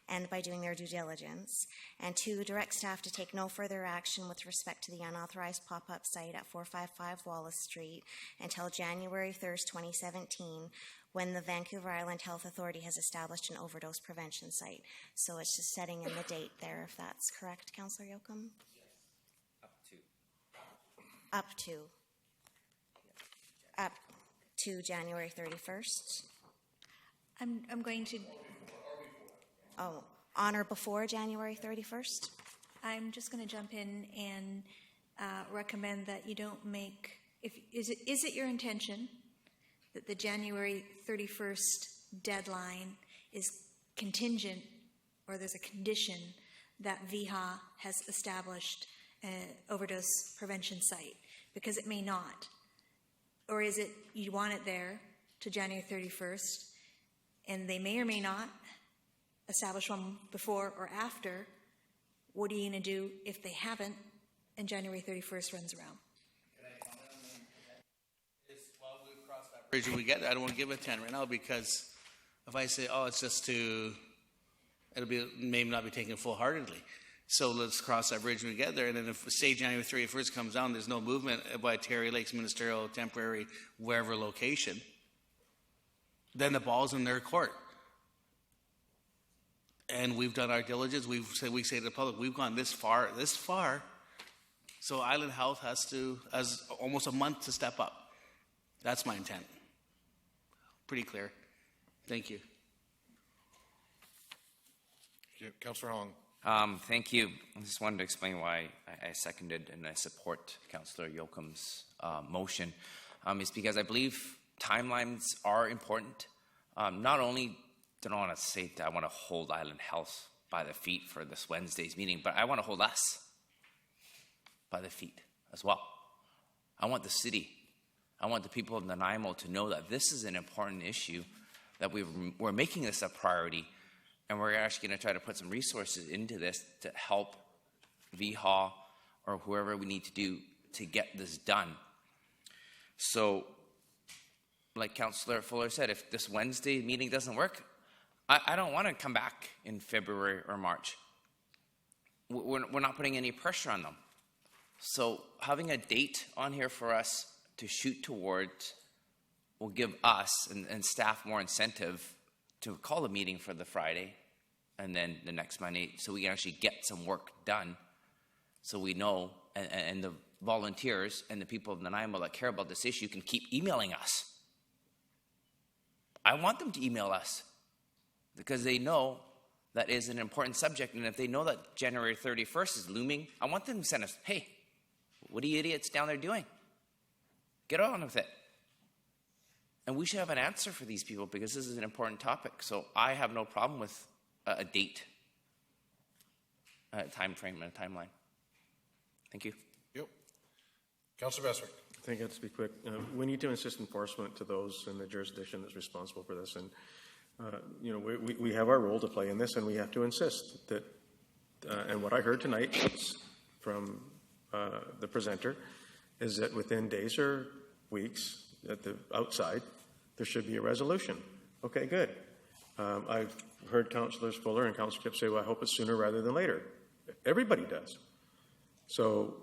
and by doing their due diligence. And 2, direct staff to take no further action with respect to the unauthorized pop-up site at 455 Wallace Street until January 3rd, 2017, when the Vancouver Island Health Authority has established an overdose prevention site. So it's just setting in the date there, if that's correct, Councillor Yocum? Up to January 31st. I'm going to... On or before January 31st? I'm just going to jump in and recommend that you don't make... Is it your intention that the January 31st deadline is contingent, or there's a condition that VHA has established an overdose prevention site? Because it may not. Or is it you want it there to January 31st, and they may or may not establish one before or after? What are you going to do if they haven't and January 31st runs around? bridge when we get there. I don't want to give it 10 right now because if I say, oh, it's just to, it'll be maybe not be taken full-heartedly. So let's cross that bridge when we get there. And then if, say, January 31st comes down, there's no movement by Terry Lakes Ministerial Temporary, wherever location, then the ball's in their court. And we've done our diligence. We say to the public, we've gone this far. So Island Health has almost a month to step up. That's my intent. Pretty clear. Thank you. Councillor Hong. Thank you. I just wanted to explain why I seconded and I support Councillor Yoakum's motion. It's because I believe timelines are important. Not only do I want to say that I want to hold Island Health by the feet for this Wednesday's meeting, but I want to hold us by the feet as well. I want the city, I want the people of Nanaimo to know that this is an important issue, that we're making this a priority, and we're actually going to try to put some resources into this to help VHA or whoever we need to do to get this done. So, like Councillor Fuller said, if this Wednesday meeting doesn't work, I don't want to come back in February or March. We're not putting any pressure on them. So having a date on here for us to shoot towards will give us and staff more incentive to call a meeting for the Friday and then the next Monday so we can actually get some work done so we know, and the volunteers and the people of Nanaimo that care about this issue can keep emailing us. I want them to email us because they know that is an important subject, and if they know that January 31st is looming, I want them to send us, hey, what are you idiots down there doing? Get on with it. And we should have an answer for these people because this is an important topic. So I have no problem with a date, a time frame, and a timeline. Thank you. Yep. Councillor Bestwick. I think I have to be quick. We need to insist enforcement to those in the jurisdiction that's responsible for this. And, we have our role to play in this, and we have to insist that, and what I heard tonight from the presenter is that within days or weeks at the outside, there should be a resolution. Okay, good. I've heard Councillors Fuller and Councillor Kipp say, well, I hope it's sooner rather than later. Everybody does. So,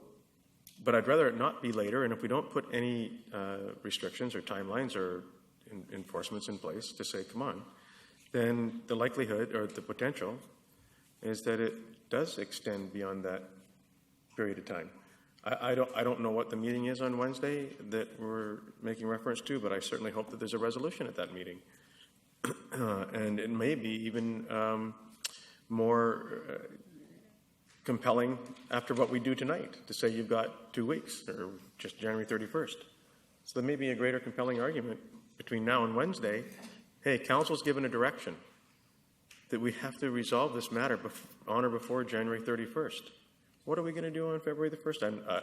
but I'd rather it not be later, and if we don't put any restrictions or timelines or enforcements in place to say, come on, then the likelihood or the potential is that it does extend beyond that period of time. I don't know what the meeting is on Wednesday that we're making reference to, but I certainly hope that there's a resolution at that meeting. And it may be even more compelling after what we do tonight to say you've got 2 weeks or just January 31st. So there may be a greater compelling argument between now and Wednesday. Hey, council's given a direction that we have to resolve this matter on or before January 31st. What are we going to do on February the 1st?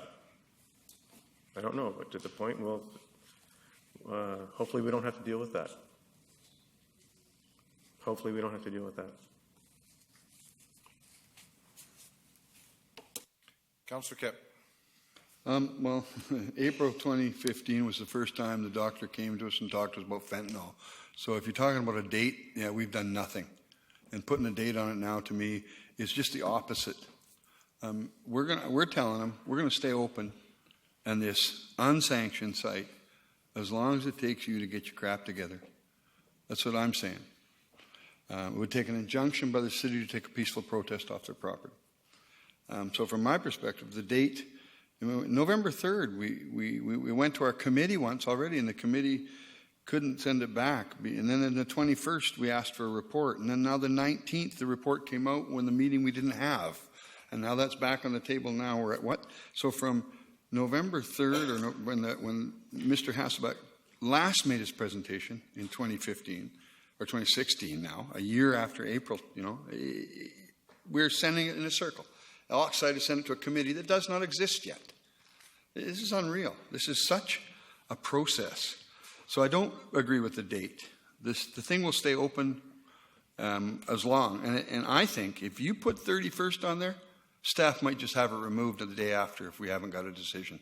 I don't know, but to the point, hopefully we don't have to deal with that. Hopefully we don't have to deal with that. Councillor Kipp. Well, April 2015 was the first time the doctor came to us and talked to us about fentanyl. So if you're talking about a date, yeah, we've done nothing. And putting a date on it now, to me, is just the opposite. We're telling them we're going to stay open on this unsanctioned site as long as it takes you to get your crap together. That's what I'm saying. It would take an injunction by the city to take a peaceful protest off their property. So from my perspective, the date, November 3rd, we went to our committee once already, and the committee couldn't send it back. And then on the 21st, we asked for a report. And then now the 19th, the report came out when the meeting we didn't have. And now that's back on the table now. We're at what? So from November 3rd, or when Mr. Hasselbeck last made his presentation in 2015, or 2016 now, a year after April, we're sending it in a circle. All excited to send it to a committee that does not exist yet. This is unreal. This is such a process. So I don't agree with the date. The thing will stay open as long. And I think if you put 31st on there, staff might just have it removed the day after if we haven't got a decision.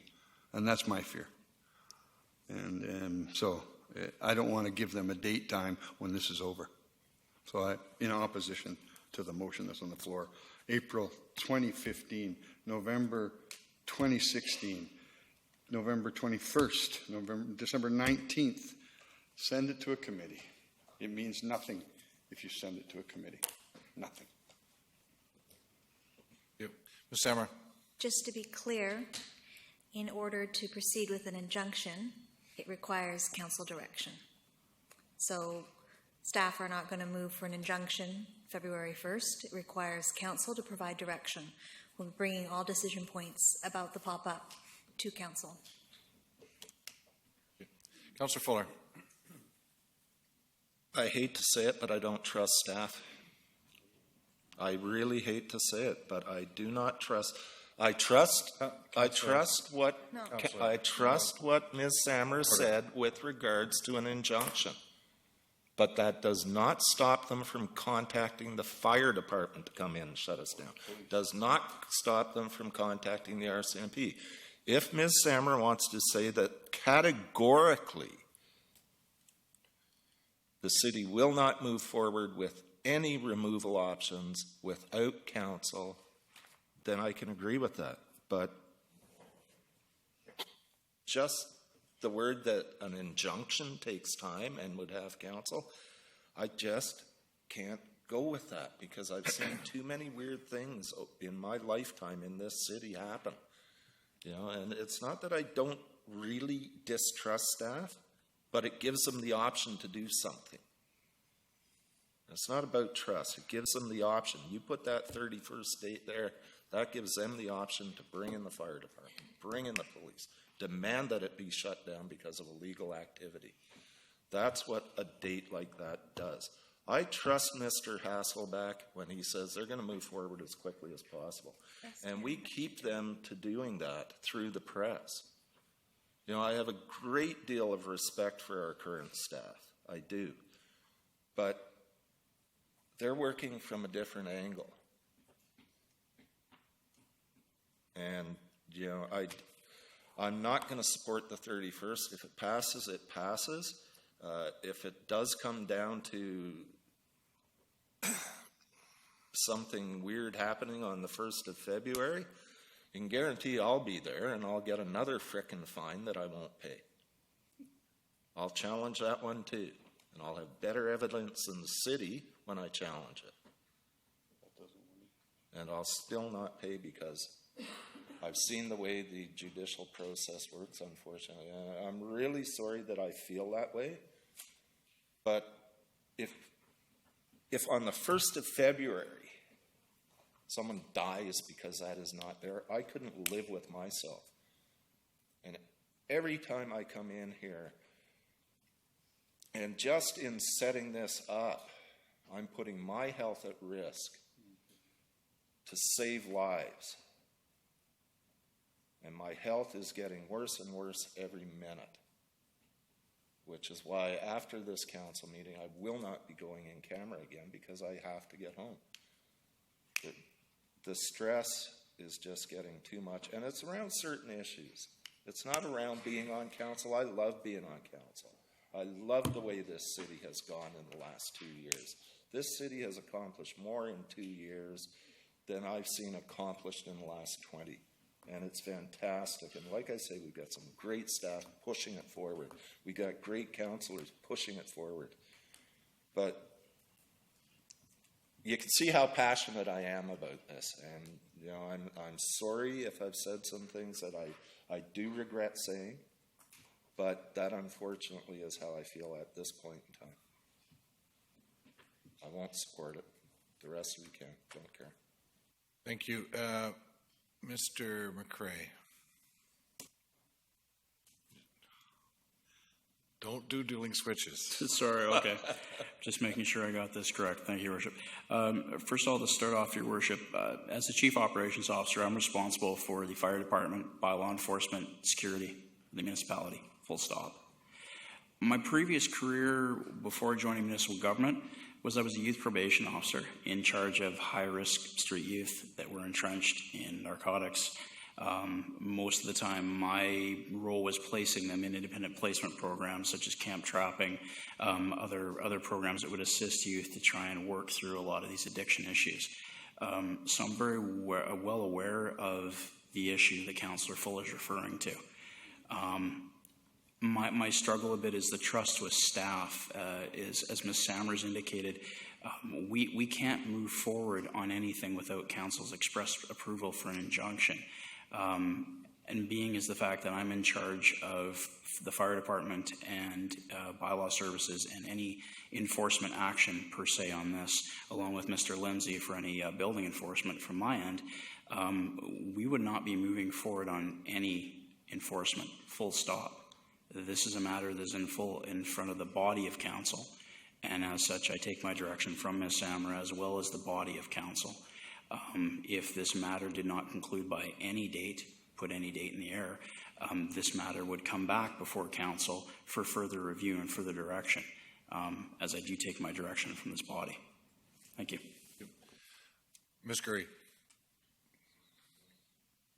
And that's my fear. And so I don't want to give them a date time when this is over. So I, in opposition to the motion that's on the floor, April 2015, November 2016, November 21st, December 19th, send it to a committee. It means nothing if you send it to a committee. Nothing. Yep. Ms. Sammer. Just to be clear, in order to proceed with an injunction, it requires council direction. So staff are not going to move for an injunction February 1st. It requires council to provide direction. We're bringing all decision points about the pop-up to council. Councillor Fuller. I hate to say it, but I don't trust staff. I really hate to say it, but I do not trust. I trust what Ms. Sammer said with regards to an injunction. But that does not stop them from contacting the fire department to come in and shut us down. Does not stop them from contacting the RCMP. If Ms. Sammer wants to say that categorically the city will not move forward with any removal options without council, then I can agree with that. But just the word that an injunction takes time and would have council, I just can't go with that because I've seen too many weird things in my lifetime in this city happen. You know, and it's not that I don't really distrust staff, but it gives them the option to do something. It's not about trust. It gives them the option. You put that 31st date there, that gives them the option to bring in the fire department, bring in the police, demand that it be shut down because of illegal activity. That's what a date like that does. I trust Mr. Hasselback when he says they're going to move forward as quickly as possible. And we keep them to doing that through the press. You know, I have a great deal of respect for our current staff. I do. But they're working from a different angle. And, you know, I'm not going to support the 31st. If it passes, it passes. If it does come down to something weird happening on the 1st of February, you can guarantee I'll be there and I'll get another frickin' fine that I won't pay. I'll challenge that one too. And I'll have better evidence than the city when I challenge it. And I'll still not pay because I've seen the way the judicial process works, unfortunately. And I'm really sorry that I feel that way. But if on the 1st of February someone dies because that is not there, I couldn't live with myself. And every time I come in here, and just in setting this up, I'm putting my health at risk to save lives. And my health is getting worse and worse every minute, which is why after this council meeting, I will not be going in camera again because I have to get home. The stress is just getting too much, and it's around certain issues. It's not around being on council. I love being on council. I love the way this city has gone in the last 2 years. This city has accomplished more in 2 years than I've seen accomplished in the last 20. And it's fantastic. And like I say, we've got some great staff pushing it forward. We've got great councillors pushing it forward. But you can see how passionate I am about this. And, you know, I'm sorry if I've said some things that I do regret saying. But that, unfortunately, is how I feel at this point in time. I won't support it. The rest of you can. Don't care. Thank you. Mr. McCrae. Don't do dueling switches. Sorry, okay. Just making sure I got this correct. Thank you, Your Worship. First of all, to start off, Your Worship, as the Chief Operations Officer, I'm responsible for the fire department, by law enforcement, security, the municipality, full stop. My previous career before joining municipal government was I was a youth probation officer in charge of high-risk street youth that were entrenched in narcotics, Most of the time, my role was placing them in independent placement programs such as camp trapping, other programs that would assist youth to try and work through a lot of these addiction issues. So I'm very well aware of the issue that Councillor Fuller is referring to. My struggle a bit is the trust with staff, as Ms. Sammers indicated. We can't move forward on anything without Council's express approval for an injunction. And being is the fact that I'm in charge of the fire department and bylaw services and any enforcement action per se on this, along with Mr. Lindsay for any building enforcement from my end, we would not be moving forward on any enforcement, full stop. This is a matter that is in front of the body of council, and as such, I take my direction from Ms. Samra as well as the body of council. If this matter did not conclude by any date, put any date in the air, this matter would come back before council for further review and further direction, as I do take my direction from this body. Thank you. Ms. Curry.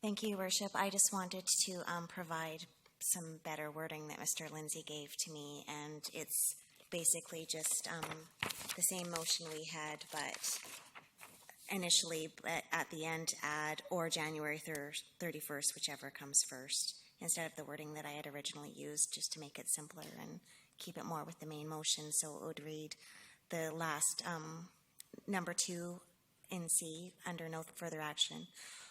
Thank you, Your Worship. I just wanted to provide some better wording that Mr. Lindsay gave to me, and it's basically just the same motion we had, but initially, but at the end, add or January 31st, whichever comes first, instead of the wording that I had originally used, just to make it simpler and keep it more with the main motion. So it would read the last number 2 in C, under no further action,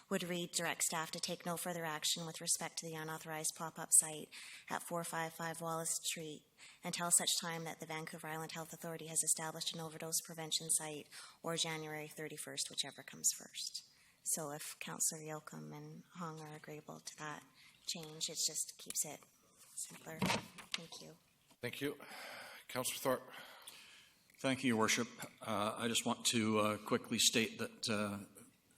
would read direct staff to take no further action with respect to the unauthorized pop-up site at 455 Wallace Street until such time that the Vancouver Island Health Authority has established an overdose prevention site, or January 31st, whichever comes first. So if Councillor Yoakum and Hong are agreeable to that change, it just keeps it simpler. Thank you. Thank you. Councillor Thorpe. Thank you, Your Worship. I just want to quickly state that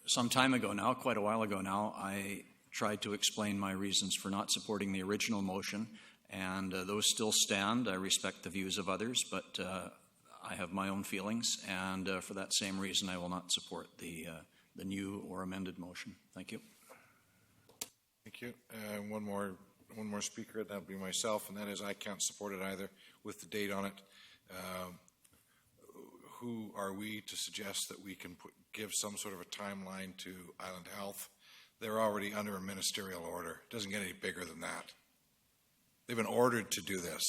some time ago now, quite a while ago now, I tried to explain my reasons for not supporting the original motion, and those still stand. I respect the views of others, but I have my own feelings, and for that same reason, I will not support the new or amended motion. Thank you. Thank you. One more speaker, that'll be myself, and that is I can't support it either with the date on it. Who are we to suggest that we can give some sort of a timeline to Island Health? They're already under a ministerial order. It doesn't get any bigger than that. They've been ordered to do this.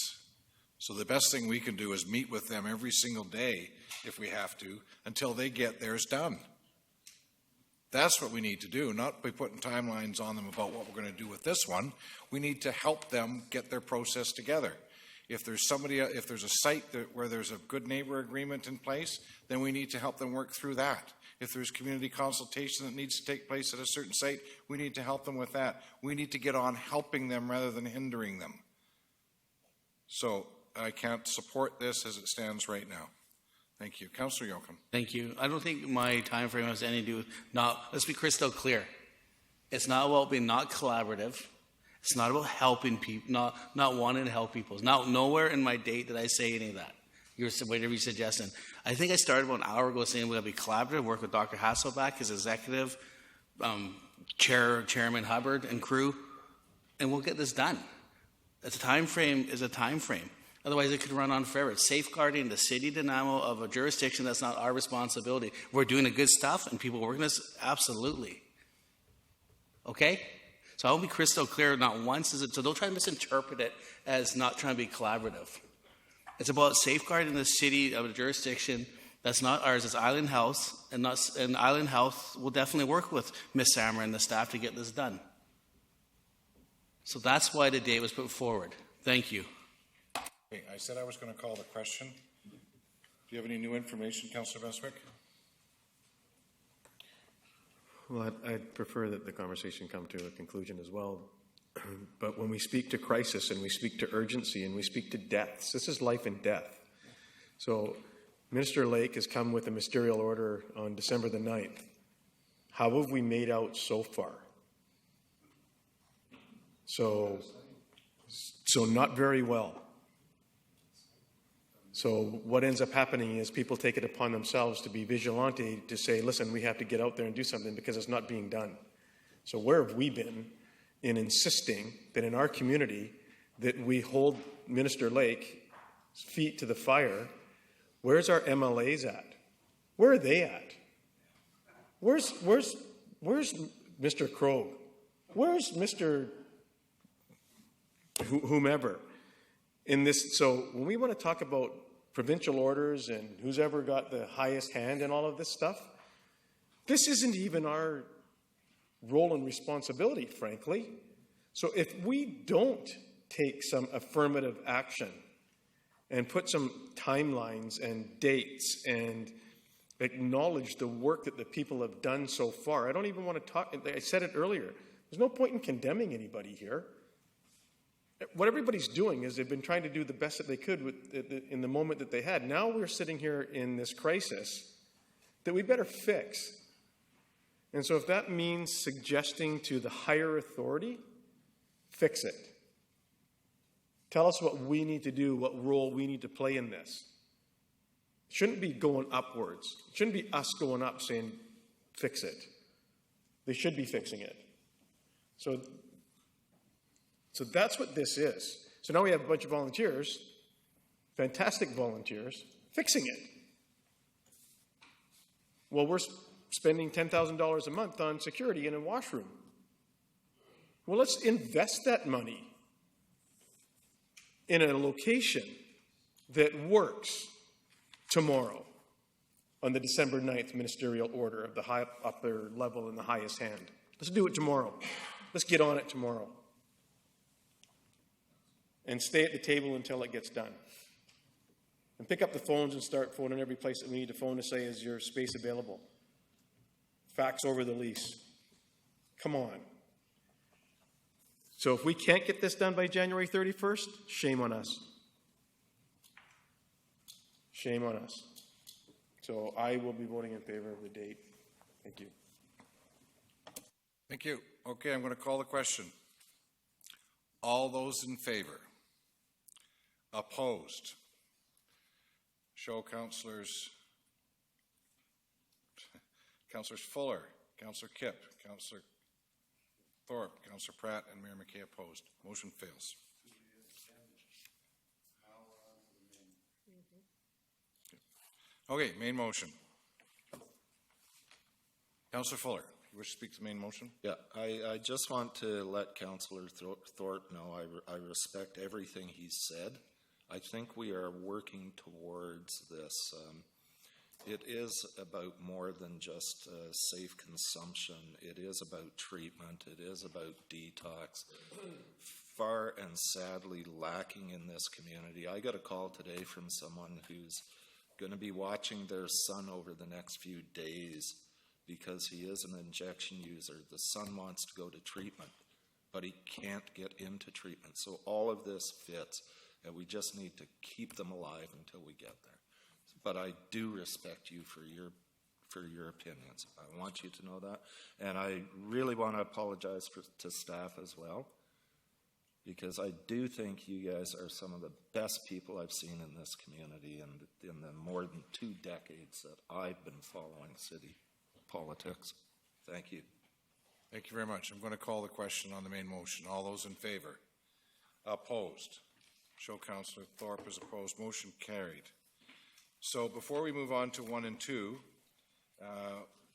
So the best thing we can do is meet with them every single day, if we have to, until they get theirs done. That's what we need to do, not by putting timelines on them about what we're going to do with this one. We need to help them get their process together. If there's a site where there's a good neighbor agreement in place, then we need to help them work through that. If there's community consultation that needs to take place at a certain site, we need to help them with that. We need to get on helping them rather than hindering them. So I can't support this as it stands right now. Thank you. Councillor Yoakum. Thank you. I don't think my time frame has anything to do with let's be crystal clear. It's not about being not collaborative. It's not about helping people, not wanting to help people. Nowhere in my date did I say any of that. Whatever you're suggesting. I think I started about an hour ago saying we're going to be collaborative, work with Dr. Hasselback, his executive, Chairman Hubbard and crew, and we'll get this done. A time frame is a time frame. Otherwise, it could run on forever. It's safeguarding the city dynamo of a jurisdiction that's not our responsibility. We're doing the good stuff, and people working this, absolutely. Okay? So I'll be crystal clear, not once is it, so don't try to misinterpret it as not trying to be collaborative. It's about safeguarding the city of a jurisdiction that's not ours, it's Island Health, and Island Health will definitely work with Ms. Sammer and the staff to get this done. So that's why the date was put forward. Thank you. Okay, I said I was going to call the question. Do you have any new information, Councillor Beswick? Well, I'd prefer that the conversation come to a conclusion as well. But when we speak to crisis and we speak to urgency and we speak to deaths, this is life and death. So Minister Lake has come with a ministerial order on December the 9th. How have we made out so far? So not very well. So what ends up happening is people take it upon themselves to be vigilante, to say, listen, we have to get out there and do something because it's not being done. So where have we been in insisting that in our community that we hold Minister Lake's feet to the fire? Where's our MLAs at? Where are they at? Where's Mr. Krogh? Where's Mr. whomever in this? So when we want to talk about provincial orders and who's ever got the highest hand in all of this stuff, this isn't even our role and responsibility, frankly. So if we don't take some affirmative action and put some timelines and dates and acknowledge the work that the people have done so far, I don't even want to talk. I said it earlier. There's no point in condemning anybody here. What everybody's doing is they've been trying to do the best that they could in the moment that they had. Now we're sitting here in this crisis that we better fix. And so if that means suggesting to the higher authority, fix it. Tell us what we need to do, what role we need to play in this. It shouldn't be going upwards. It shouldn't be us going up saying, fix it. They should be fixing it. So that's what this is. So now we have a bunch of volunteers, fantastic volunteers, fixing it. Well, we're spending $10,000 a month on security in a washroom. Well, let's invest that money in a location that works tomorrow on the December 9th ministerial order of the high upper level and the highest hand. Let's do it tomorrow. Let's get on it tomorrow. And stay at the table until it gets done. And pick up the phones and start phoning every place that we need to phone to say, is your space available? Fax over the lease. Come on. So if we can't get this done by January 31st, shame on us. Shame on us. So I will be voting in favor of the date. Thank you. Thank you. Okay, I'm going to call the question. All those in favor? Opposed? Show Councillors Fuller, Councillor Kipp, Councillor Thorpe, Councillor Pratt, and Mayor McKay opposed. Motion fails. Okay, main motion. Councillor Fuller, you wish to speak to the main motion? Yeah, I just want to let Councillor Thorpe know I respect everything he said. I think we are working towards this. It is about more than just safe consumption. It is about treatment. It is about detox. Far and sadly lacking in this community. I got a call today from someone who's going to be watching their son over the next few days because he is an injection user. The son wants to go to treatment, but he can't get into treatment. So all of this fits, and we just need to keep them alive until we get there. But I do respect you for your opinions. I want you to know that. And I really want to apologize to staff as well, because I do think you guys are some of the best people I've seen in this community and in the more than 2 decades that I've been following city politics. Thank you. Thank you very much. I'm going to call the question on the main motion. All those in favor? Opposed? Show Councillor Thorpe is opposed. Motion carried. So before we move on to 1 and 2,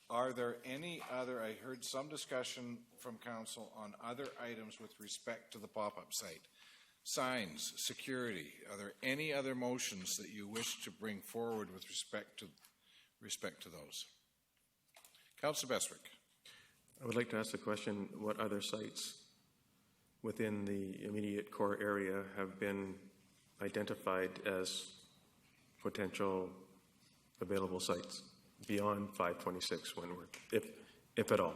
are there any other, I heard some discussion from council on other items with respect to the pop-up site. Signs, security, are there any other motions that you wish to bring forward with respect to those? Councillor Bestwick. I would like to ask the question, what other sites within the immediate core area have been identified as potential available sites beyond 526 Windward, if at all?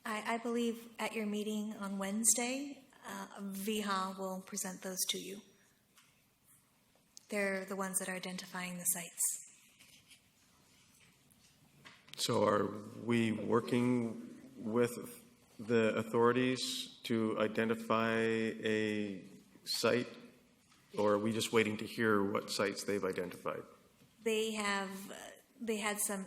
I believe at your meeting on Wednesday, VHA will present those to you. They're the ones that are identifying the sites. So are we working with the authorities to identify a site, or are we just waiting to hear what sites they've identified? They had some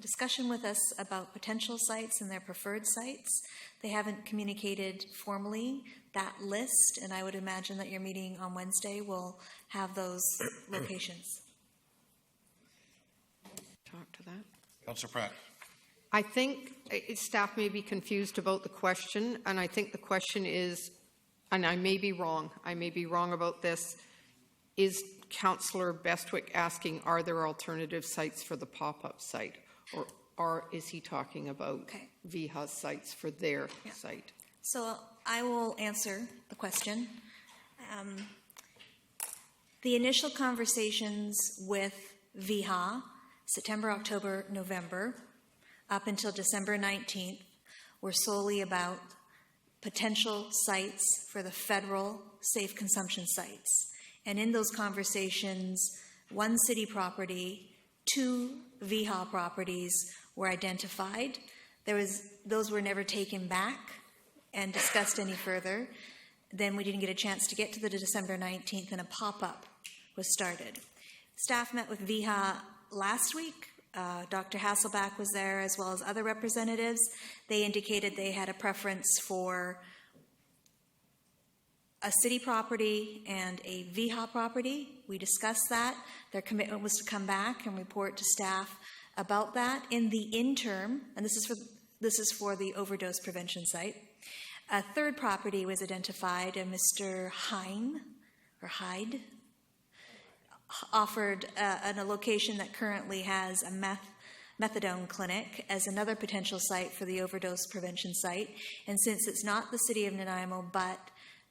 discussion with us about potential sites and their preferred sites. They haven't communicated formally that list, and I would imagine that your meeting on Wednesday will have those locations. Talk to that. Councillor Pratt. I think staff may be confused about the question, and I think the question is, and I may be wrong about this, is Councillor Bestwick asking, are there alternative sites for the pop-up site? Or is he talking about VHA's sites for their site? So I will answer the question. The initial conversations with VHA, September, October, November, up until December 19th, were solely about potential sites for the federal safe consumption sites. And in those conversations, 1 city property, 2 VHA properties were identified. Those were never taken back and discussed any further. Then we didn't get a chance to get to the December 19th, and a pop-up was started. Staff met with VHA last week. Dr. Hasselbach was there, as well as other representatives. They indicated they had a preference for a city property and a VHA property. We discussed that. Their commitment was to come back and report to staff about that. In the interim, and this is for the overdose prevention site, a third property was identified, and Mr. Hyde offered a location that currently has a methadone clinic as another potential site for the overdose prevention site. And since it's not the city of Nanaimo, but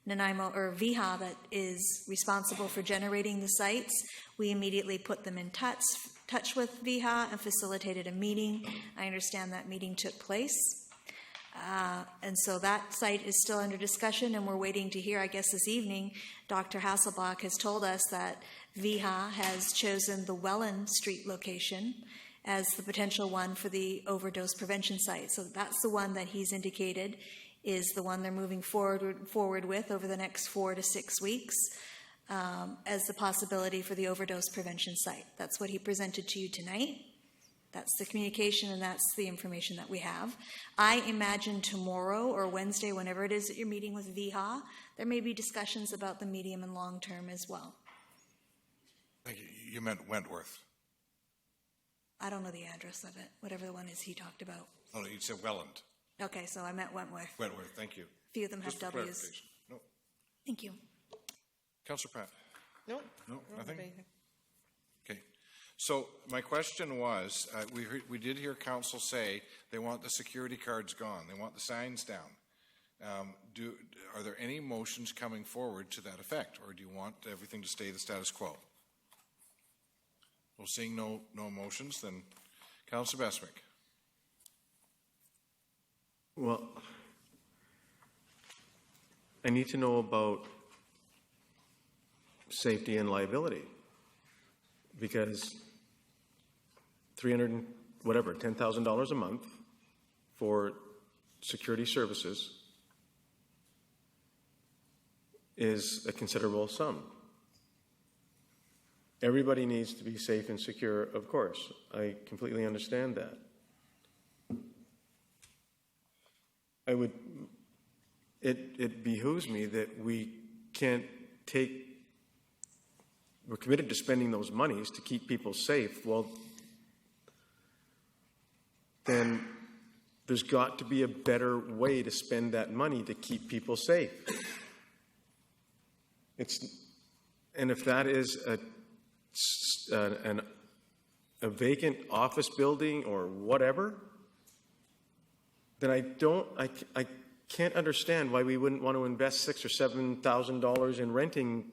Nanaimo or VHA that is responsible for generating the sites, we immediately put them in touch with VHA and facilitated a meeting. I understand that meeting took place. And so that site is still under discussion, and we're waiting to hear, I guess this evening, Dr. Hasselbach has told us that VHA has chosen the Welland Street location as the potential one for the overdose prevention site. So that's the one that he's indicated is the one they're moving forward with over the next 4 to 6 weeks as the possibility for the overdose prevention site. That's what he presented to you tonight. That's the communication, and that's the information that we have. I imagine tomorrow or Wednesday, whenever it is that you're meeting with VHA, there may be discussions about the medium and long term as well. Thank you. You meant Wentworth. I don't know the address of it, whatever the one is he talked about. Oh, no, you said Welland. Okay, so I meant Wentworth. Wentworth, thank you. A few of them have Just for W's. clarification. No. Thank you. Councillor Pratt. No. No, nothing? Okay. So my question was, we did hear council say they want the security cards gone. They want the signs down. Are there any motions coming forward to that effect, or do you want everything to stay the status quo? Well, seeing no motions, then Councillor Bestwick. Well, I need to know about safety and liability, because $10,000 a month for security services is a considerable sum. Everybody needs to be safe and secure, of course. I completely understand that. It behooves me that we're committed to spending those monies to keep people safe. Well, then there's got to be a better way to spend that money to keep people safe. And if that is a vacant office building or whatever, then I can't understand why we wouldn't want to invest $6,000 or $7,000 in renting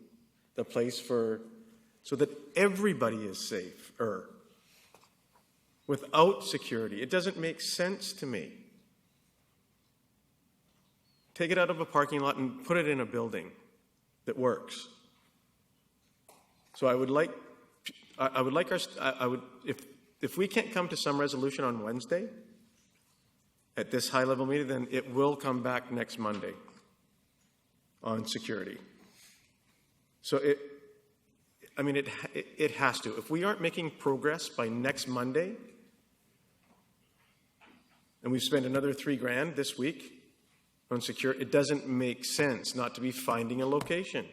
the place so that everybody is safer without security. It doesn't make sense to me. Take it out of a parking lot and put it in a building that works. So if we can't come to some resolution on Wednesday at this high-level meeting, then it will come back next Monday on security. So it has to. If we aren't making progress by next Monday, and we've spent another $3,000 this week on security. It doesn't make sense not to be finding a location.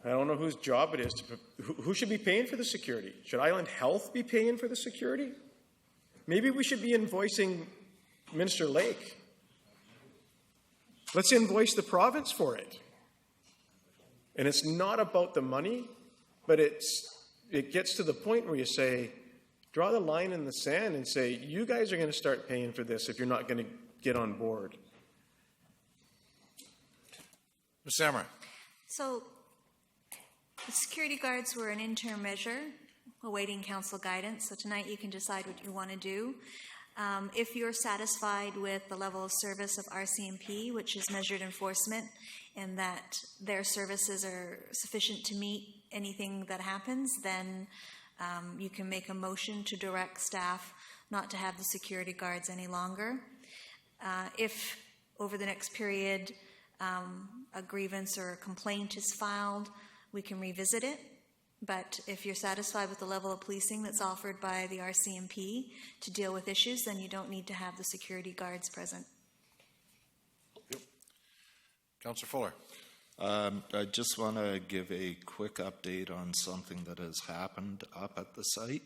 I don't know whose job it is who should be paying for the security? Should Island Health be paying for the security? Maybe we should be invoicing Minister Lake. Let's invoice the province for it. And it's not about the money, but it gets to the point where you say, draw the line in the sand and say, you guys are going to start paying for this if you're not going to get on board. Ms. Samra. So the security guards were an interim measure awaiting council guidance. So tonight you can decide what you want to do. If you're satisfied with the level of service of RCMP, which is measured enforcement, and that their services are sufficient to meet anything that happens, then you can make a motion to direct staff not to have the security guards any longer. If over the next period a grievance or a complaint is filed, we can revisit it. But if you're satisfied with the level of policing that's offered by the RCMP to deal with issues, then you don't need to have the security guards present. Yep. Councillor Fuller. I just want to give a quick update on something that has happened up at the site.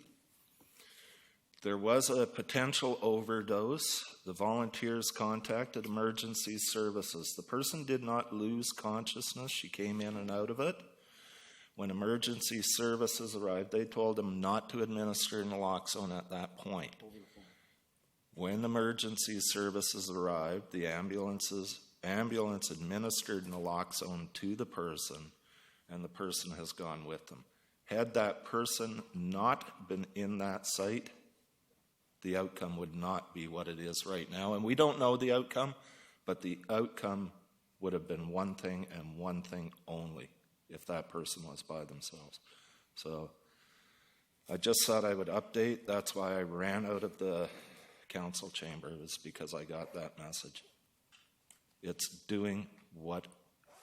There was a potential overdose. The volunteers contacted emergency services. The person did not lose consciousness. She came in and out of it. When emergency services arrived, they told them not to administer naloxone at that point. When emergency services arrived, the ambulance administered naloxone to the person, and the person has gone with them. Had that person not been in that site, the outcome would not be what it is right now. And we don't know the outcome, but the outcome would have been one thing and one thing only if that person was by themselves. So I just thought I would update. That's why I ran out of the council chamber, was because I got that message. It's doing what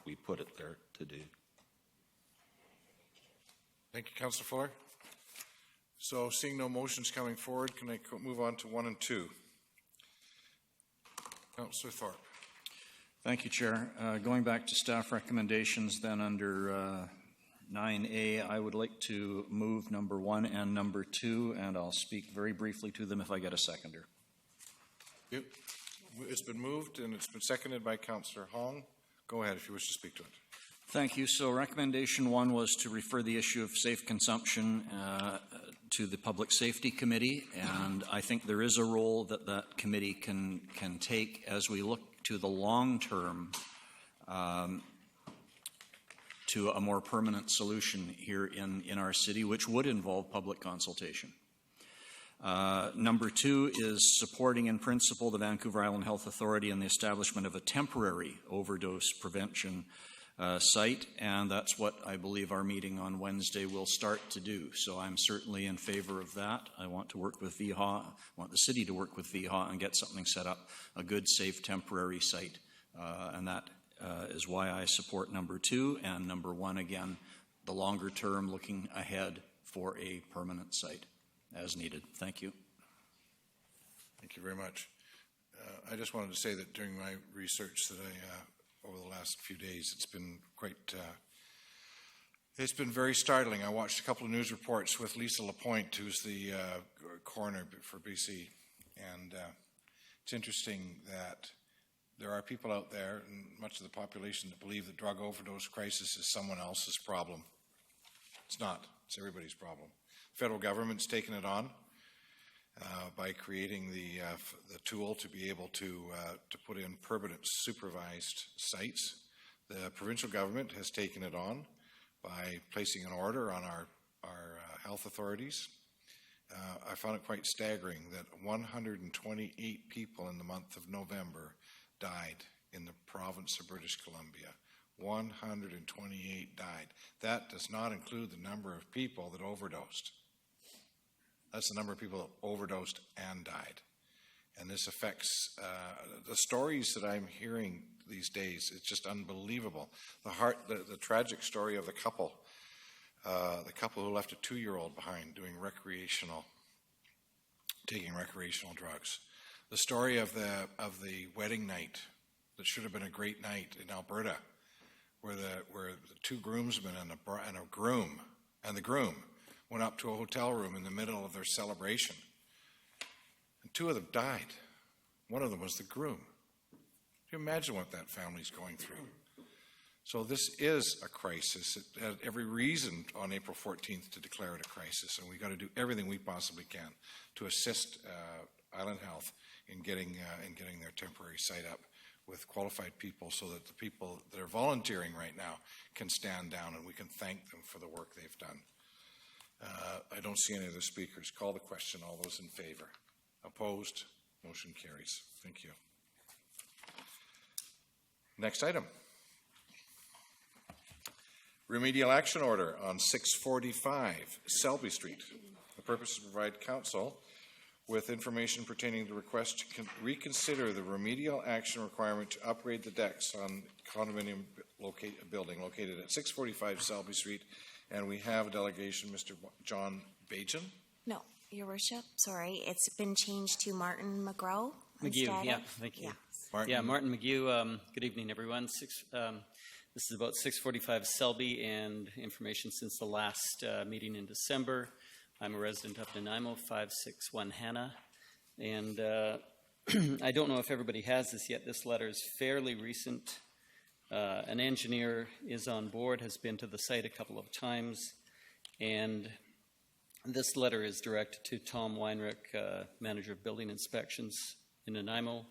we put it there to do. Thank you, Councillor Fuller. So seeing no motions coming forward, can I move on to 1 and 2? Councillor Thorpe. Thank you, Chair. Going back to staff recommendations, then under 9A, I would like to move number 1 and number 2, and I'll speak very briefly to them if I get a seconder. Yep. It's been moved and it's been seconded by Councillor Hong. Go ahead if you wish to speak to it. Thank you. So recommendation 1 was to refer the issue of safe consumption to the Public Safety Committee, and I think there is a role that that committee can take as we look to the long term to a more permanent solution here in our city, which would involve public consultation. Number 2 is supporting in principle the Vancouver Island Health Authority in the establishment of a temporary overdose prevention site, and that's what I believe our meeting on Wednesday will start to do. So I'm certainly in favor of that. I want to work with VHA, I want the city to work with VHA and get something set up, a good, safe, temporary site, and that is why I support number 2, and number 1, again, the longer term, looking ahead for a permanent site as needed. Thank you. Thank you very much. I just wanted to say that during my research that over the last few days, it's been it's been very startling. I watched a couple of news reports with Lisa Lapointe, who's the coroner for BC, and it's interesting that there are people out there, and much of the population, that believe the drug overdose crisis is someone else's problem. It's not. It's everybody's problem. The federal government's taken it on by creating the tool to be able to put in permanent supervised sites. The provincial government has taken it on by placing an order on our health authorities. I found it quite staggering that 128 people in the month of November died in the province of British Columbia. 128 died. That does not include the number of people that overdosed. That's the number of people that overdosed and died. And this affects the stories that I'm hearing these days. It's just unbelievable. The tragic story of the couple who left a 2-year-old behind doing recreational taking recreational drugs. The story of the wedding night that should have been a great night in Alberta, where the two groomsmen and the groom went up to a hotel room in the middle of their celebration, and two of them died. One of them was the groom. Can you imagine what that family's going through? So this is a crisis. It had every reason on April 14th to declare it a crisis, and we've got to do everything we possibly can to assist Island Health in getting their temporary site up with qualified people, so that the people that are volunteering right now can stand down and we can thank them for the work they've done. I don't see any other speakers. Call the question. All those in favor? Opposed? Motion carries. Thank you. Next item. Remedial action order on 645 Selby Street. The purpose is to provide council with information pertaining to the request to reconsider the remedial action requirement to upgrade the decks on condominium building located at 645 Selby Street. And we have a delegation, Mr. John Bajan. No, Your Worship, sorry, it's been changed to Martin McGraw. McGew, yeah, thank you. Yeah. Martin McGew, good evening, everyone. This is about 645 Selby, and information since the last meeting in December. I'm a resident of Nanaimo, 561 Hannah, and I don't know if everybody has this yet. This letter is fairly recent. An engineer is on board, has been to the site a couple of times, and this letter is directed to Tom Weinrich, Manager of Building Inspections in Nanaimo,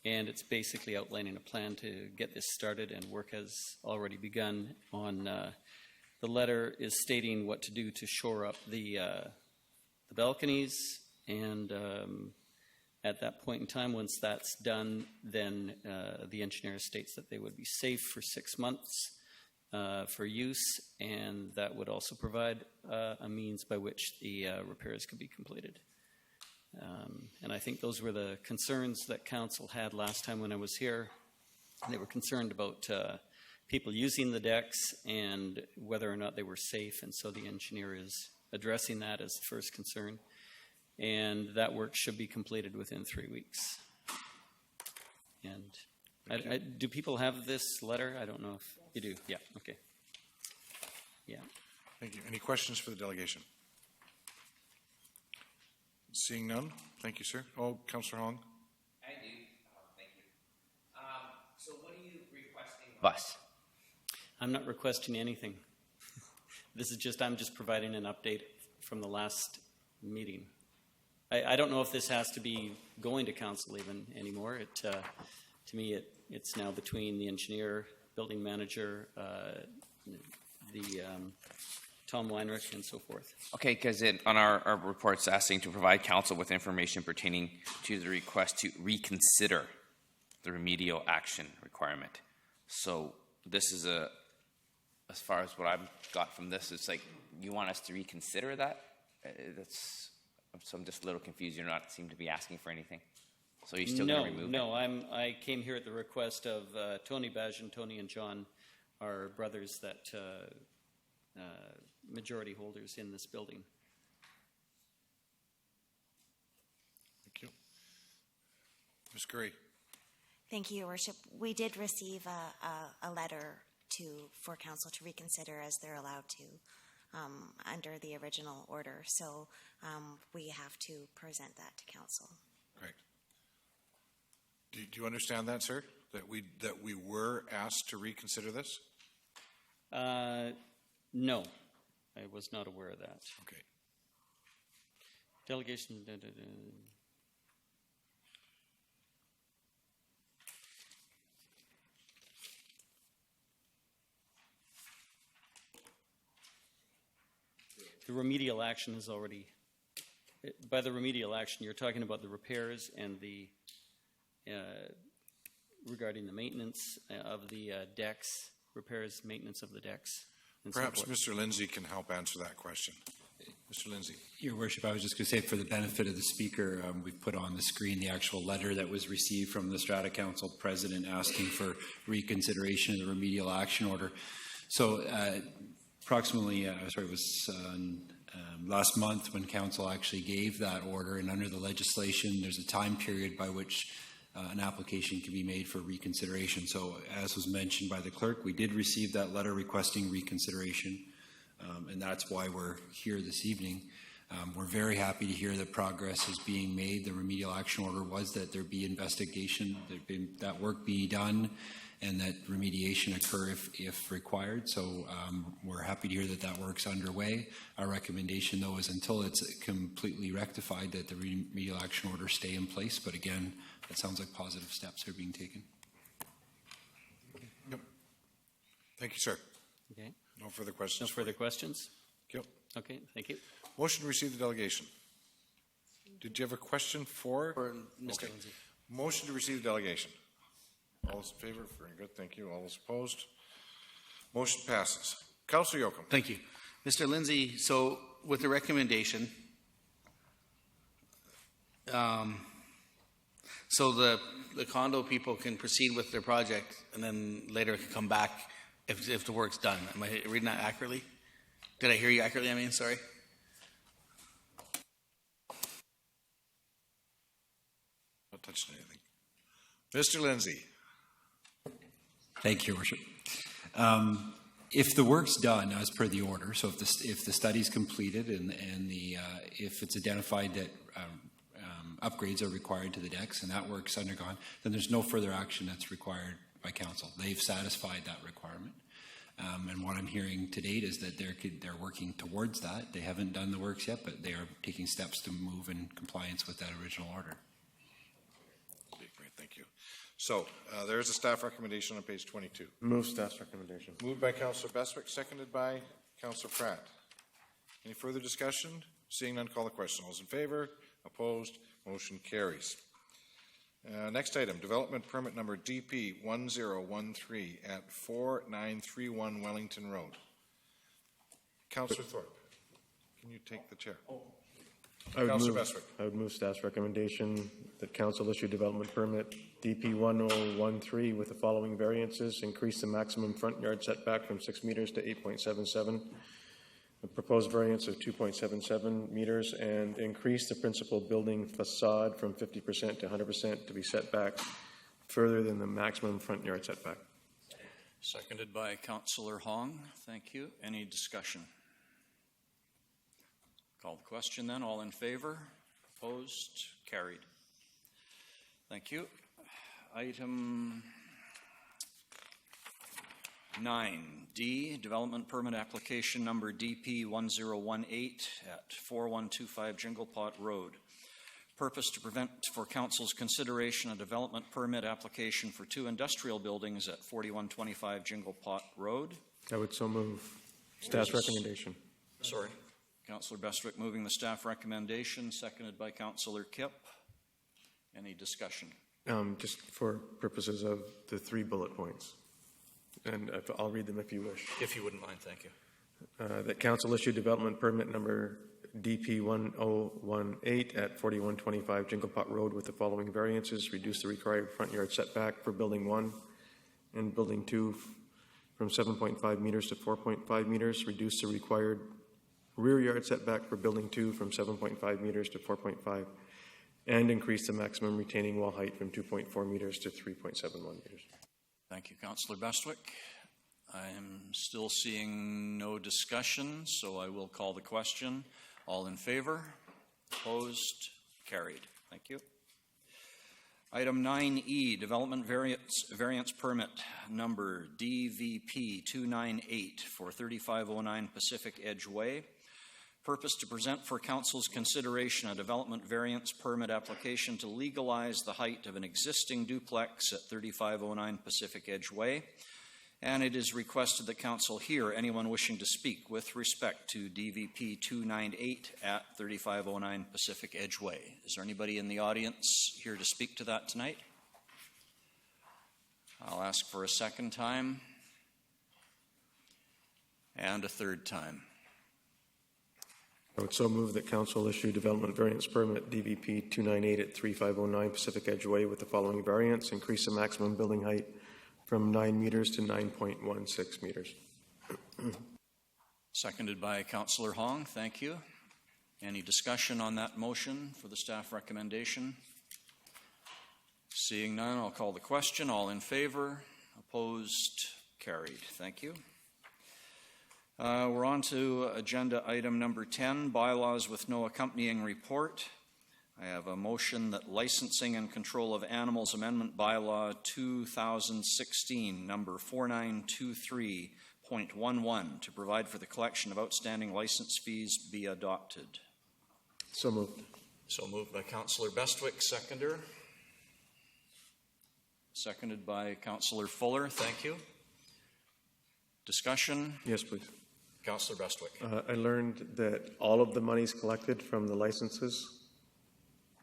and it's basically outlining a plan to get this started, and work has already begun on the letter is stating what to do to shore up the balconies, and at that point in time, once that's done, then the engineer states that they would be safe for 6 months for use, and that would also provide a means by which the repairs could be completed. And I think those were the concerns that council had last time when I was here. They were concerned about people using the decks and whether or not they were safe, and so the engineer is addressing that as the first concern. And that work should be completed within 3 weeks. And do people have this letter? I don't know if you do. Yeah, okay. Yeah. Thank you. Any questions for the delegation? Seeing none. Thank you, sir. Oh, Councillor Hong. I do. Thank you. So what are you requesting of us? I'm not requesting anything. This is just, I'm just providing an update from the last meeting. I don't know if this has to be going to council even anymore. To me, it's now between the engineer, building manager, the Tom Weinrich, and so forth. Okay, because on our report's asking to provide council with information pertaining to the request to reconsider the remedial action requirement. So this is as far as what I've got from this, it's like you want us to reconsider that? So I'm just a little confused. You're not seem to be asking for anything. So you're still going to remove it? No, I came here at the request of Tony Bajan. Tony and John are brothers that majority holders in this building. Thank you. Ms. Gray. Thank you, Your Worship. We did receive a letter for council to reconsider, as they're allowed to under the original order. So we have to present that to council. Right. Do you understand that, sir? That we were asked to reconsider this? No, I was not aware of that. Okay. Delegation. The remedial action is already, by the remedial action, you're talking about the repairs and the, regarding the maintenance of the decks, repairs, maintenance of the decks. Perhaps Mr. Lindsay can help answer that question. Mr. Lindsay. Your Worship, I was just going to say, for the benefit of the speaker, we've put on the screen the actual letter that was received from the Strata Council President asking for reconsideration of the remedial action order. So approximately, it was last month when council actually gave that order, and under the legislation, there's a time period by which an application can be made for reconsideration. So as was mentioned by the clerk, we did receive that letter requesting reconsideration, and that's why we're here this evening. We're very happy to hear that progress is being made. The remedial action order was that there be investigation, that work be done, and that remediation occur if required. So we're happy to hear that that work's underway. Our recommendation, though, is until it's completely rectified, that the remedial action order stay in place. But again, it sounds like positive steps are being taken. Yep. Thank you, sir. Okay. No further questions. No further questions? Yep. Okay, thank you. Motion to receive the delegation. Did you have a question for Mr. Lindsay? Motion to receive the delegation. All those in favor? Very good. Thank you. All those opposed? Motion passes. Councillor Yocum. Thank you. Mr. Lindsay, so with the recommendation, so the condo people can proceed with their project and then later can come back if the work's done. Am I reading that accurately? Did I hear you accurately? I mean, sorry. Not touching anything. Mr. Lindsay. Thank you, Your Worship. If the work's done as per the order, so if the study's completed and if it's identified that upgrades are required to the decks and that work's undergone, then there's no further action that's required by council. They've satisfied that requirement. And what I'm hearing to date is that they're working towards that. They haven't done the works yet, but they are taking steps to move in compliance with that original order. Great, thank you. So there is a staff recommendation on page 22. Move staff's recommendation. Moved by Councillor Bestwick, seconded by Councillor Pratt. Any further discussion? Seeing none, call the question. All those in favor? Opposed? Motion carries. Next item, development permit number DP 1013 at 4931 Wellington Road. Councillor Thorpe, can you take the chair? Councillor Bestwick. I would move staff's recommendation that council issue development permit DP 1013 with the following variances: increase the maximum front yard setback from 6 meters to 8.77, a proposed variance of 2.77 meters, and increase the principal building facade from 50% to 100% to be set back further than the maximum front yard setback. Seconded by Councillor Hong. Thank you. Any discussion? Call the question then. All in favor? Opposed? Carried. Thank you. Item 9D, development permit application number DP 1018 at 4125 Jinglepot Road. Purpose to prevent for council's consideration a development permit application for 2 industrial buildings at 4125 Jinglepot Road. I would so move staff's recommendation. Sorry. Councillor Bestwick moving the staff recommendation, seconded by Councillor Kipp. Any discussion? Just for purposes of the 3 bullet points. And I'll read them if you wish. If you wouldn't mind, thank you. That council issue development permit number DP 1018 at 4125 Jinglepot Road with the following variances: reduce the required front yard setback for building 1 and building 2 from 7.5 meters to 4.5 meters, reduce the required rear yard setback for building 2 from 7.5 meters to 4.5, and increase the maximum retaining wall height from 2.4 meters to 3.71 meters. Thank you, Councillor Bestwick. I am still seeing no discussion, so I will call the question. All in favor? Opposed? Carried. Thank you. Item 9E, development variance permit number DVP 298 for 3509 Pacific Edge Way. Purpose to present for council's consideration a development variance permit application to legalize the height of an existing duplex at 3509 Pacific Edge Way. And it is requested that council hear anyone wishing to speak with respect to DVP 298 at 3509 Pacific Edge Way. Is there anybody in the audience here to speak to that tonight? I'll ask for a second time and a third time. I would so move that council issue development variance permit DVP 298 at 3509 Pacific Edge Way with the following variance: increase the maximum building height from 9 meters to 9.16 meters. Seconded by Councillor Hong. Thank you. Any discussion on that motion for the staff recommendation? Seeing none, I'll call the question. All in favor? Opposed? Carried. Thank you. We're on to agenda item number 10, bylaws with no accompanying report. I have a motion that licensing and control of animals amendment bylaw 2016, number 4923.11, to provide for the collection of outstanding license fees be adopted. So moved. So moved by Councillor Bestwick, seconder. Seconded by Councillor Fuller. Thank you. Discussion? Yes, please. Councillor Bestwick. I learned that all of the monies collected from the licenses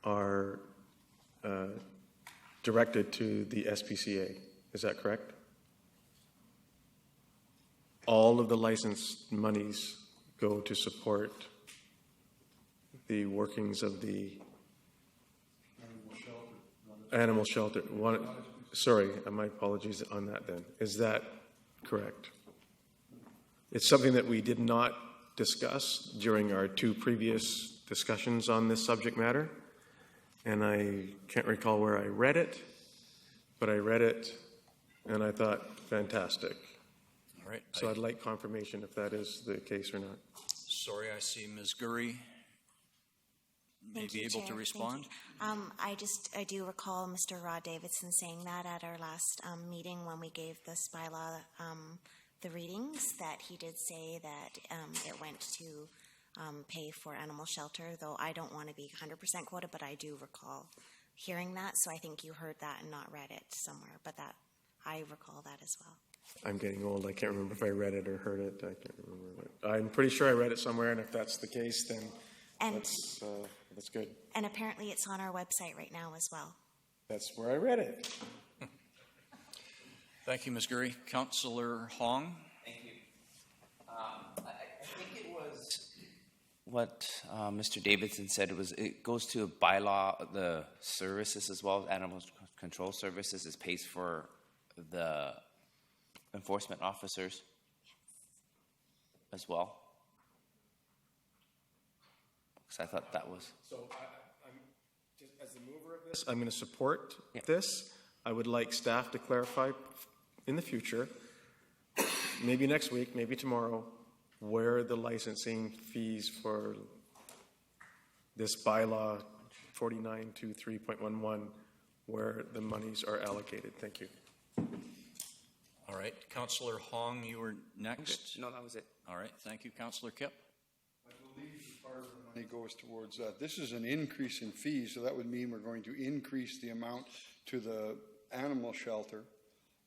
are directed to the SPCA. Is that correct? All of the license monies go to support the workings of the animal shelter. Sorry, my apologies on that then. Is that correct? It's something that we did not discuss during our two previous discussions on this subject matter, and I can't recall where I read it, but I read it and I thought, fantastic. All right. So I'd like confirmation if that is the case or not. Sorry, I see Ms. Gurry may Thank be you, able Chair. to respond. I do recall Mr. Rod Davidson saying that at our last meeting when we gave this bylaw the readings, that he did say that it went to pay for animal shelter, though I don't want to be 100% quoted, but I do recall hearing that, so I think you heard that and not read it somewhere, but that I recall that as well. I'm getting old. I can't remember if I read it or heard it. I can't remember. I'm pretty sure I read it somewhere, and if that's the case, then that's good. And apparently it's on our website right now as well. That's where I read it. Thank you, Ms. Gurry. Councillor Hong. Thank you. I think it was what Mr. Davidson said. It goes to a bylaw, the services as well, animal control services. It pays for the enforcement officers as well. Because I thought that was. So I'm just as the mover of this, I'm going to support this. I would like staff to clarify in the future, maybe next week, maybe tomorrow, where the licensing fees for this bylaw 4923.11, where the monies are allocated. Thank you. All right. Councillor Hong, you were next. No, that was it. All right. Thank you, Councillor Kipp. I believe part of the money goes towards that. This is an increase in fees, so that would mean we're going to increase the amount to the animal shelter.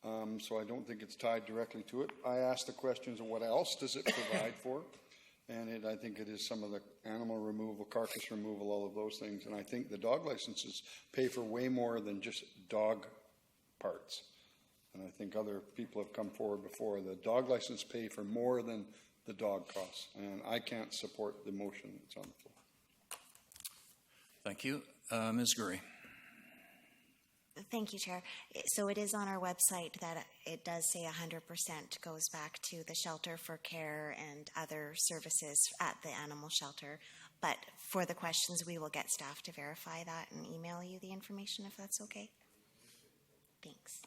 So I don't think it's tied directly to it. I asked the questions of what else does it provide for, and I think it is some of the animal removal, carcass removal, all of those things. And I think the dog licenses pay for way more than just dog parts. And I think other people have come forward before. The dog license pay for more than the dog costs, and I can't support the motion that's on the floor. Thank you. Ms. Gurry. Thank you, Chair. So it is on our website that it does say 100% goes back to the shelter for care and other services at the animal shelter. But for the questions, we will get staff to verify that and email you the information if that's okay. Thanks.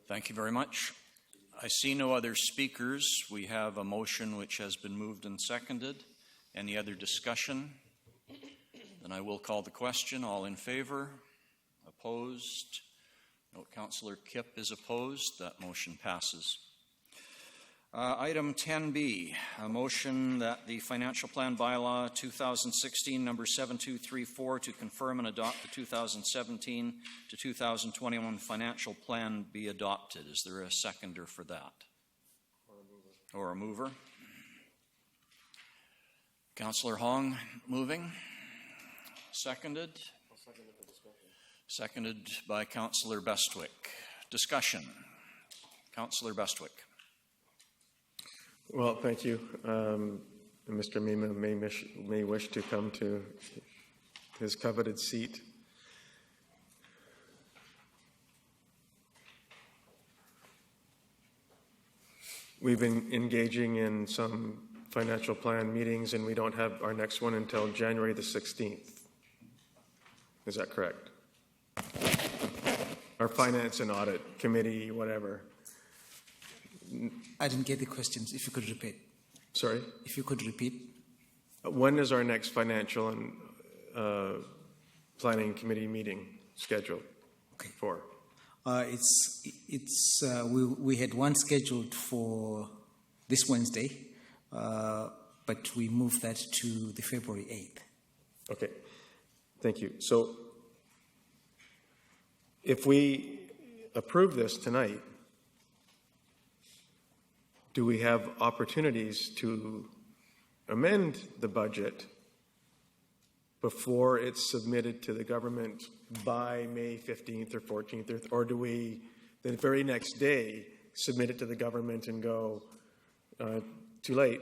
Thank you very much. I see no other speakers. We have a motion which has been moved and seconded. Any other discussion? Then I will call the question. All in favor? Opposed? Note Councillor Kipp is opposed. That motion passes. Item 10B, a motion that the Financial Plan Bylaw 2016 number 7234 to confirm and adopt the 2017 to 2021 financial plan be adopted. Is there a seconder for that? Or a mover? Councillor Hong moving. Seconded? I'll second it for discussion. Seconded by Councillor Bestwick. Discussion. Councillor Bestwick. Well, thank you. Mr. Mima may wish to come to his coveted seat. we've been engaging in some financial plan meetings, and we don't have our next one until January the 16th. Is that correct? Our Finance and Audit Committee, whatever. I didn't get the questions. If you could repeat. Sorry? If you could repeat. When is our next financial and planning committee meeting scheduled for? We had one scheduled for this Wednesday, but we moved that to the February 8th. Okay, thank you. So if we approve this tonight, do we have opportunities to amend the budget before it's submitted to the government by May 15th or 14th, or do we the very next day submit it to the government and go, too late,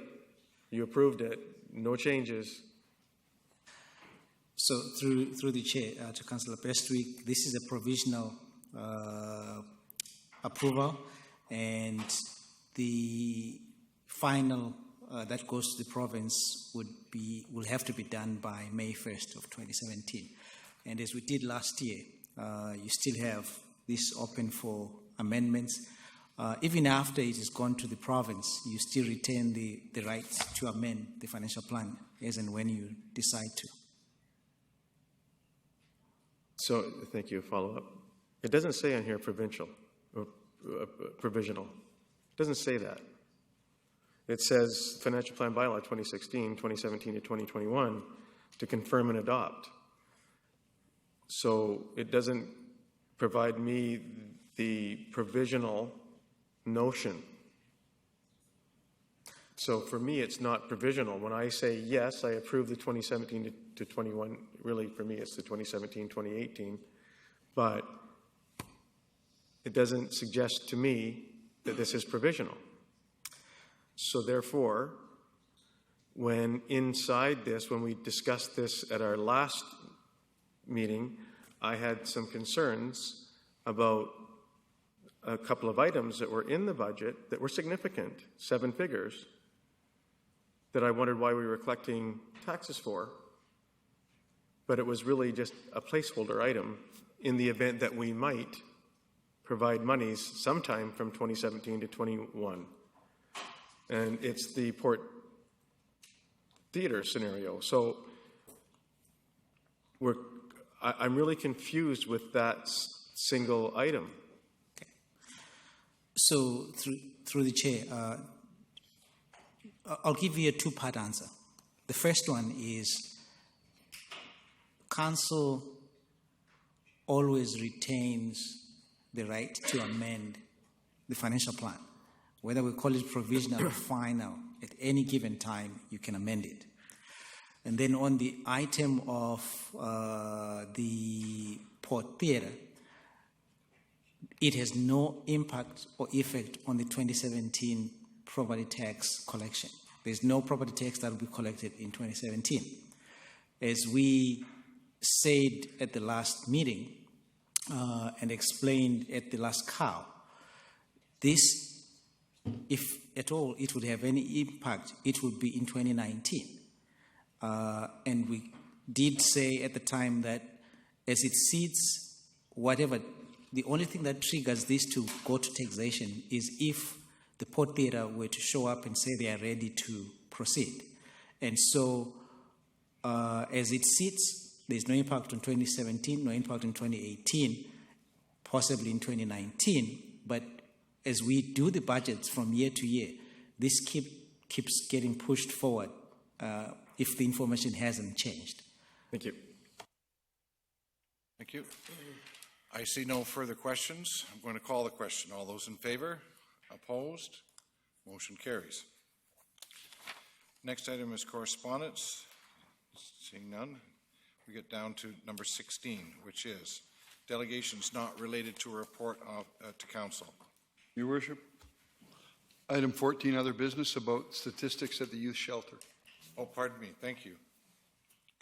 you approved it, no changes? So through the chair to Councillor Bestwick, this is a provisional approval, and the final that goes to the province will have to be done by May 1st of 2017. And as we did last year, you still have this open for amendments. Even after it has gone to the province, you still retain the right to amend the financial plan as and when you decide to. So, thank you. Follow up. It doesn't say on here provincial or provisional. It doesn't say that. It says Financial Plan Bylaw 2016, 2017 to 2021 to confirm and adopt. So it doesn't provide me the provisional notion. So for me, it's not provisional. When I say, yes, I approve the 2017 to 21, really for me, it's the 2017, 2018, but it doesn't suggest to me that this is provisional. So therefore, when inside this, when we discussed this at our last meeting, I had some concerns about a couple of items that were in the budget that were significant, 7 figures, that I wondered why we were collecting taxes for. But it was really just a placeholder item in the event that we might provide monies sometime from 2017 to 21. And it's the Port Theatre scenario. So I'm really confused with that single item. Okay. So through the chair, I'll give you a two-part answer. The first one is Council always retains the right to amend the financial plan. Whether we call it provisional or final, at any given time, you can amend it. And then on the item of the Port Theatre, it has no impact or effect on the 2017 property tax collection. There's no property tax that will be collected in 2017. As we said at the last meeting and explained at the last COW, this, if at all it would have any impact, it would be in 2019. And we did say at the time that as it sits, whatever, the only thing that triggers this to go to taxation is if the Port Theatre were to show up and say they are ready to proceed. And so as it sits, there's no impact on 2017, no impact on 2018, possibly in 2019, but as we do the budgets from year to year, this keeps getting pushed forward if the information hasn't changed. Thank you. Thank you. I see no further questions. I'm going to call the question. All those in favor? Opposed? Motion carries. Next item is correspondence. Seeing none, we get down to number 16, which is delegations not related to a report to council. Your Worship, item 14, other business about statistics at the youth shelter. Oh, pardon me. Thank you.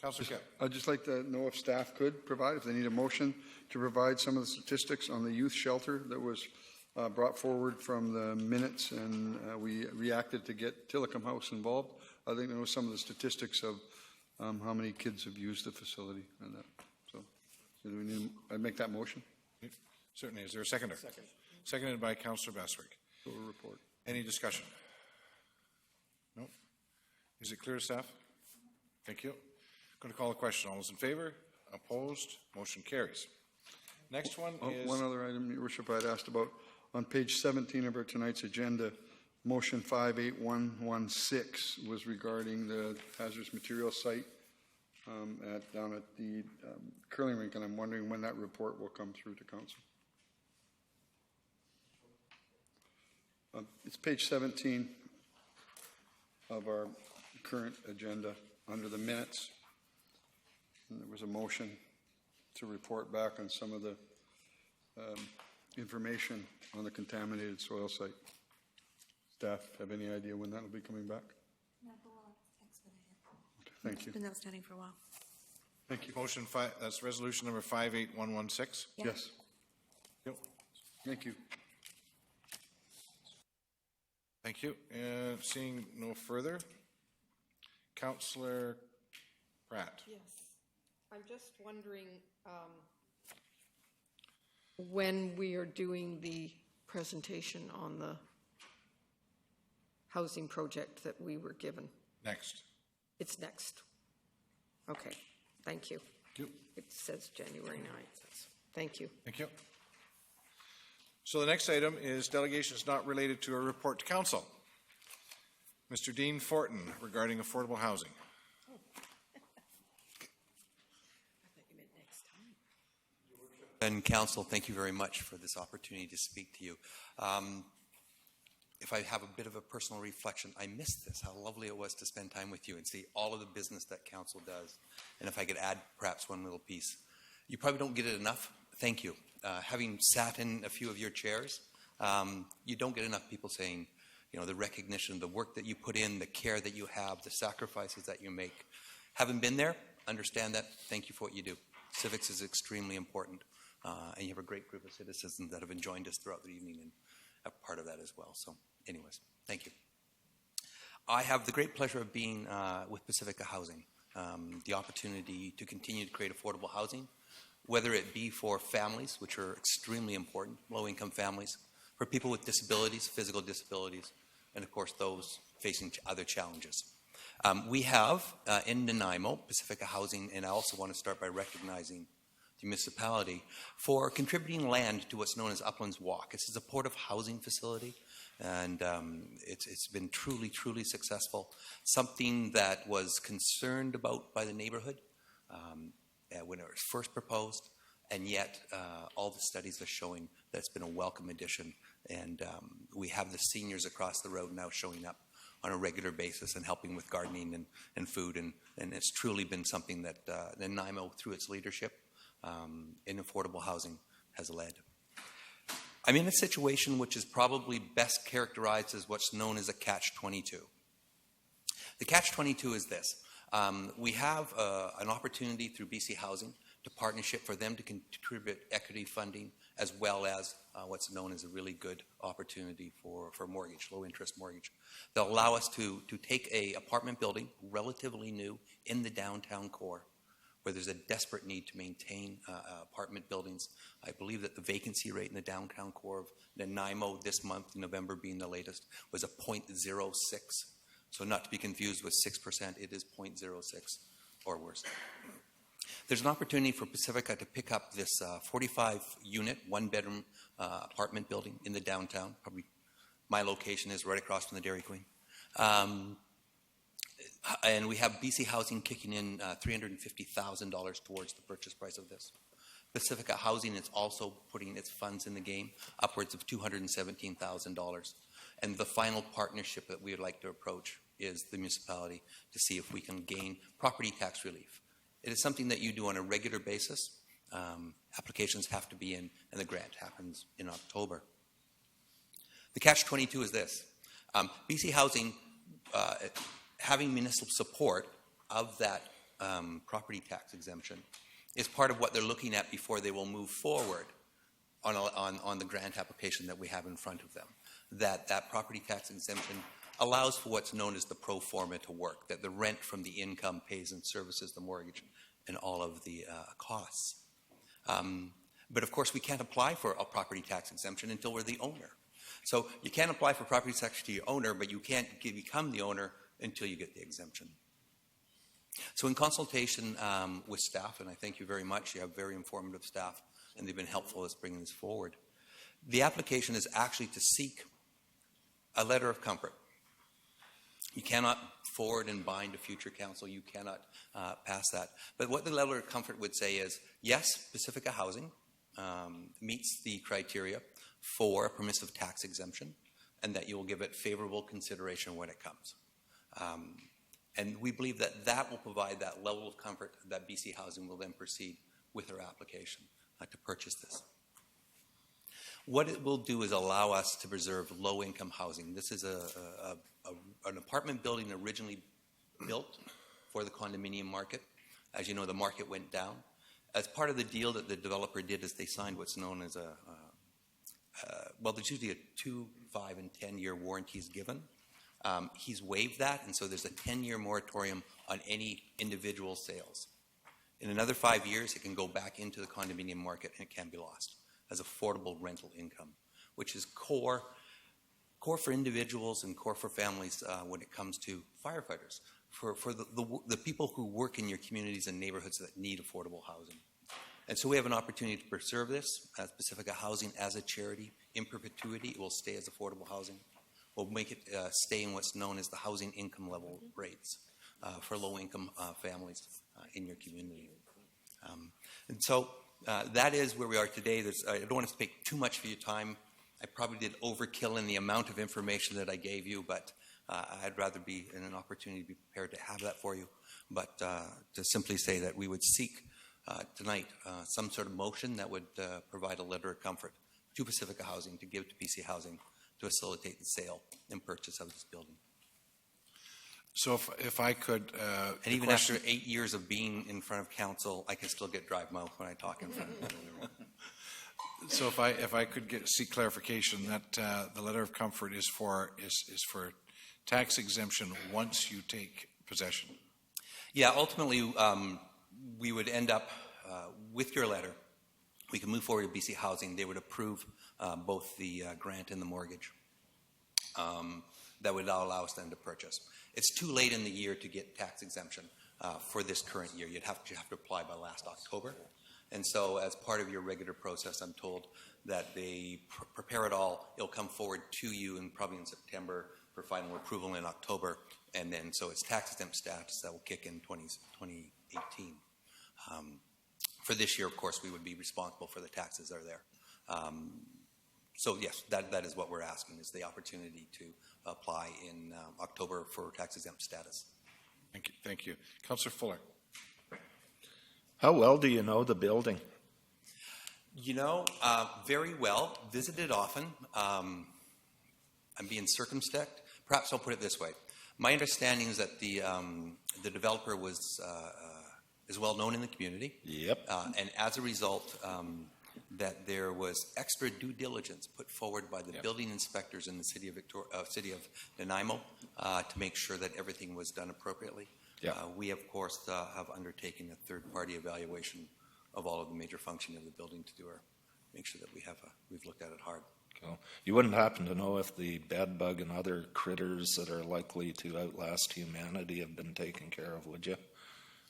Councillor Kemp. I'd just like to know if staff could provide, if they need a motion to provide some of the statistics on the youth shelter that was brought forward from the minutes, and we reacted to get Tillicum House involved. I think there was some of the statistics of how many kids have used the facility and that. So, I make that motion. Certainly. Is there a seconder? Second. Seconded by Councillor Beswick. Report. Any discussion? No? Is it clear to staff? Thank you. Going to call the question. All those in favor? Opposed? Motion carries. Next one is... One other item, Your Worship, I'd asked about. On page 17 of our tonight's agenda, motion 58116 was regarding the hazardous material site down at the curling rink, and I'm wondering when that report will come through to council. It's page 17 of our current agenda under the minutes. And there was a motion to report back on some of the information on the contaminated soil site. Staff have any idea when that will be coming back? No, but we'll expedite it. Okay, thank you. It's been outstanding for a while. Thank you. Motion that's resolution number 58116. Yeah. Yes. Yep. Thank you. Thank you. Seeing no further, Councillor Pratt. Yes. I'm just wondering when we are doing the presentation on the housing project that we were given. Next. It's next. Okay. Thank you. Thank you. It says January 9th. Thank you. Thank you. So the next item is delegations not related to a report to council. Mr. Dean Fortin regarding affordable housing. And council, thank you very much for this opportunity to speak to you. If I have a bit of a personal reflection, I missed this, how lovely it was to spend time with you and see all of the business that council does. And if I could add perhaps one little piece. You probably don't get it enough. Thank you. Having sat in a few of your chairs, you don't get enough people saying, you know, the recognition, the work that you put in, the care that you have, the sacrifices that you make. Having been there, understand that. Thank you for what you do. Civics is extremely important. And you have a great group of citizens that have joined us throughout the evening and a part of that as well. So anyways, thank you. I have the great pleasure of being with Pacifica Housing, the opportunity to continue to create affordable housing, whether it be for families, which are extremely important, low-income families, for people with disabilities, physical disabilities, and of course those facing other challenges. We have in Nanaimo, Pacifica Housing, and I also want to start by recognizing the municipality for contributing land to what's known as Uplands Walk. It's a supportive housing facility, and it's been truly, truly successful. Something that was concerned about by the neighborhood when it was first proposed, and yet all the studies are showing that it's been a welcome addition. And we have the seniors across the road now showing up on a regular basis and helping with gardening and food, and it's truly been something that Nanaimo, through its leadership in affordable housing, has led. I'm in a situation which is probably best characterized as what's known as a catch-22. The catch-22 is this. We have an opportunity through BC Housing to partnership for them to contribute equity funding, as well as what's known as a really good opportunity for mortgage, low-interest mortgage. They'll allow us to take a apartment building, relatively new, in the downtown core, where there's a desperate need to maintain apartment buildings. I believe that the vacancy rate in the downtown core of Nanaimo this month, November being the latest, was a 0.06. So not to be confused with 6%, it is 0.06 or worse. There's an opportunity for Pacifica to pick up this 45-unit, one-bedroom apartment building in the downtown. Probably my location is right across from the Dairy Queen. And we have BC Housing kicking in $350,000 towards the purchase price of this. Pacifica Housing is also putting its funds in the game, upwards of $217,000. And the final partnership that we would like to approach is the municipality to see if we can gain property tax relief. It is something that you do on a regular basis. Applications have to be in, and the grant happens in October. The catch-22 is this. BC Housing, having municipal support of that property tax exemption, is part of what they're looking at before they will move forward on the grant application that we have in front of them, that property tax exemption allows for what's known as the pro forma to work, that the rent from the income pays and services the mortgage and all of the costs. But of course, we can't apply for a property tax exemption until we're the owner. So you can't apply for property tax to your owner, but you can't become the owner until you get the exemption. So in consultation with staff, and I thank you very much, you have very informative staff, and they've been helpful as bringing this forward. The application is actually to seek a letter of comfort. You cannot forward and bind a future council. You cannot pass that. But what the letter of comfort would say is, yes, Pacifica Housing meets the criteria for a permissive tax exemption, and that you will give it favorable consideration when it comes. And we believe that that will provide that level of comfort that BC Housing will then proceed with their application to purchase this. What it will do is allow us to preserve low-income housing. This is an apartment building originally built for the condominium market. As you know, the market went down. As part of the deal that the developer did is they signed what's known as well, there's usually a 2, 5, and 10-year warranties given. He's waived that, and so there's a 10-year moratorium on any individual sales. In another 5 years, it can go back into the condominium market and it can be lost as affordable rental income, which is core for individuals and core for families when it comes to firefighters, for the people who work in your communities and neighborhoods that need affordable housing. And so we have an opportunity to preserve this as Pacifica Housing as a charity in perpetuity. It will stay as affordable housing. We'll make it stay in what's known as the housing income level rates for low-income families in your community. And so that is where we are today. I don't want to take too much of your time. I probably did overkill in the amount of information that I gave you, but I'd rather be in an opportunity to be prepared to have that for you. But to simply say that we would seek tonight some sort of motion that would provide a letter of comfort to Pacifica Housing, to give to BC Housing, to facilitate the sale and purchase of this building. So if I could... and even after 8 years of being in front of council, I can still get dry mouth when I talk in front of everyone. So if I could seek clarification that the letter of comfort is for tax exemption once you take possession. Yeah, ultimately we would end up with your letter. We can move forward to BC Housing. They would approve both the grant and the mortgage. That would allow us then to purchase. It's too late in the year to get tax exemption for this current year. You have to apply by last October. And so as part of your regular process, I'm told that they prepare it all. It'll come forward to you probably in September for final approval in October. And then so it's tax exempt status that will kick in 2018. For this year, of course, we would be responsible for the taxes that are there. So yes, that is what we're asking, is the opportunity to apply in October for tax exempt status. Thank you. Councillor Fuller. How well do you know the building? You know, very well. Visited often. I'm being circumspect. Perhaps I'll put it this way. My understanding is that the developer is well known in the community. Yep. And as a result, that there was extra due diligence put forward by the building inspectors in the city of Nanaimo to make sure that everything was done appropriately. Yeah. We, of course, have undertaken a third-party evaluation of all of the major functioning of the building to make sure that we've looked at it hard. Cool. You wouldn't happen to know if the bed bug and other critters that are likely to outlast humanity have been taken care of, would you?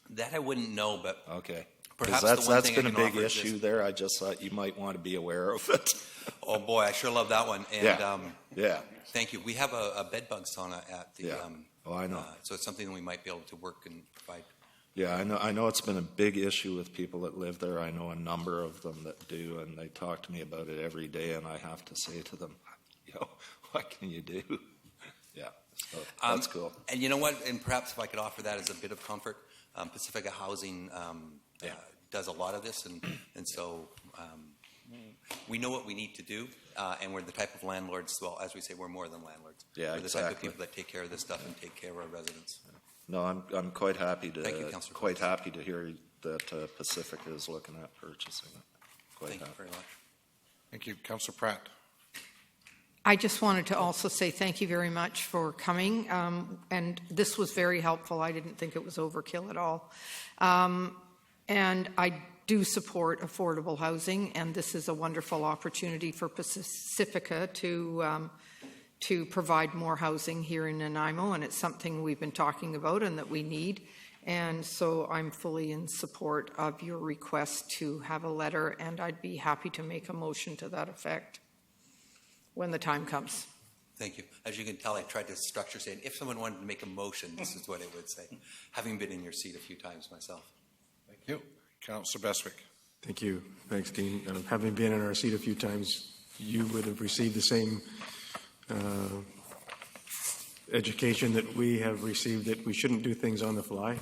That I wouldn't know, but okay. Perhaps that's been a big issue there. I just thought you might want to be aware of it. Oh boy, I sure love that one. And yeah. Thank you. We have a bed bug sauna at the. Oh, I know. So it's something that we might be able to work and provide. Yeah, I know it's been a big issue with people that live there. I know a number of them that do, and they talk to me about it every day, and I have to say to them, what can you do? Yeah, so that's cool. And you know what? And perhaps if I could offer that as a bit of comfort, Pacifica Housing does a lot of this, and so we know what we need to do, and we're the type of landlords, well, as we say, we're more than landlords. Yeah, we're the type of people that take care of this stuff and take care of our residents. No, I'm quite happy to Thank you, Councillor. quite happy to hear that Pacifica is looking at purchasing it. Thank you very much. Thank you. Councillor Pratt. I just wanted to also say thank you very much for coming, and this was very helpful. I didn't think it was overkill at all. And I do support affordable housing, and this is a wonderful opportunity for Pacifica to provide more housing here in Nanaimo, and it's something we've been talking about and that we need. And so I'm fully in support of your request to have a letter, and I'd be happy to make a motion to that effect when the time comes. Thank you. As you can tell, I tried to structure saying, if someone wanted to make a motion, this is what it would say, having been in your seat a few times myself. Thank you. Councillor Beswick. Thank you. Thanks, Dean. Having been in our seat a few times, you would have received the same education that we have received, that we shouldn't do things on the fly.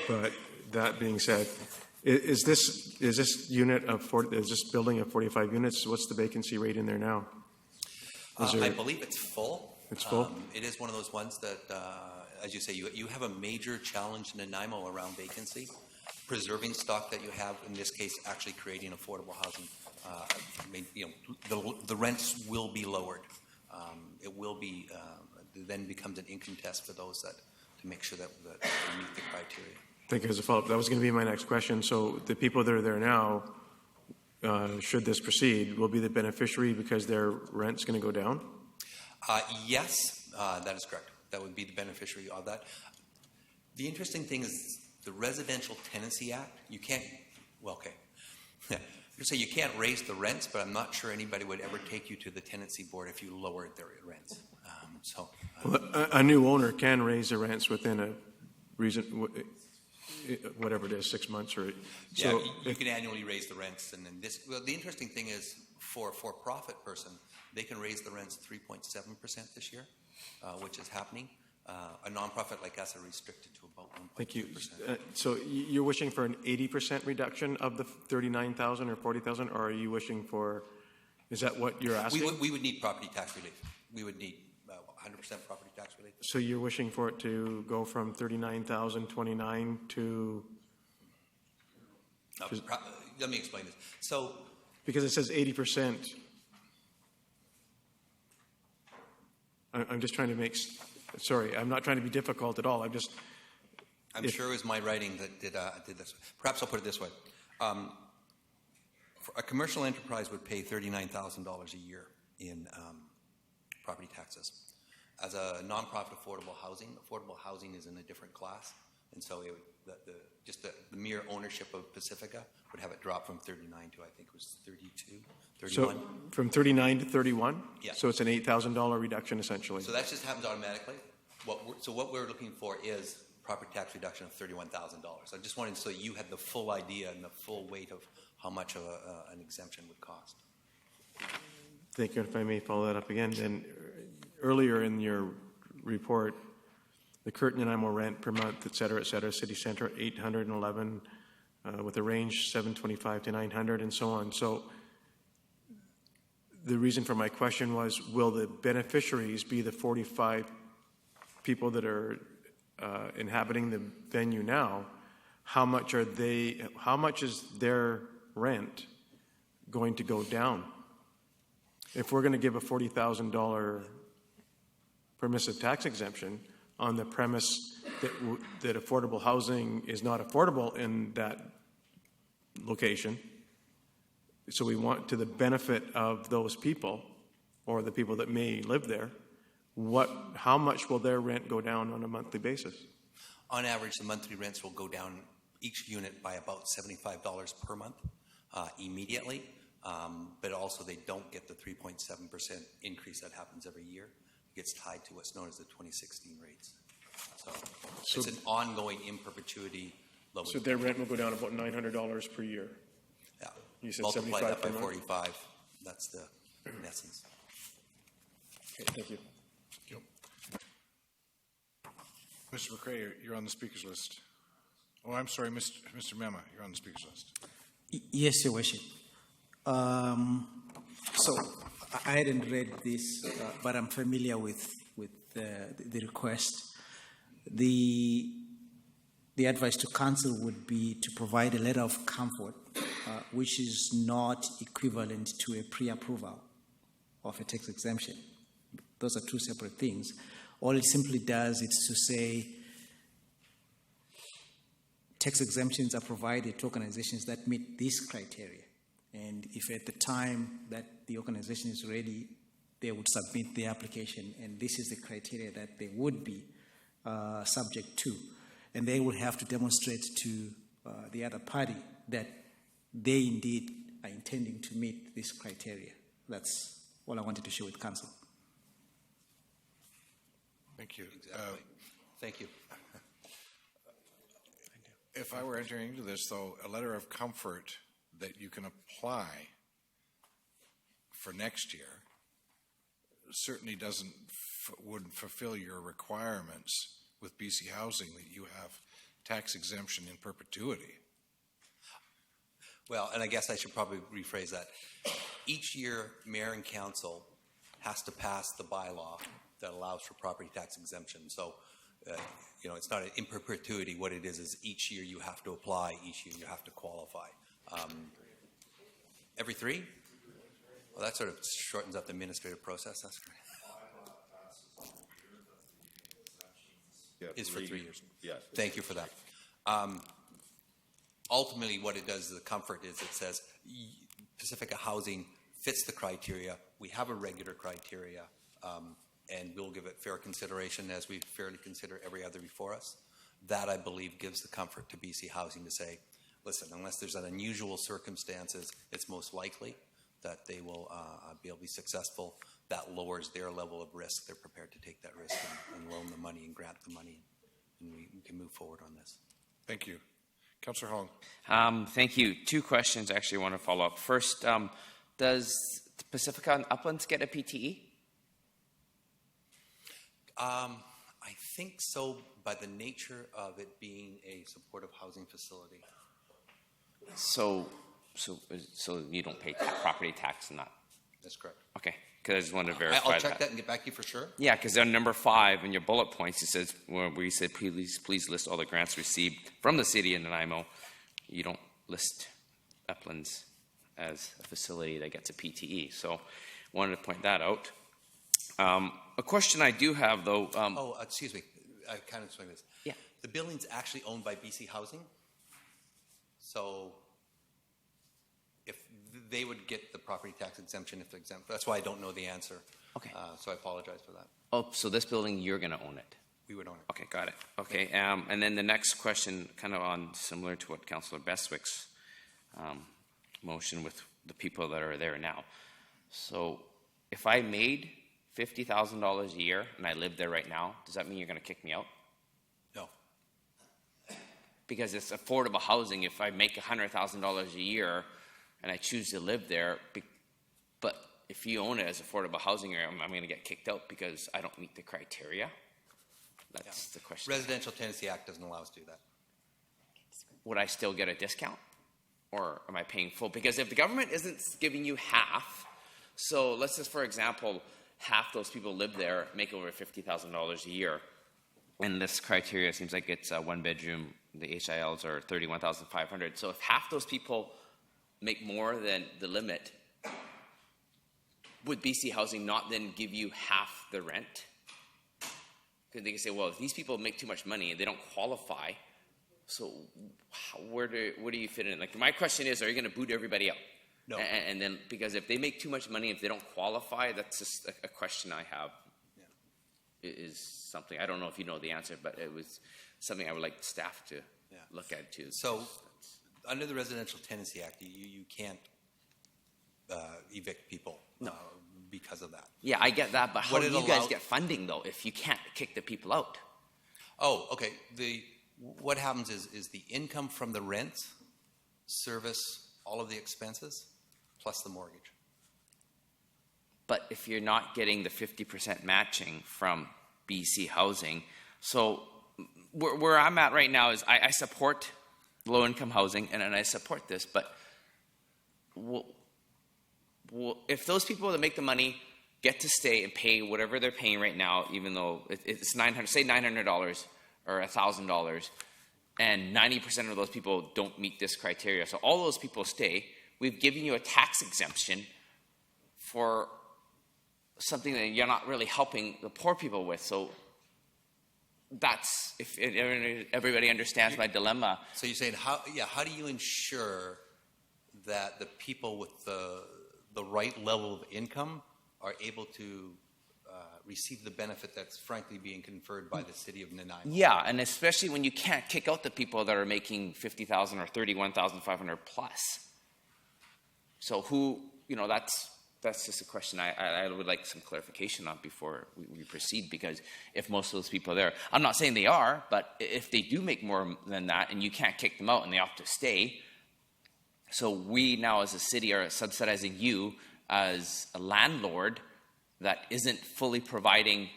But that being said, is this building of 45 units? What's the vacancy rate in there now? I believe it's full. It's full? It is one of those ones that, as you say, you have a major challenge in Nanaimo around vacancy, preserving stock that you have, in this case, actually creating affordable housing. The rents will be lowered. It will be, then becomes an income test for those to make sure that we meet the criteria. Thank you. As a follow-up, that was going to be my next question. So the people that are there now, should this proceed, will be the beneficiary because their rent's going to go down? Yes, that is correct. That would be the beneficiary of that. The interesting thing is the Residential Tenancy Act, you can't, well, okay. You say you can't raise the rents, but I'm not sure anybody would ever take you to the tenancy board if you lowered their rents. A new owner can raise the rents within a reason, whatever it is, 6 months or so. Yeah, you can annually raise the rents, and then this. Well, the interesting thing is, for a for-profit person, they can raise the rents 3.7% this year, which is happening. A nonprofit like us are restricted to about 1.2%. Thank you. So you're wishing for an 80% reduction of the 39,000 or 40,000, or are you wishing for? Is that what you're asking? We would need property tax relief. We would need 100% property tax relief. So you're wishing for it to go from 39,029 to? Let me explain this. So, because it says 80%. I'm just trying to make. Sorry, I'm not trying to be difficult at all. I'm sure it was my writing that did this. Perhaps I'll put it this way. A commercial enterprise would pay $39,000 a year in property taxes. As a nonprofit affordable housing is in a different class. And so it would, the mere ownership of Pacifica would have it drop from 39 to, I think it was 32, 31. So from 39 to 31? Yeah. So it's an $8,000 reduction essentially. So that just happens automatically. What we're looking for is property tax reduction of $31,000. I just wanted so you had the full idea and the full weight of how much of an exemption would cost. Thank you. If I may follow that up again, then earlier in your report, the Curtin and Nanaimo rent per month, et cetera, city center, $811, with a range $725 to $900 and so on. So the reason for my question was, will the beneficiaries be the 45 people that are inhabiting the venue now? How much is their rent going to go down? If we're going to give a $40,000 permissive tax exemption on the premise that affordable housing is not affordable in that location, so we want to the benefit of those people or the people that may live there, how much will their rent go down on a monthly basis? On average, the monthly rents will go down each unit by about $75 per month immediately, but also they don't get the 3.7% increase that happens every year. It gets tied to what's known as the 2016 rates. So it's an ongoing in perpetuity low. So their rent will go down about $900 per year. Yeah. You said multiply 75 that by per month? 45. That's the in essence. Okay, thank you. Mr. McRae, you're on the speakers list. Oh, I'm sorry, Mr. Mema, you're on the speakers list. Yes, Your Worship. So I hadn't read this, but I'm familiar with the request. The advice to council would be to provide a letter of comfort which is not equivalent to a pre-approval of a tax exemption. Those are two separate things. All it simply does is to say tax exemptions are provided to organizations that meet this criteria. And if at the time that the organization is ready, they would submit the application, and this is the criteria that they would be subject to. And they would have to demonstrate to the other party that they indeed are intending to meet this criteria. That's all I wanted to share with Council. Thank you. Exactly. Thank you. If I were entering into this, though, a letter of comfort that you can apply for next year certainly wouldn't fulfill your requirements with BC Housing that you have tax exemption in perpetuity. Well, and I guess I should probably rephrase that. Each year, mayor and council has to pass the bylaw that allows for property tax exemption. So, it's not in perpetuity. What it is each year you have to apply, each year you have to qualify. Every 3? Well, that sort of shortens up the administrative process. That's great. Is for 3 years. Yes. Thank you for that. Ultimately, what it does, the comfort is it says Pacifica Housing fits the criteria. We have a regular criteria, and we'll give it fair consideration as we fairly consider every other before us. That, I believe, gives the comfort to BC Housing to say, listen, unless there's an unusual circumstances, it's most likely that they will be able to be successful. That lowers their level of risk. They're prepared to take that risk and loan the money and grant the money, and we can move forward on this. Thank you. Councillor Hong. Thank you. 2 questions actually I want to follow up. First, does Pacifica and Uplands get a PTE? I think so, by the nature of it being a supportive housing facility. So you don't pay property tax on that? That's correct. Okay, because I just wanted to verify I'll check that and get back to you for sure. Yeah, because on number 5 in your bullet points, it says where you said please list all the grants received from the city of Nanaimo. You don't list Uplands as a facility that gets a PTE. So wanted to point that out. A question I do have, though. Excuse me. I kind of explained this. Yeah. The building's actually owned by BC Housing. So if they would get the property tax exemption if they're exempt. That's why I don't know the answer. Okay. So I apologize for that. Oh, so this building, you're going to own it? We would own it. Okay, got it. Okay, and then the next question, kind of on similar to what Councillor Bestwick's motion with the people that are there now. So if I made $50,000 a year and I live there right now, does that mean you're going to kick me out? No. Because it's affordable housing. If I make $100,000 a year and I choose to live there, but if you own it as affordable housing area, I'm going to get kicked out because I don't meet the criteria? That's the question. Residential Tenancy Act doesn't allow us to do that. Would I still get a discount? Or am I paying full? Because if the government isn't giving you half, so let's just, for example, half those people live there, make over $50,000 a year, and this criteria seems like it's a 1-bedroom, the HILs are $31,500. So if half those people make more than the limit, would BC Housing not then give you half the rent? Because they can say, well, if these people make too much money and they don't qualify, so where do you fit in? Like, my question is, are you going to boot everybody out? No. And then, because if they make too much money, if they don't qualify, that's just a question I have. Yeah. Is something, I don't know if you know the answer, but it was something I would like staff to look at too. So, under the Residential Tenancy Act, you can't evict people because of that. Yeah, I get that, but how do you guys get funding, though, if you can't kick the people out? Oh, okay. What happens is the income from the rent service all of the expenses plus the mortgage. But if you're not getting the 50% matching from BC Housing, so where I'm at right now is I support low-income housing, and I support this, but if those people that make the money get to stay and pay whatever they're paying right now, even though it's $900, say $900 or $1,000, and 90% of those people don't meet this criteria. So all those people stay. We've given you a tax exemption for something that you're not really helping the poor people with. So that's, if everybody understands my dilemma. So you're saying, how do you ensure that the people with the right level of income are able to receive the benefit that's frankly being conferred by the city of Nanaimo? Yeah, and especially when you can't kick out the people that are making $50,000 or $31,500 plus. So who, that's just a question I would like some clarification on before we proceed, because if most of those people are there, I'm not saying they are, but if they do make more than that and you can't kick them out and they have to stay, so we now as a city are subsidizing you as a landlord that isn't fully providing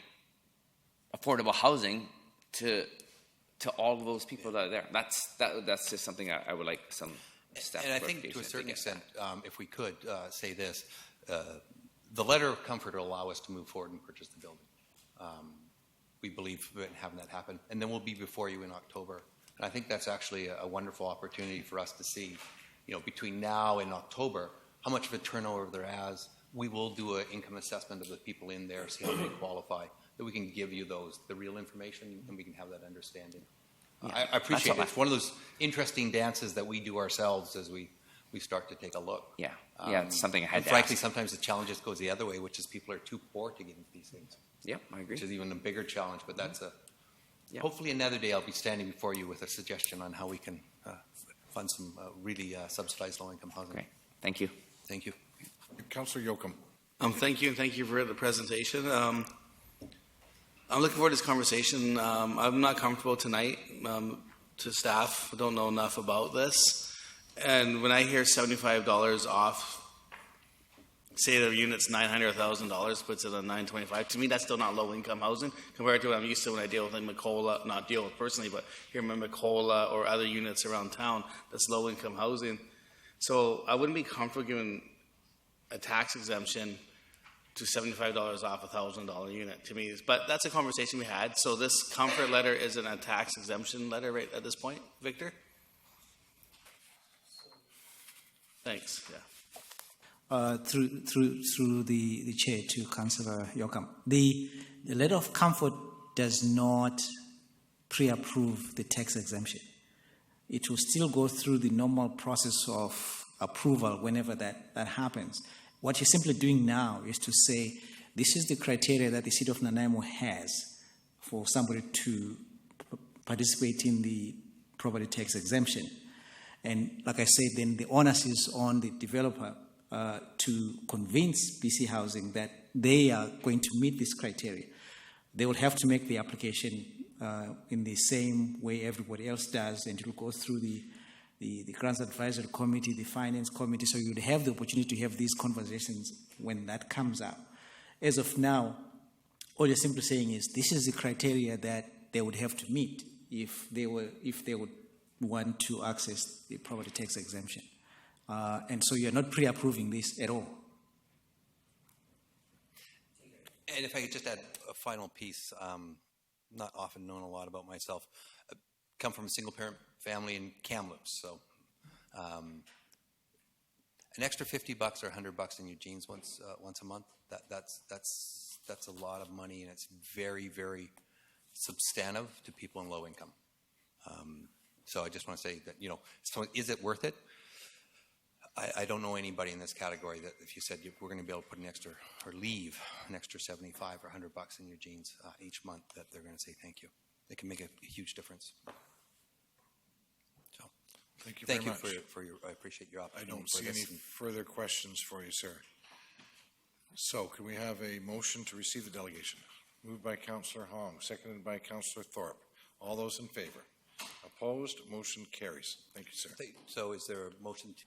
affordable housing to all of those people that are there. That's just something I would like some staff. And I think to a certain extent, if we could say this, the letter of comfort will allow us to move forward and purchase the building. We believe in having that happen, and then we'll be before you in October. And I think that's actually a wonderful opportunity for us to see, between now and October, how much of a turnover there is. We will do an income assessment of the people in there, see how many qualify, that we can give you the real information, and we can have that understanding. Yeah, I appreciate it. It's one of those interesting dances that we do ourselves as we start to take a look. Yeah, it's something I had to frankly, ask. sometimes the challenge just goes the other way, which is people are too poor to get into these things. Yeah, I agree. Which is even a bigger challenge, but that's hopefully another day I'll be standing before you with a suggestion on how we can fund some really subsidized low-income housing. Great. Thank you. Thank you. Councillor Yoakum. Thank you, and thank you for the presentation. I'm looking forward to this conversation. I'm not comfortable tonight. To staff, I don't know enough about this. And when I hear $75 off, say the unit's $900 or $1,000, puts it on $925. To me, that's still not low-income housing compared to what I'm used to when I deal with Macola, not deal with personally, but here in Macola or other units around town, that's low-income housing. So I wouldn't be comfortable giving a tax exemption to $75 off a $1,000 unit to me. But that's a conversation we had. So this comfort letter isn't a tax exemption letter right at this point, Victor? Thanks. Yeah. Through the chair to Councillor Yoakum. The letter of comfort does not pre-approve the tax exemption. It will still go through the normal process of approval whenever that happens. What you're simply doing now is to say, this is the criteria that the city of Nanaimo has for somebody to participate in the property tax exemption. And like I said, then the onus is on the developer to convince BC Housing that they are going to meet this criteria. They will have to make the application in the same way everybody else does, and it will go through the Grants Advisory Committee, the Finance Committee, so you'd have the opportunity to have these conversations when that comes up. As of now, all you're simply saying is this is the criteria that they would have to meet if they would want to access the property tax exemption. And so you're not pre-approving this at all. And if I could just add a final piece, not often known a lot about myself. I come from a single-parent family in Kamloops, so an extra $50 or $100 in Eugene's once a month. That's a lot of money, and it's very, very substantive to people in low income. So I just want to say that, so is it worth it? I don't know anybody in this category that if you said we're going to be able to put an extra or leave an extra $75 or $100 in Eugene's each month, that they're going to say thank you. They can make a huge difference. So thank you very much. for your. I appreciate your opportunity. I don't see any further questions for you, sir. So can we have a motion to receive the delegation? Moved by Councillor Hong, seconded by Councillor Thorpe. All those in favor? Opposed? Motion carries. Thank you, sir. So is there a motion to?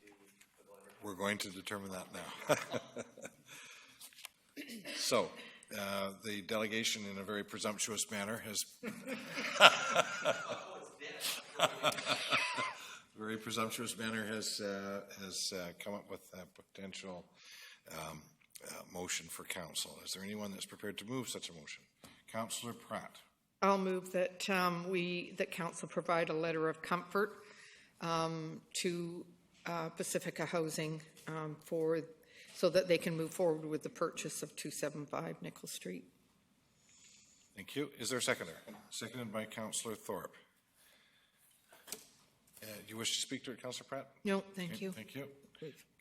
We're going to determine that now. So, the delegation, in a very presumptuous manner, has come up with a potential motion for council. Is there anyone that's prepared to move such a motion? Councillor Pratt. I'll move that that council provide a letter of comfort to Pacifica Housing so that they can move forward with the purchase of 275 Nicholl Street. Thank you. Is there a seconder? Seconded by Councillor Thorpe. Do you wish to speak to it, Councillor Pratt? No, thank you. Thank you.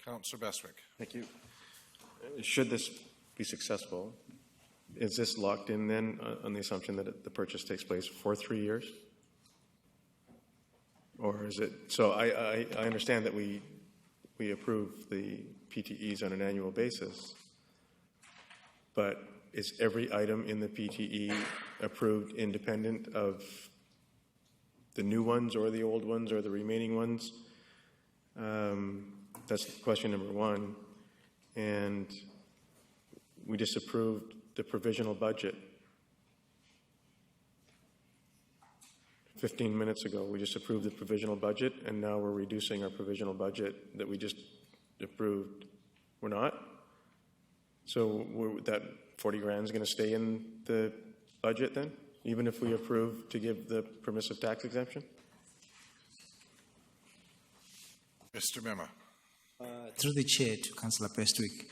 Councillor Bestwick. Thank you. Should this be successful, is this locked in then on the assumption that the purchase takes place for 3 years? Or is it, so I understand that we approve the PTEs on an annual basis, but is every item in the PTE approved independent of the new ones or the old ones or the remaining ones? That's question number one. And we just approved the provisional budget 15 minutes ago. We just approved the provisional budget, and now we're reducing our provisional budget that we just approved. We're not? So that 40 grand is going to stay in the budget then, even if we approve to give the permissive tax exemption? Mr. Mema. Through the chair to Councillor Bestwick,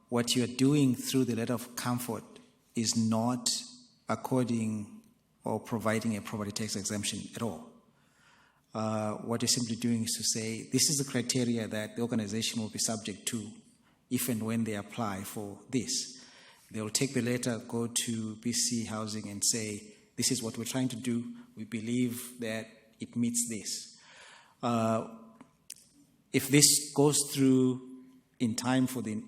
what you are doing through the letter of comfort is not according or providing a property tax exemption at all. What you're simply doing is to say this is the criteria that the organization will be subject to if and when they apply for this. They will take the letter, go to BC Housing and say, this is what we're trying to do. We believe that it meets this. If this goes through in time for the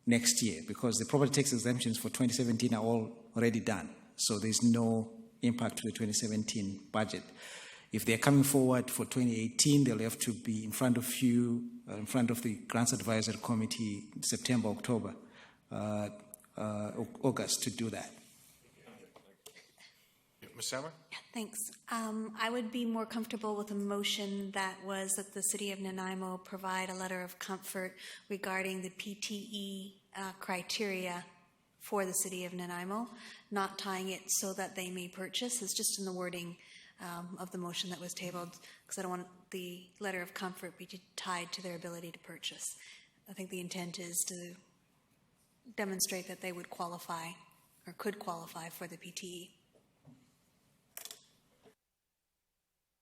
next year, because the property tax exemptions for 2017 are all already done, so there's no impact to the 2017 budget. If they're coming forward for 2018, they'll have to be in front of you, in front of the Grants Advisory Committee, September, October, August to do that. Ms. Sammer? Thanks. I would be more comfortable with a motion that was that the City of Nanaimo provide a letter of comfort regarding the PTE criteria for the City of Nanaimo, not tying it so that they may purchase. It's just in the wording of the motion that was tabled, because I don't want the letter of comfort be tied to their ability to purchase. I think the intent is to demonstrate that they would qualify or could qualify for the PTE.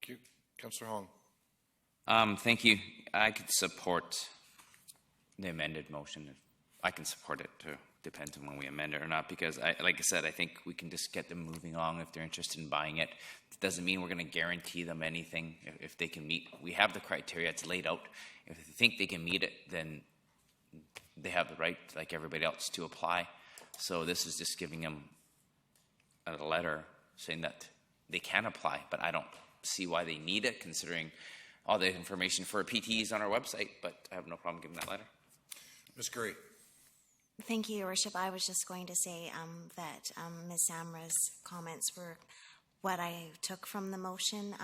Thank you. Councillor Hong. Thank you. I could support the amended motion. I can support it too. Depends on when we amend it or not, because like I said, I think we can just get them moving along if they're interested in buying it. It doesn't mean we're going to guarantee them anything if they can meet. We have the criteria, it's laid out. If they think they can meet it, then they have the right, like everybody else, to apply. So this is just giving them a letter saying that they can apply, but I don't see why they need it, considering all the information for a PTE is on our website, but I have no problem giving that letter. Ms. Gurry. Thank you, Your Worship. I was just going to say that Ms. Samra's comments were what I took from the motion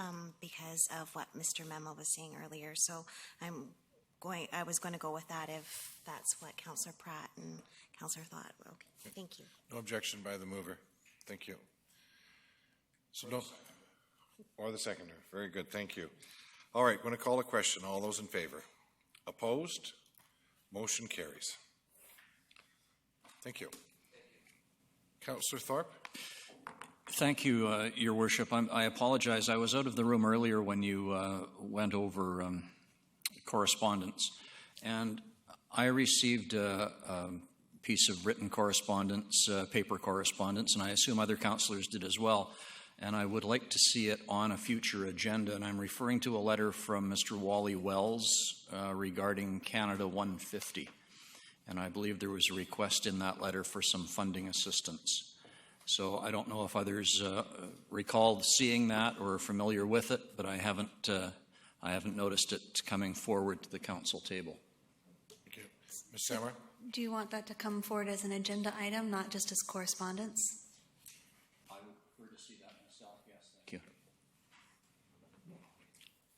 because of what Mr. Memo was saying earlier. So I was going to go with that if that's what Councillor Pratt and Councillor thought. Okay, thank you. No objection by the mover. Thank you. So no, or the seconder. Very good. Thank you. All right, going to call a question. All those in favor? Opposed? Motion carries. Thank you. Councillor Thorpe? Thank you, Your Worship. I apologize. I was out of the room earlier when you went over correspondence, and I received a piece of written correspondence, paper correspondence, and I assume other councillors did as well, and I would like to see it on a future agenda, and I'm referring to a letter from Mr. Wally Wells regarding Canada 150. And I believe there was a request in that letter for some funding assistance. So I don't know if others recalled seeing that or are familiar with it, but I haven't noticed it coming forward to the council table. Thank you. Ms. Sammer? Do you want that to come forward as an agenda item, not just as correspondence? I would prefer to see that myself, yes. Thank you.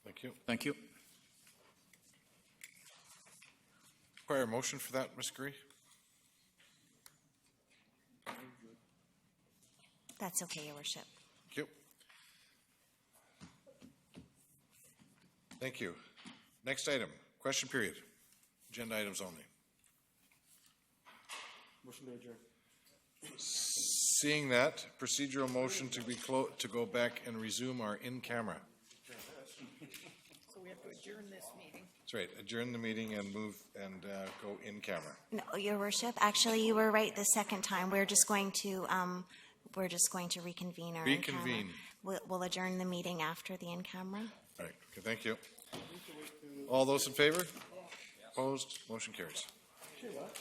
Thank you. Thank you. Require a motion for that, Ms. Gurry? That's okay, Your Worship. Thank you. Thank you. Next item, question period. Agenda items only. Motion to adjourn. Seeing that, procedural motion to to go back and resume our in-camera. So we have to adjourn this meeting. That's right, adjourn the meeting and move and go in-camera. No, Your Worship, actually, you were right the second time. We're just going to reconvene our in-camera. Reconvene. We'll adjourn the meeting after the in-camera. All right, okay, thank you. All those in favor? Opposed? Motion carries. Sure, what?